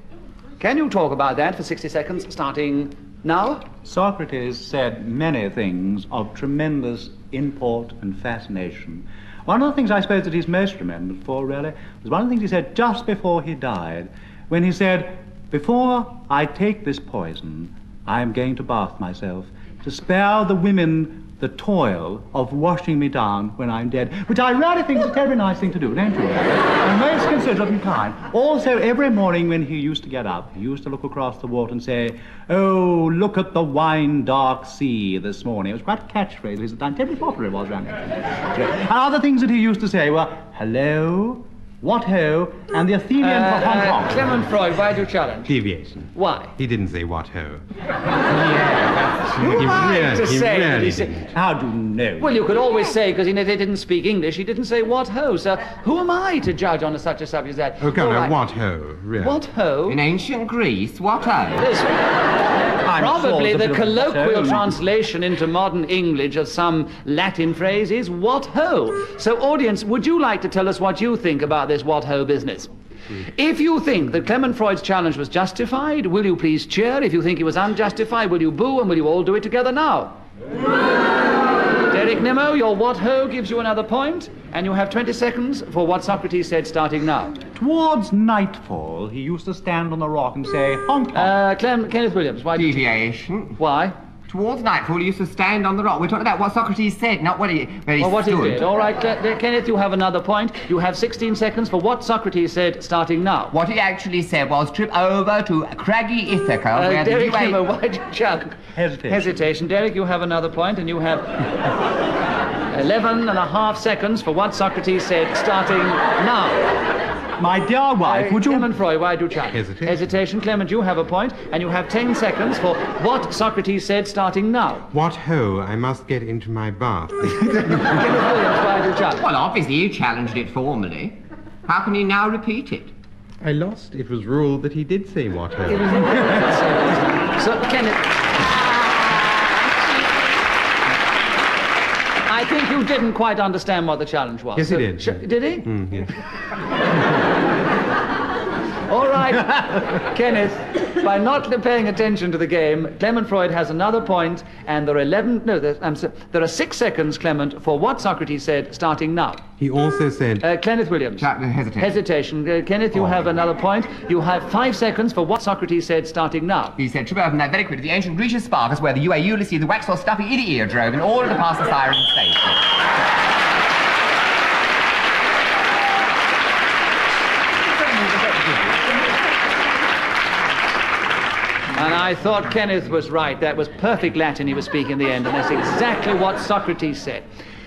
Can you talk about that for 60 seconds, starting now? Socrates said many things of tremendous import and fascination. One of the things I suppose that he's most remembered for, really, was one of the things he said just before he died, when he said, "Before I take this poison, I am going to bath myself, to spare the women the toil of washing me down when I'm dead," which I really think is a terribly nice thing to do, don't you? And most considerate and kind. Also, every morning when he used to get up, he used to look across the water and say, "Oh, look at the wine-dark sea this morning." It was quite a catchphrase at the time. Terribly popular it was around here. And other things that he used to say were, "Hello, What Ho, and the Athenian for Hong Kong. Clement Freud, why do you challenge? Deviation. Why? He didn't say what ho. Who am I to say that he said? How do you know? Well, you could always say, because he didn't speak English, he didn't say what ho, sir. Who am I to judge on such a subject as that? Oh, come All on, right. what ho, really? What ho? In ancient Greece, what ho? Probably sure the it's a bit of colloquial so. translation into modern English of some Latin phrase is what ho. So, audience, would you like to tell us what you think about this what ho business? If you think that Clement Freud's challenge was justified, will you please cheer? If you think it was unjustified, will you boo? And will you all do it together now? Derek Nimmo, your what ho gives you another point, and you have 20 seconds for what Socrates said starting now. Towards nightfall, he used to stand on the rock and say, Hong Kong. Kenneth Williams, why? Deviation. Why? Towards nightfall, he used to stand on the rock. We're talking about what Socrates said, not where he Well, what he stood. did. All right, Kenneth, you have another point. You have 16 seconds for what Socrates said starting now. What he actually said was trip over to craggy Ithaca, where Derek the Nimmo, why did you chug? Hesitation. Derek, you have another point, and you have 11 and a half seconds for what Socrates said starting now. My dear wife, would you... Clement Freud, why do you chug? Hesitation. Clement, you have a point, and you have 10 seconds for what Socrates said starting now. What ho, I must get into my bath. Kenneth Williams, why do you chug? Well, obviously you challenged it formally. How can he now repeat it? I lost. It was ruled that he did say what ho. So, Kenneth... I think you didn't quite understand what the challenge was. Yes, he did. Did he? Yes. All right, Kenneth, by not paying attention to the game, Clement Freud has another point, and there are 6 seconds, Clement, for what Socrates said starting now. He also said... Kenneth Williams. Hesitation. Kenneth, you have another point. You have 5 seconds for what Socrates said starting now. He said, trip over from that very quickly, the ancient Grecian Spartacus, where the UA Ulysses, the Waxwell stuffy ear drove in order to pass the siren station. And I thought Kenneth was right. That was perfect Latin he was speaking in the end, and that's exactly what Socrates said.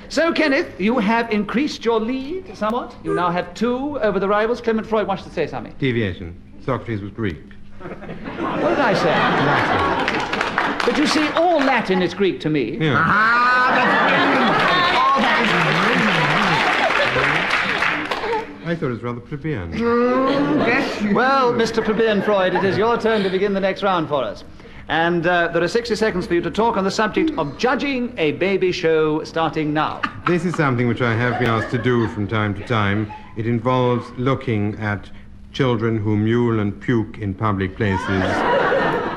So, Kenneth, you have increased your lead somewhat. You now have 2 over the rivals. Clement Freud wants to say something. Deviation. Socrates was Greek. What did I say? Latin. But you see, all Latin is Greek to me. Yeah. I thought it was rather plebeian. Well, Mr. Plebeian Freud, it is your turn to begin the next round for us. And there are 60 seconds for you to talk on the subject of judging a baby show starting now. This is something which I have been asked to do from time to time. It involves looking at children who mule and puke in public places.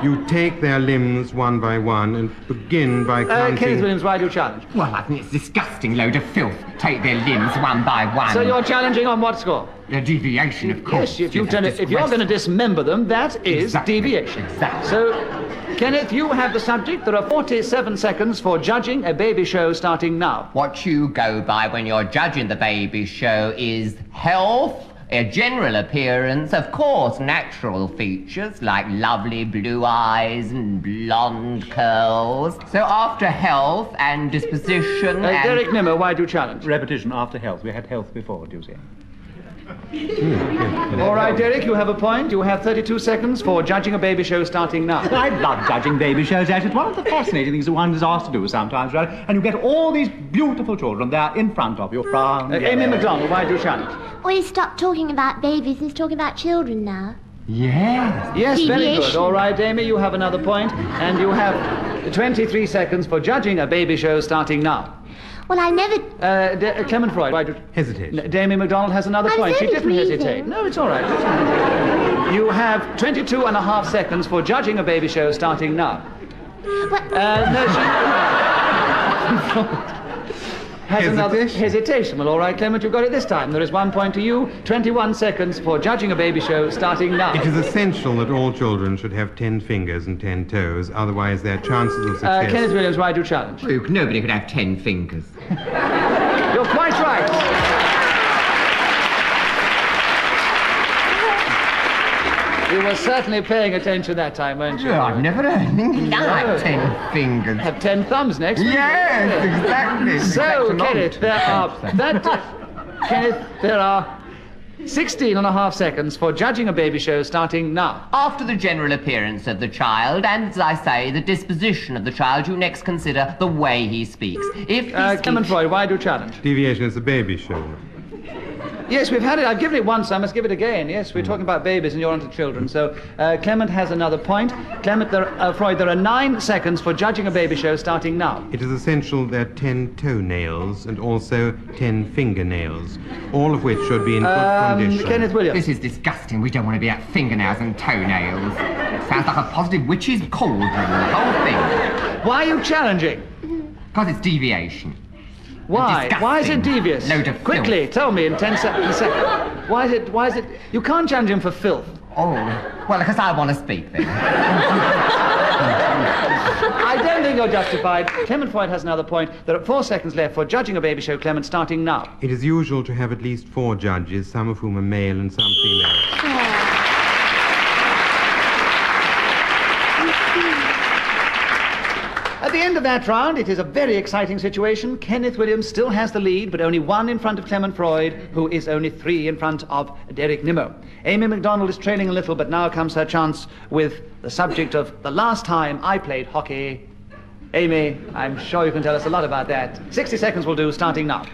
You take their limbs one by one and begin by counting... Kenneth Williams, why do you challenge? Well, I think it's a disgusting load of filth. Take their limbs one by one. So you're challenging on what score? The deviation, of course. Yes, if you're going to dismember them, that is deviation. Exactly. So, Kenneth, you have the subject. There are 47 seconds for judging a baby show starting now. What you go by when you're judging the baby show is health, a general appearance, of course, natural features like lovely blue eyes and blonde curls. So after health and disposition and... Derek Nimmo, why do you challenge? Repetition after health. We had health before, do you see? All right, Derek, you have a point. You have 32 seconds for judging a baby show starting now. I love judging baby shows, actually. It's one of the fascinating things that one is asked to do sometimes, right? And you get all these beautiful children there in front of you. Amy MacDonald, why do you challenge? Well, he's stopped talking about babies and he's talking about children now. Yes. Yes, very good. Deviation. All right, Amy, you have another point, and you have 23 seconds for judging a baby show starting now. Well, I never... Clement Freud, why do you... Hesitate. Damien MacDonald has another I'm point. She only didn't breathing. hesitate. No, it's all right. You have 22 and a half seconds for judging a baby show starting now. What? Has another hesitation. Well, all right, Clement, you got it this time. There is 1 point to you. 21 seconds for judging a baby show starting now. It is essential that all children should have 10 fingers and 10 toes, otherwise their chances of success... Kenneth Williams, why do you challenge? Luke, nobody could have 10 fingers. You're quite right. You were certainly paying attention that time, weren't you? I've never heard anything like 10 fingers. Have 10 thumbs next week. Yes, exactly. So, Kenneth, there are 16 and a half seconds for judging a baby show starting now. After the general appearance of the child, and, as I say, the disposition of the child, you next consider the way he speaks. If he Clement Freud, why do you challenge? Deviation is a baby show. Yes, we've had it. I've given it once, I must give it again. Yes, we're talking about babies and you're onto children. So Clement has another point. Clement, Freud, there are 9 seconds for judging a baby show starting now. It is essential there are 10 toenails and also 10 fingernails, all of which should be in good condition. Kenneth Williams. This is disgusting. We don't want to be at fingernails and toenails. It sounds like a positive witch's cauldron, the whole thing. Why are you challenging? Because it's deviation. Why? Why is it devious? Load of Quickly, tell me in 10 seconds. Why is it... You can't challenge him for filth. Oh, well, because I want to speak then. I don't think you're justified. Clement Freud has another point. There are 4 seconds left for judging a baby show, Clement, starting now. It is usual to have at least 4 judges, some of whom are male and some female. At the end of that round, it is a very exciting situation. Kenneth Williams still has the lead, but only 1 in front of Clement Freud, who is only 3 in front of Derek Nimmo. Amy MacDonald is trailing a little, but now comes her chance with the subject of the last time I played hockey. Amy, I'm sure you can tell us a lot about that. 60 seconds will do, starting now.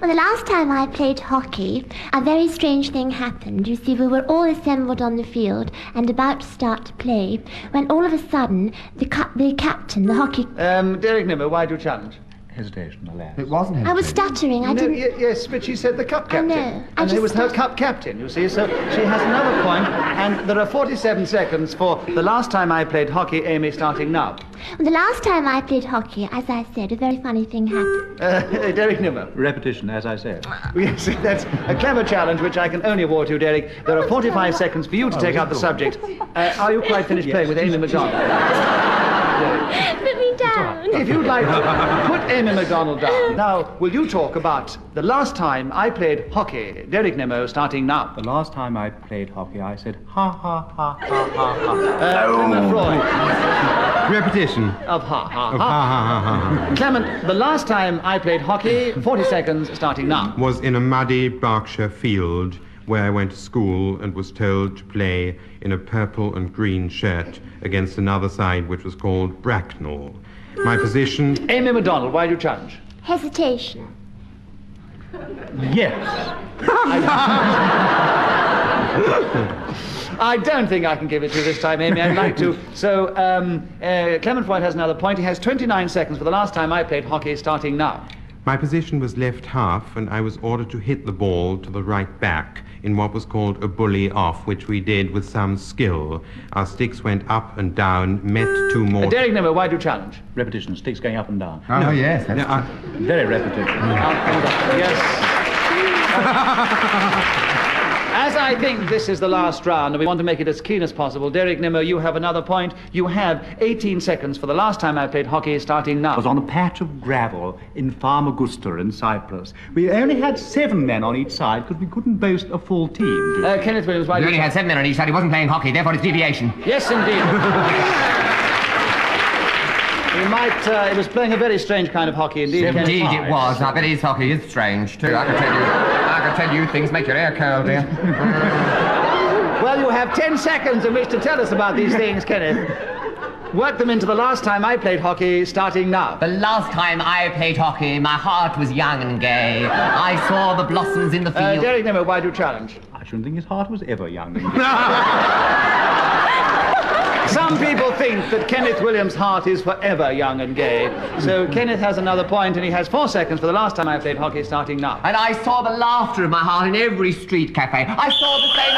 Well, the last time I played hockey, a very strange thing happened. You see, we were all assembled on the field and about to start to play, when all of a sudden, the captain, the hockey... Derek Nimmo, why do you challenge? Hesitation, alas. It wasn't hesitation. I was stuttering, I didn't... Yes, but she said the cup captain. I know. And it was her cup captain, you see, so she has another point, and there are 47 seconds for the last time I played hockey, Amy, starting now. Well, the last time I played hockey, as I said, a very funny thing happened. Derek Nimmo. Repetition, as I said. Yes, that's a clever challenge, which I can only award to you, Derek. There are 45 seconds for you to take up the subject. Are you quite finished playing with Amy MacDonald? Put me down. If you'd like to put Amy MacDonald down. Now, will you talk about the last time I played hockey? Derek Nimmo, starting now. The last time I played hockey, I said, ha, ha, ha, ha, ha, ha. Clement Freud. Repetition. Of ha, ha, Of ha. ha, ha, ha, ha. Clement, the last time I played hockey, 40 seconds, starting now. Was in a muddy Berkshire field where I went to school and was told to play in a purple and green shirt against another side which was called Bracknell. My position... Amy MacDonald, why do you challenge? Hesitation. Yes. I don't think I can give it to you this time, Amy. I'd like to. So, Clement Freud has another point. He has 29 seconds for the last time I played hockey, starting now. My position was left half, and I was ordered to hit the ball to the right back in what was called a bully off, which we did with some skill. Our sticks went up and down, met 2 more... Derek Nimmo, why do you challenge? Repetition, sticks going up and down. Oh, yes. Very repetitive. Yes. As I think this is the last round, and we want to make it as keen as possible, Derek Nimmo, you have another point. You have 18 seconds for the last time I played hockey, starting now. I was on a patch of gravel in Famagusta in Cyprus. We only had 7 men on each side because we couldn't boast a full team. Kenneth Williams, why You do only had 7 men on each side. He wasn't playing hockey, therefore it's deviation. Yes, indeed. It was playing a very strange kind of hockey indeed. Indeed it was. I bet his hockey is strange, too. I can tell you things make your hair curl, dear. Well, you have 10 seconds in which to tell us about these things, Kenneth. Work them into the last time I played hockey, starting now. The last time I played hockey, my heart was young and gay. I saw the blossoms in the field. Derek Nimmo, why do you challenge? I shouldn't think his heart was ever young. Some people think that Kenneth Williams' heart is forever young and gay. So Kenneth has another point, and he has 4 seconds for the last time I played hockey, starting now. And I saw the laughter of my heart in every street cafe. I saw the same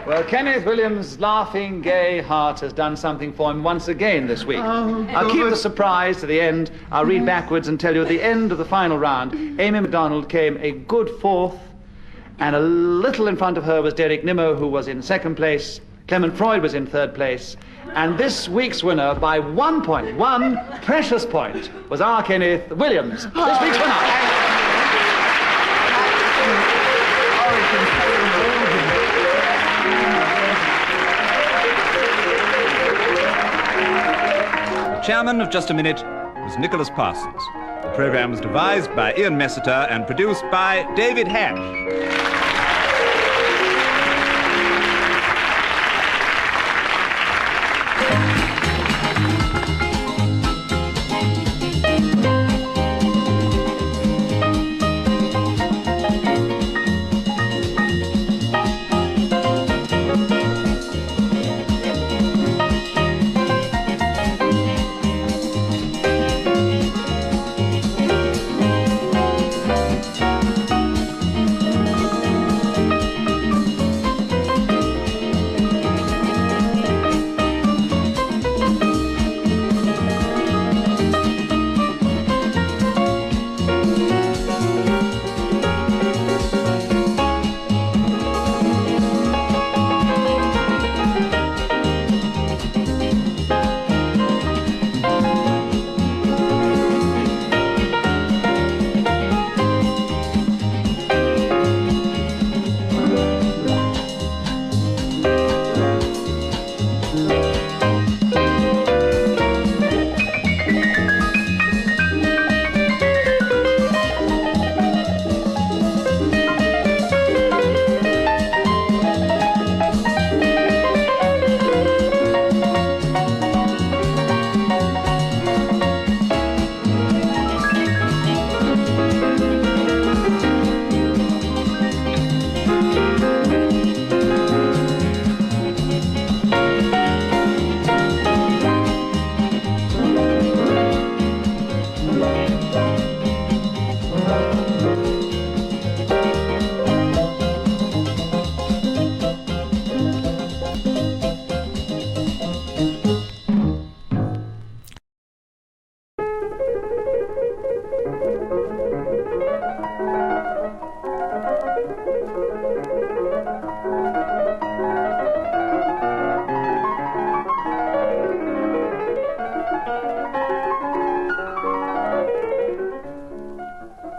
Well, Kenneth Williams' laughing, gay heart has done something for him once again this week. I'll keep the surprise to the end. I'll read backwards and tell you at the end of the final round, Amy MacDonald came a good 4th, and a little in front of her was Derek Nimmo, who was in 2nd place. Clement Freud was in 3rd place. And this week's winner by 1 point, 1 precious point, was our Kenneth Williams. This week's winner. Our chairman of Just a Minute was Nicholas Parsons. The program was devised by Ian Messiter and produced by David Hash.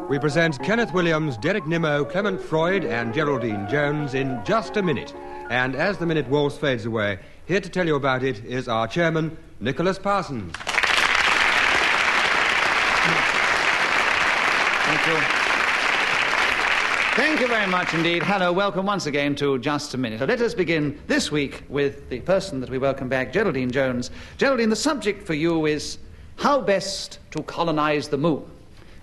We present Kenneth Williams, Derek Nimmo, Clement Freud and Geraldine Jones in Just a Minute. And as the minute waltz fades away, here to tell you about it is our chairman, Nicholas Parsons. Thank you. Thank you very much indeed. Hello, welcome once again to Just a Minute. Now, let us begin this week with the person that we welcome back, Geraldine Jones. Geraldine, the subject for you is how best to colonize the moon.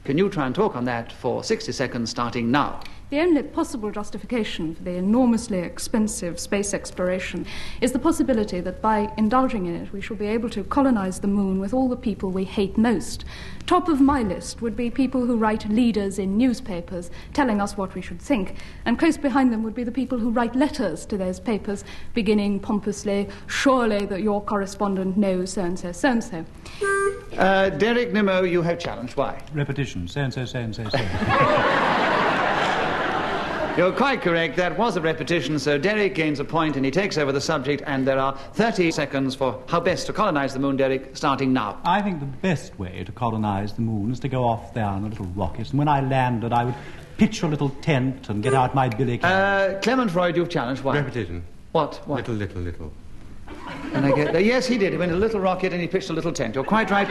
Can you try and talk on that for 60 seconds starting now? The only possible justification for the enormously expensive space exploration is the possibility that by indulging in it, we shall be able to colonize the moon with all the people we hate most. Top of my list would be people who write leaders in newspapers telling us what we should think, and close behind them would be the people who write letters to those papers beginning pompously, surely that your correspondent knows so-and-so, so-and-so. Derek Nimmo, you have challenged. Why? Repetition. So-and-so, so-and-so, so-and-so. You're quite correct. That was a repetition, so Derek gains a point and he takes over the subject, and there are 30 seconds for how best to colonize the moon, Derek, starting now. I think the best way to colonize the moon is to go off there on a little rocket, and when I landed, I would pitch a little tent and get out my billy can. Clement Freud, you've challenged. Why? Repetition. What? Little, little, little. And I get there. Yes, he did. He went in a little rocket and he pitched a little tent. You're quite right.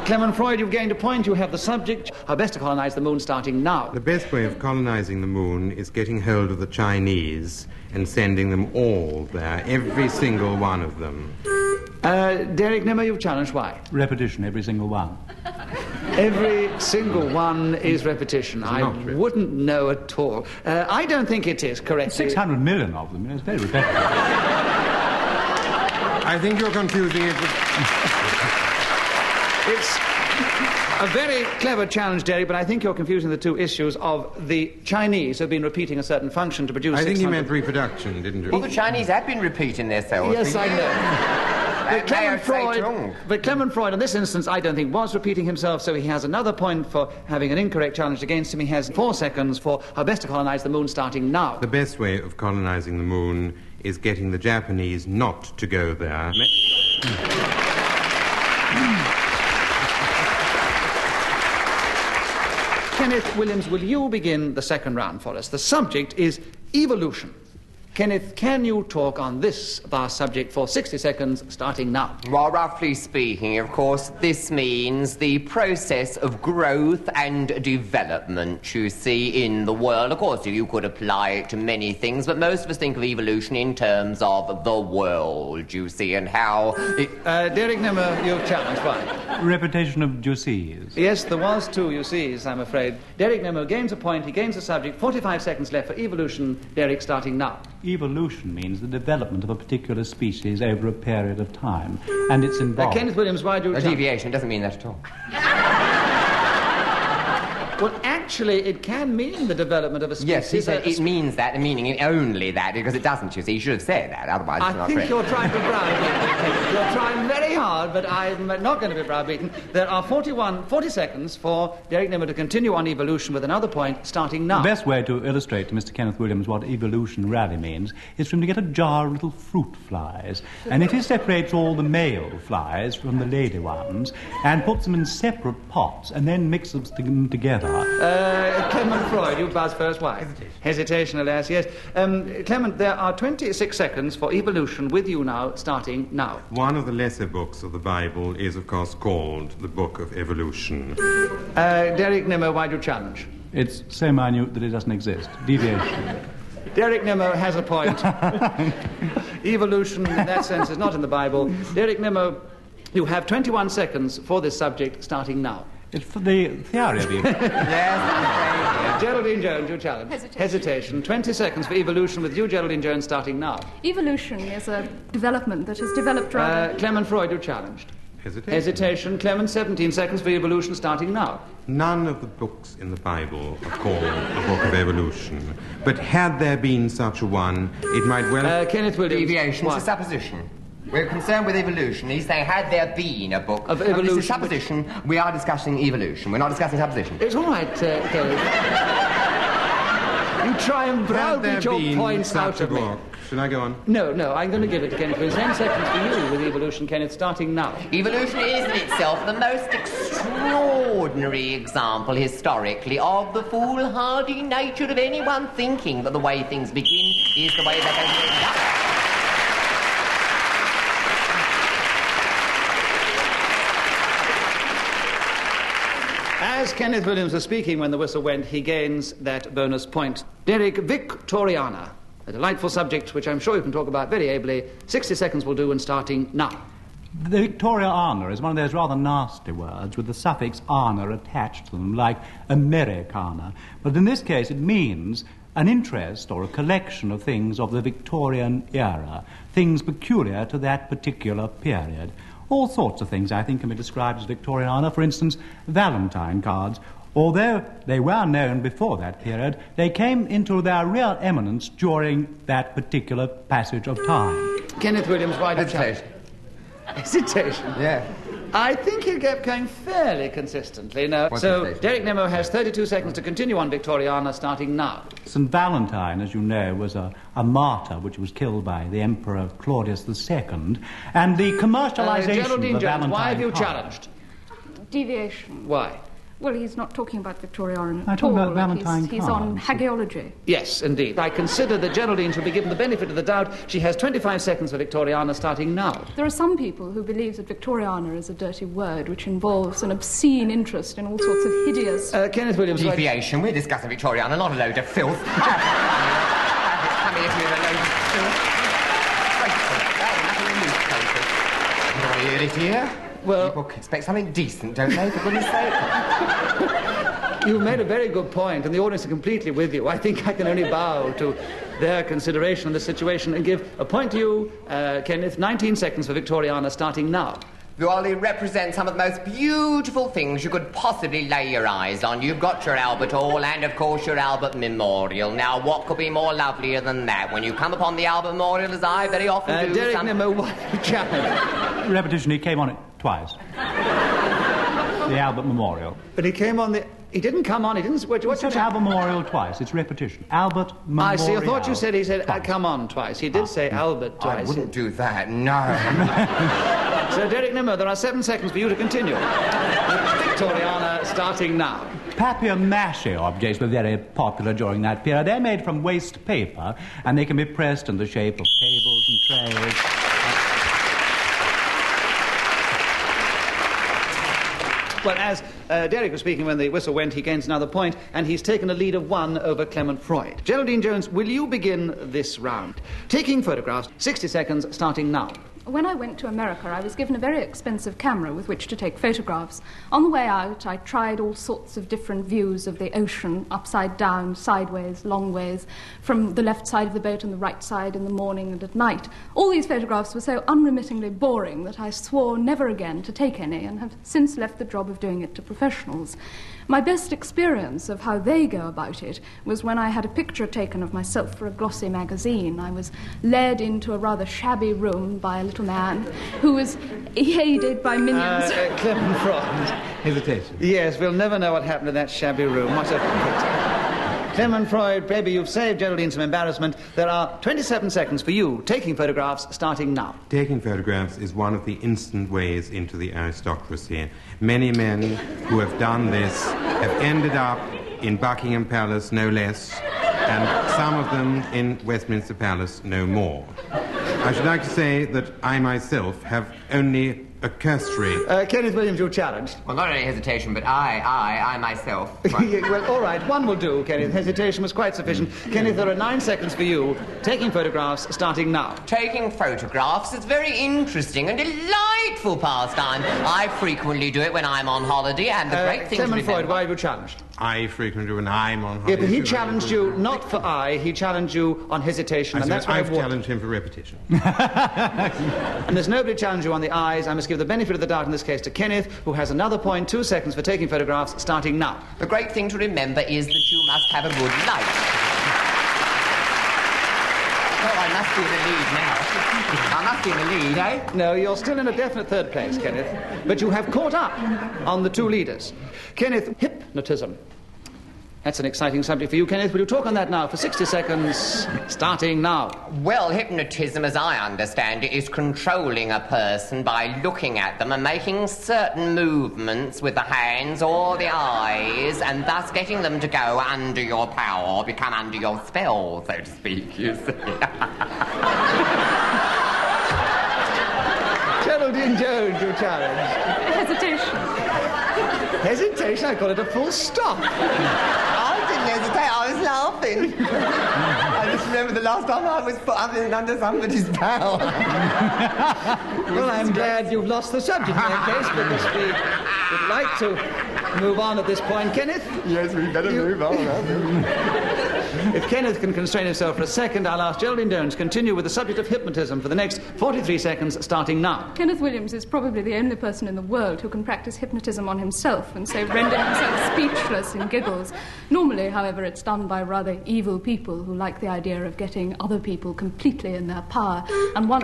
Clement Freud, you've gained a point. You have the subject. How best to colonize the moon starting now. The best way of colonizing the moon is getting hold of the Chinese and sending them all there, every single one of them. Derek Nimmo, you've challenged. Why? Repetition, every single one. Every single one is repetition. I wouldn't know at all. I don't think it is correct. 600 million of them. It's very repetitive. I think you're confusing it with... It's a very clever challenge, Derek, but I think you're confusing the two issues of the Chinese who've been repeating a certain function to produce. I think you meant reproduction, didn't you? Well, the Chinese have been repeating their cells. Yes, I know. But Clement Freud, in this instance, I don't think was repeating himself, so he has another point for having an incorrect challenge against him. He has 4 seconds for how best to colonize the moon starting now. The best way of colonizing the moon is getting the Japanese not to go there. Kenneth Williams, will you begin the second round for us? The subject is evolution. Kenneth, can you talk on this vast subject for 60 seconds, starting now? Well, roughly speaking, of course, this means the process of growth and development, you see, in the world. Of course, you could apply it to many things, but most of us think of evolution in terms of the world, you see, and how it... Derek Nimmer, you've challenged. Why? Repetition of juices. Yes, there was 2 you sees, I'm afraid. Derek Nimmer gains a point. He gains the subject. 45 seconds left for evolution. Derek, starting now. Evolution means the development of a particular species over a period of time, and it's involved... Kenneth Williams, why do you... A deviation doesn't mean that at all. Well, actually, it can mean the development of a species. Yes, he said it means that, meaning it only that, because it doesn't, you see. He should have said that, otherwise it's not I think you're trying to browbeat. You're trying very hard, but I'm not going to be browbeaten. There are 40 seconds for Derek Nimmer to continue on evolution with another point, starting now. The best way to illustrate to Mr. Kenneth Williams what evolution really means is for him to get a jar of little fruit flies, and if he separates all the male flies from the lady ones and puts them in separate pots and then mixes them together... Clement Freud, you buzz first. Why? Hesitation, alas, yes. Clement, there are 26 seconds for evolution with you now, starting now. One of the lesser books of the Bible is, of course, called the Book of Evolution. Derek Nimmer, why do you challenge? It's so minute that it doesn't exist. Deviation. Derek Nimmer has a point. Evolution, in that sense, is not in the Bible. Derek Nimmer, you have 21 seconds for this subject, starting now. It's for the theory of evolution. Yes, Geraldine Jones, you challenge. Hesitation. 20 seconds for evolution with you, Geraldine Jones, starting now. Evolution is a development that has developed rather... Clement Freud, you challenged. Hesitation. Clement, 17 seconds for evolution, starting now. None of the books in the Bible are called the Book of Evolution. But had there been such a one, it might well... Kenneth Williams. Deviation is a supposition. We're concerned with evolution. He's saying, had there been a book of evolution? This is supposition. We are discussing evolution. We're not discussing supposition. It's all right, Kenneth. You try and browbeat your points out of me. Should I go on? No, I'm going to give it to Kenneth. It's 10 seconds for you with evolution, Kenneth, starting now. Evolution is in itself the most extraordinary example, historically, of the foolhardy nature of anyone thinking that the way things begin is the way they're going to end up. As Kenneth Williams was speaking when the whistle went, he gains that bonus point. Derek, Victoriana, a delightful subject which I'm sure you can talk about very ably. 60 seconds will do, and starting now. The Victoriana is one of those rather nasty words with the suffix ana attached to them, like Americana. But in this case, it means an interest or a collection of things of the Victorian era, things peculiar to that particular period. All sorts of things, I think, can be described as Victoriana. For instance, Valentine cards. Although they were known before that period, they came into their real eminence during that particular passage of time. Kenneth Williams, why do you challenge? Hesitation? Yeah. I think you kept going fairly consistently. No. So Derek Nimmo has 32 seconds to continue on Victoriana, starting now. St. Valentine, as you know, was a martyr which was killed by the Emperor Claudius II, and the commercialization Geraldine of the Jones, Valentine why have you card. challenged? Deviation. Why? Well, he's not talking about Victoriana I at talk all. about Valentine He's on cards. hagiology. Yes, indeed. I consider that Geraldine should be given the benefit of the doubt. She has 25 seconds for Victoriana, starting now. There are some people who believe that Victoriana is a dirty word which involves an obscene interest in all sorts of hideous... Kenneth Williams... Deviation. We're discussing Victoriana, not a load of filth. Coming into a load of filth. You don't want to hear it here? Well... People expect something decent, don't they, for goodness sake? You made a very good point, and the audience are completely with you. I think I can only bow to their consideration of the situation and give a point to you, Kenneth. 19 seconds for Victoriana, starting now. Well, it represents some of the most beautiful things you could possibly lay your eyes on. You've got your Albert Hall and, of course, your Albert Memorial. Now, what could be more lovelier than that? When you come upon the Albert Memorial, as I very often do... Derek Nimmo, why are you challenging? Repetition, he came on it twice. The Albert Memorial. But he came on the... He didn't come on, he didn't... What's Albert Memorial twice? It's repetition. Albert Memorial. I see, I thought you said he said, come on twice. He did say Albert twice. I wouldn't do that, no. So, Derek Nimmo, there are 7 seconds for you to continue. Victoriana, starting now. Papier-mâché objects were very popular during that period. They're made from waste paper, and they can be pressed in the shape of tables and trays. Well, as Derek was speaking when the whistle went, he gains another point, and he's taken a lead of 1 over Clement Freud. Geraldine Jones, will you begin this round? Taking photographs, 60 seconds, starting now. When I went to America, I was given a very expensive camera with which to take photographs. On the way out, I tried all sorts of different views of the ocean, upside down, sideways, long ways, from the left side of the boat and the right side in the morning and at night. All these photographs were so unremittingly boring that I swore never again to take any, and have since left the job of doing it to professionals. My best experience of how they go about it was when I had a picture taken of myself for a glossy magazine. I was led into a rather shabby room by a little man who was aided by minions. Clement Freud. Hesitation. Yes, we'll never know what happened in that shabby room. What a Clement Freud, baby, you've saved Geraldine some embarrassment. There are 27 seconds for you. Taking photographs, starting now. Taking photographs is one of the instant ways into the aristocracy. Many men who have done this have ended up in Buckingham Palace, no less, and some of them in Westminster Palace, no more. I should like to say that I myself have only a cursory... Kenneth Williams, you're challenged. Well, not any hesitation, but I myself. Well, all right, 1 will do, Kenneth. Hesitation was quite sufficient. Kenneth, there are 9 seconds for you. Taking photographs, starting now. Taking photographs is very interesting and delightful pastime. I frequently do it when I'm on holiday, and the great thing Clement to remember... Freud, why are you challenged? I frequently do when I'm on holiday. Yeah, but he challenged you not for he challenged you on hesitation, and that's why I've challenged him for repetition. And there's nobody challenged you on the eyes. I must give the benefit of the doubt in this case to Kenneth, who has another point, 2 seconds for taking photographs, starting now. The great thing to remember is that you must have a good light. Oh, I must be in the lead now. I must be in the lead, eh? No, you're still in a definite 3rd place, Kenneth. But you have caught up on the 2 leaders. Kenneth, hypnotism. That's an exciting subject for you, Kenneth. Will you talk on that now for 60 seconds, starting now? Well, hypnotism, as I understand it, is controlling a person by looking at them and making certain movements with the hands or the eyes, and thus getting them to go under your power, become under your spell, so to speak, you see. Geraldine Jones, you challenge. Hesitation. Hesitation? I call it a full stop. I didn't hesitate, I was laughing. I just remember the last time I was put under somebody's power. Well, I'm glad you've lost the subject in that case, because we would like to move on at this point. Kenneth? Yes, we better move on. If Kenneth can constrain himself for a second, I'll ask Geraldine Jones to continue with the subject of hypnotism for the next 43 seconds, starting now. Kenneth Williams is probably the only person in the world who can practice hypnotism on himself and so render himself speechless in giggles. Normally, however, it's done by rather evil people who like the idea of getting other people completely in their power. And once...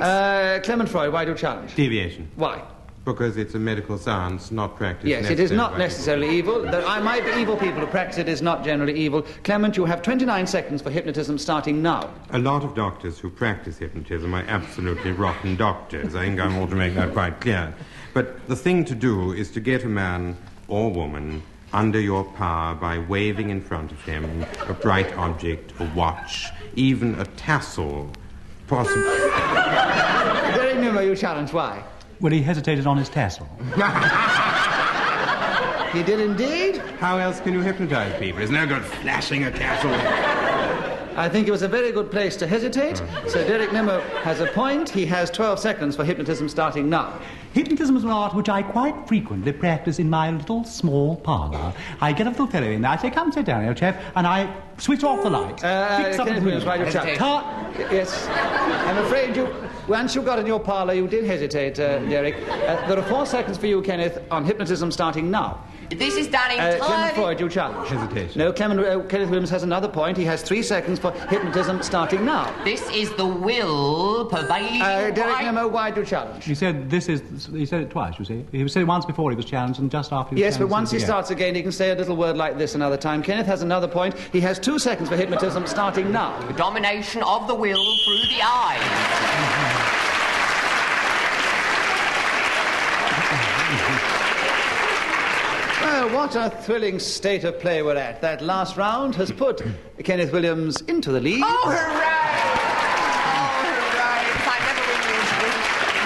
Clement Freud, why do you challenge? Deviation. Why? Because it's a medical science, not practice. Yes, it is not necessarily evil. There might be evil people who practice it. Is not generally evil. Clement, you have 29 seconds for hypnotism, starting now. A lot of doctors who practice hypnotism are absolutely rotten doctors. I think I ought to make that quite clear. But the thing to do is to get a man or woman under your power by waving in front of him a bright object, a watch, even a tassel, possibly... Derek Newman, you challenge. Why? Well, he hesitated on his tassel. He did indeed. How else can you hypnotize people? It's no good flashing a tassel. I think it was a very good place to hesitate. So Derek Nimmo has a point. He has 12 seconds for hypnotism, starting now. Hypnotism is an art which I quite frequently practice in my little small parlour. I get a little fellow in there, I say, come sit down here, chap, and I switch off the light. Fix up the music. Yes. I'm afraid once you got in your parlour, you did hesitate, Derek. There are 4 seconds for you, Kenneth, on hypnotism, starting now. This is done entirely... Clement Freud, you challenge. Hesitation. No, Kenneth Williams has another point. He has 3 seconds for hypnotism, starting now. This is the will pervading... Derek Nemo, why do you challenge? He said he said it twice, you see. He said it once before he was challenged and just after he was challenged. Yes, but once he again. starts again, he can say a little word like this another time. Kenneth has another point. He has 2 seconds for hypnotism, starting now. The domination of the will through the eyes. Well, what a thrilling state of play we're at. That last round has put Kenneth Williams into the lead. Oh, hooray! Oh, hooray! I never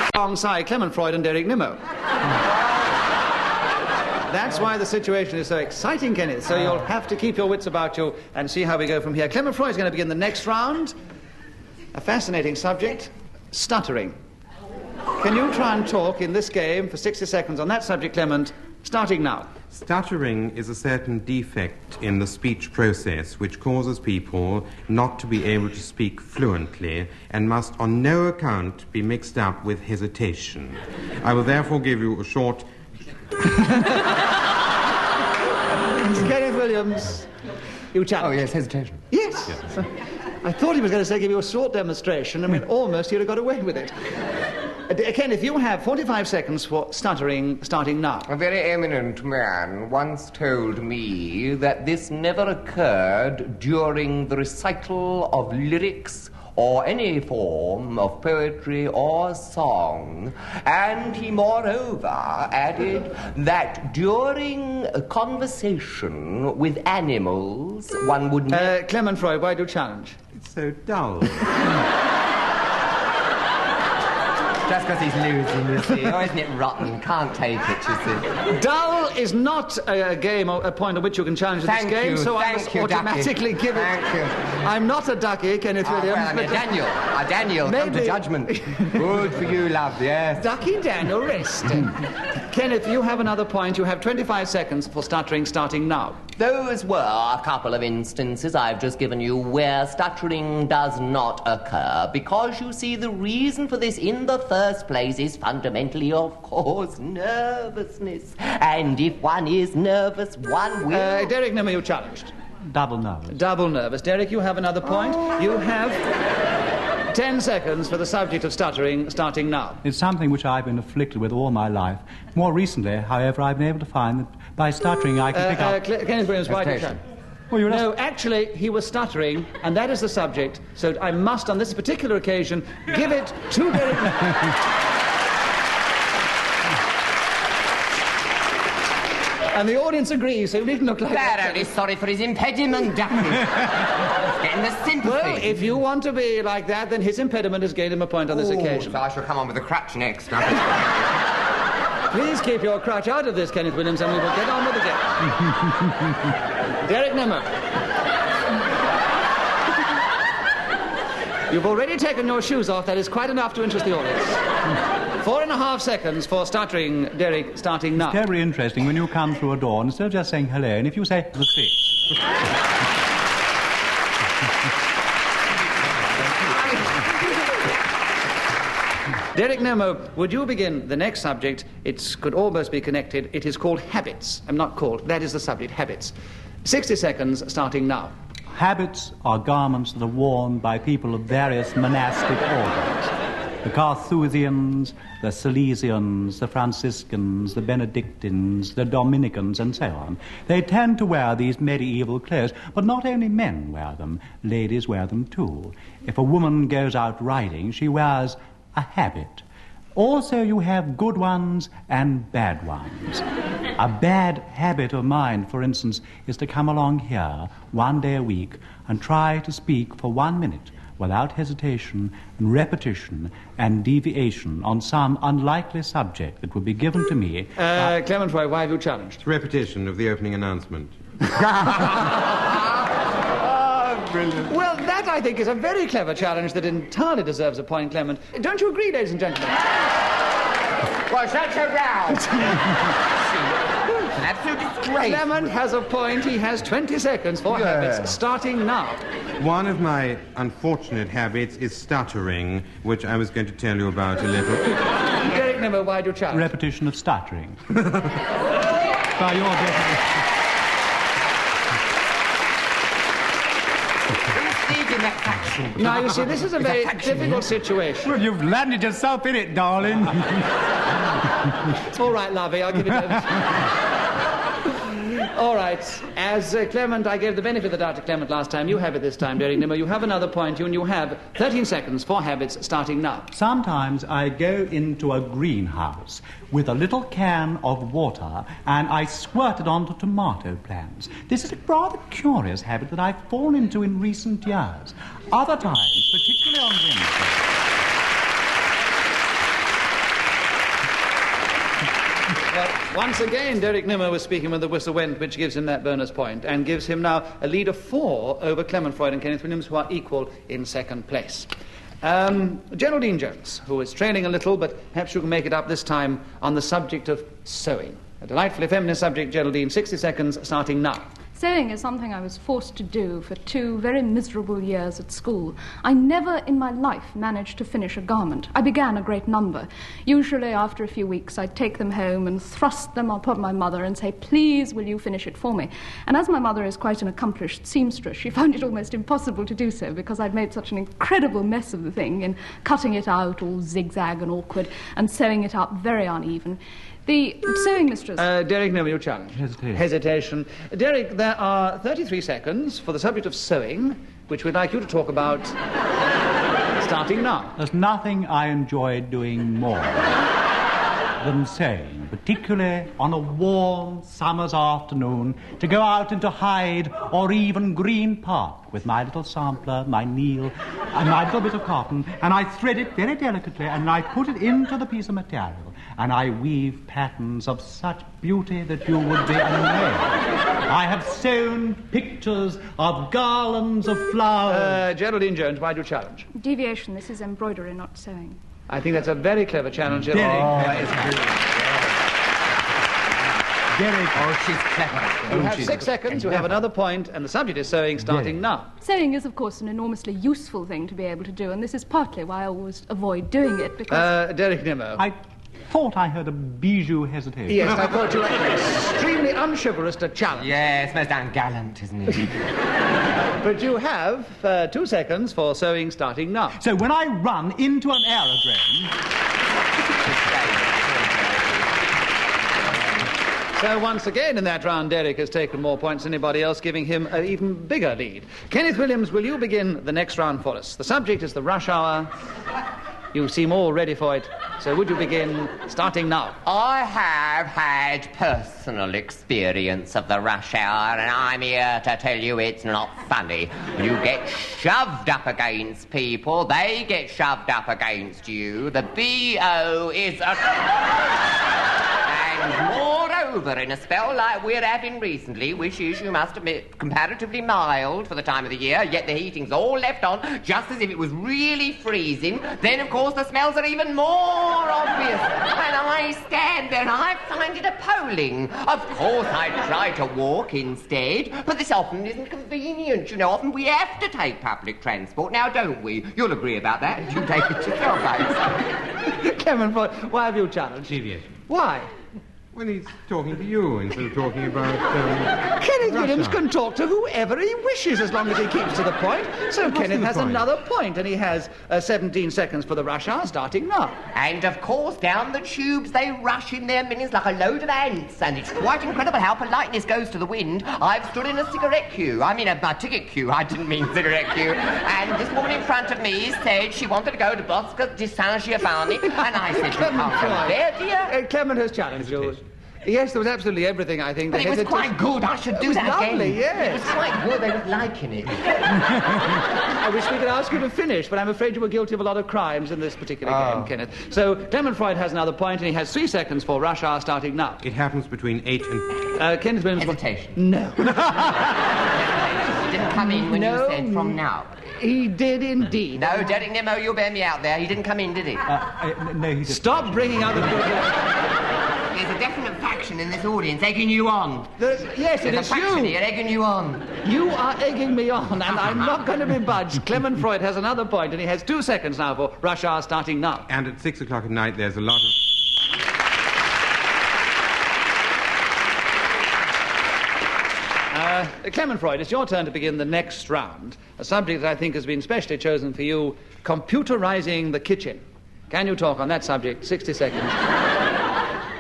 win. Alongside Clement Freud and Derek Nimmo. That's why the situation is so exciting, Kenneth. So you'll have to keep your wits about you and see how we go from here. Clement Freud is going to begin the next round. A fascinating subject, stuttering. Can you try and talk in this game for 60 seconds on that subject, Clement, starting now? Stuttering is a certain defect in the speech process which causes people not to be able to speak fluently and must on no account be mixed up with hesitation. I will therefore give you a short... Kenneth Williams, you challenge. Oh, yes, hesitation. Yes. I thought he was going to say give you a short demonstration. I mean, almost he'd have got away with it. Kenneth, you have 45 seconds for stuttering, starting now. A very eminent man once told me that this never occurred during the recital of lyrics or any form of poetry or song. And he moreover added that during a conversation with animals, one would... Clement Freud, why do you challenge? It's so dull. Just because he's losing, you see. Oh, isn't it rotten? Can't take it, you see. Dull is not a game, a point at which you can challenge in this game, so I must automatically give it... Thank you. I'm not a ducky, Kenneth Williams. Well, I mean, Daniel, come to judgment. Good for you, love, yes. Ducky Daniel, rest. Kenneth, you have another point. You have 25 seconds for stuttering, starting now. Those were a couple of instances I've just given you where stuttering does not occur, because you see the reason for this in the first place is fundamentally, of course, nervousness. And if one is nervous, one will... Derek Nimmo, you challenged. Double nervous. Double nervous. Derek, you have another point. You have 10 seconds for the subject of stuttering, starting now. It's something which I've been afflicted with all my life. More recently, however, I've been able to find that by stuttering I can pick up... Kenneth Williams, why do you challenge? Well, no, actually, he was stuttering, and that is the subject, so I must, on this particular occasion, give it to Derek. And the audience agrees, so you needn't look like that. They're only sorry for his impediment, Ducky. Getting the sympathy. Well, if you want to be like that, then his impediment has gained him a point on this occasion. So I shall come on with a crutch next. Please keep your crutch out of this, Kenneth Williams, and we will get on with the game. Derek Nimmo. You've already taken your shoes off. That is quite enough to interest the audience. 4.5 seconds for stuttering, Derek, starting now. It's very interesting when you come through a door, instead of just saying hello, and if you say the six. Derek Nimmo, would you begin the next subject? It could almost be connected. It is called habits. I'm not called. That is the subject, habits. 60 seconds, starting now. Habits are garments that are worn by people of various monastic orders. The Carthusians, the Salesians, the Franciscans, the Benedictines, the Dominicans, and so on. They tend to wear these medieval clothes, but not only men wear them, ladies wear them too. If a woman goes out riding, she wears a habit. Also, you have good ones and bad ones. A bad habit of mine, for instance, is to come along here one day a week and try to speak for 1 minute without hesitation and repetition and deviation on some unlikely subject that would be given to me. Clement Freud, why have you challenged? It's repetition of the opening announcement. Brilliant. Well, that, I think, is a very clever challenge that entirely deserves a point, Clement. Don't you agree, ladies and gentlemen? Well, shut your mouth. An absolute disgrace. Clement has a point. He has 20 seconds for habits, starting now. One of my unfortunate habits is stuttering, which I was going to tell you about a little. Derek Nimmo, why do you challenge? Repetition of stuttering. By your definition. Now, you see, this is a very difficult situation. Well, you've landed yourself in it, darling. All right, lovey, I'll give it over. All right. As Clement, I gave the benefit of the doubt to Clement last time. You have it this time, Derek Nimmo. You have another point, and you have 13 seconds for habits starting now. Sometimes I go into a greenhouse with a little can of water and I squirt it onto tomato plants. This is a rather curious habit that I've fallen into in recent years. Other times, particularly on Wednesday... Well, once again, Derek Nimmo was speaking when the whistle went, which gives him that bonus point, and gives him now a lead of 4 over Clement Freud and Kenneth Williams, who are equal in second place. Geraldine Jones, who is trailing a little, but perhaps you can make it up this time on the subject of sewing. A delightfully feminine subject, Geraldine. 60 seconds starting now. Sewing is something I was forced to do for 2 very miserable years at school. I never in my life managed to finish a garment. I began a great number. Usually after a few weeks I'd take them home and thrust them upon my mother and say, please will you finish it for me? And as my mother is quite an accomplished seamstress, she found it almost impossible to do so because I'd made such an incredible mess of the thing in cutting it out all zigzag and awkward and sewing it up very uneven. The sewing mistress... Derek, no, your challenge. Hesitation. Derek, there are 33 seconds for the subject of sewing, which we'd like you to talk about starting now. There's nothing I enjoy doing more than sewing, particularly on a warm summer's afternoon, to go out into Hyde or even Green Park with my little sampler, my needle, and my little bit of cotton, and I thread it very delicately, and I put it into the piece of material, and I weave patterns of such beauty that you would be amazed. I have sewn pictures of garlands of flowers. Geraldine Jones, why do you challenge? Deviation. This is embroidery, not sewing. I think that's a very clever challenge. Derek. Derek. Oh, she's clever. You have 6 seconds, you have another point, and the subject is sewing starting now. Sewing is, of course, an enormously useful thing to be able to do, and this is partly why I always avoid doing it, because... Derek Nimmo. I thought I heard a bijou hesitation. Yes, I thought you were extremely unchivalrous to challenge. Yes, most ungallant, isn't it? But you have 2 seconds for sewing starting now. So when I run into an aerodrome... So once again in that round, Derek has taken more points than anybody else, giving him an even bigger lead. Kenneth Williams, will you begin the next round for us? The subject is the rush hour. You seem all ready for it, so would you begin starting now? I have had personal experience of the rush hour, and I'm here to tell you it's not funny. You get shoved up against people, they get shoved up against you. The B.O. is a... And moreover, in a spell like we're having recently, which is, you must admit, comparatively mild for the time of the year, yet the heating's all left on, just as if it was really freezing, then, of course, the smells are even more obvious. And I stand there and I find it appalling. Of course, I try to walk instead, but this often isn't convenient, you know. Often we have to take public transport, now don't we? You'll agree about that. You take it yourself, I Clement, why have you challenged? Deviation. Why? Well, he's talking to you instead of talking about... Kenneth Williams can talk to whoever he wishes as long as he keeps to the point. So Kenneth has another point, and he has 17 seconds for the rush hour starting now. And, of course, down the tubes they rush in their minutes like a load of ants, and it's quite incredible how politeness goes to the wind. I've stood in a cigarette queue. I mean, a ticket queue. I didn't mean cigarette queue. And this woman in front of me said she wanted to go to Bosca di San Giovanni, and I said, you can't go there, dear. Clement has challenged you. Yes, there was absolutely everything, I think. But it was quite good. I should do that again. Lovely, yes. It was quite good. They were liking it. I wish we could ask you to finish, but I'm afraid you were guilty of a lot of crimes in this particular game, Kenneth. So Clement Freud has another point, and he has 3 seconds for rush hour starting now. It happens between 8 and... Kenneth Williams... Hesitation. No. He didn't come in when you said from now. He did indeed. No, Derek Nimmo, you'll bear me out there. He didn't come in, did he? No, he didn't. Stop bringing other people... There's a definite faction in this audience egging you on. Yes, it is There's a faction you. here egging you on. You are egging me on, and I'm not going to be budged. Clement Freud has another point, and he has 2 seconds now for rush hour starting now. And at 6 o'clock at night, there's a lot of... Clement Freud, it's your turn to begin the next round. A subject that I think has been specially chosen for you, computerizing the kitchen. Can you talk on that subject? 60 seconds.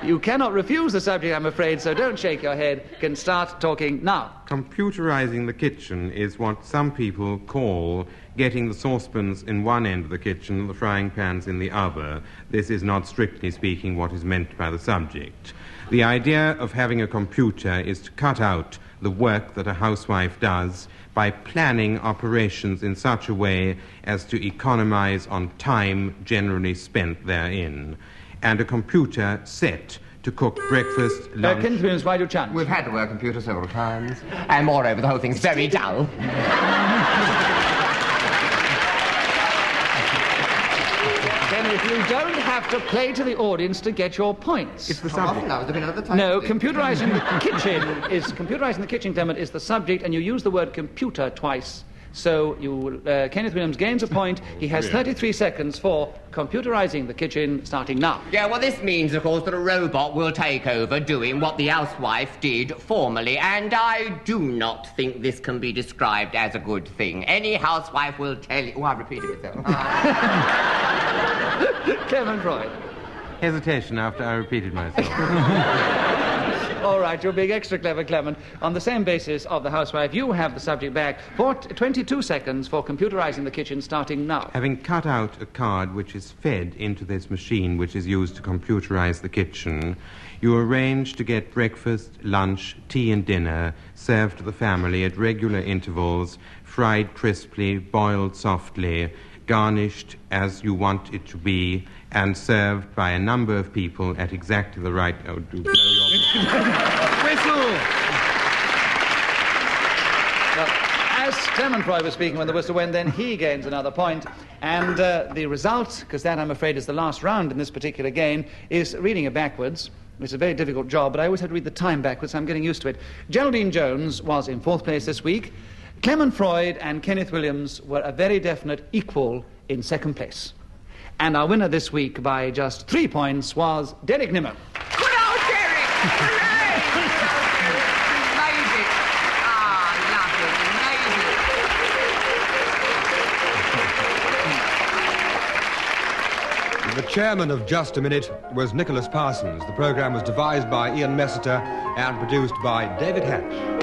You cannot refuse the subject, I'm afraid, so don't shake your head. You can start talking now. Computerizing the kitchen is what some people call getting the saucepans in one end of the kitchen and the frying pans in the other. This is not, strictly speaking, what is meant by the subject. The idea of having a computer is to cut out the work that a housewife does by planning operations in such a way as to economize on time generally spent therein. And a computer set to cook breakfast, lunch... Kenneth Williams, why do you chant? We've had to work computer several times. And moreover, the whole thing's very dull. Kenneth, you don't have to play to the audience to get your points. It's the subject. No, computerizing the kitchen, Clement, is the subject, and you use the word computer twice. So Kenneth Williams gains a point. He has 33 seconds for computerizing the kitchen, starting now. Yeah, well, this means, of course, that a robot will take over doing what the housewife did formerly, and I do not think this can be described as a good thing. Any housewife will tell you... Oh, I repeated myself. Clement Freud. Hesitation after I repeated myself. All right, you're being extra clever, Clement. On the same basis of the housewife, you have the subject back for 22 seconds for computerizing the kitchen, starting now. Having cut out a card which is fed into this machine which is used to computerize the kitchen, you arrange to get breakfast, lunch, tea and dinner served to the family at regular intervals, fried crisply, boiled softly, garnished as you want it to be, and served by a number of people at exactly the right... Oh, do blow your... Whistle! Well, as Clement Freud was speaking when the whistle went, then he gains another point. And the result, because that, I'm afraid, is the last round in this particular game, is reading it backwards. It's a very difficult job, but I always have to read the time backwards, so I'm getting used to it. Geraldine Jones was in 4th place this week. Clement Freud and Kenneth Williams were a very definite equal in 2nd place. And our winner this week by just 3 points was Derek Nimmo. Good old Derek! Hooray! The chairman of Just a Minute was Nicholas Parsons. The programme was devised by Ian Messiter and produced by David Hatch.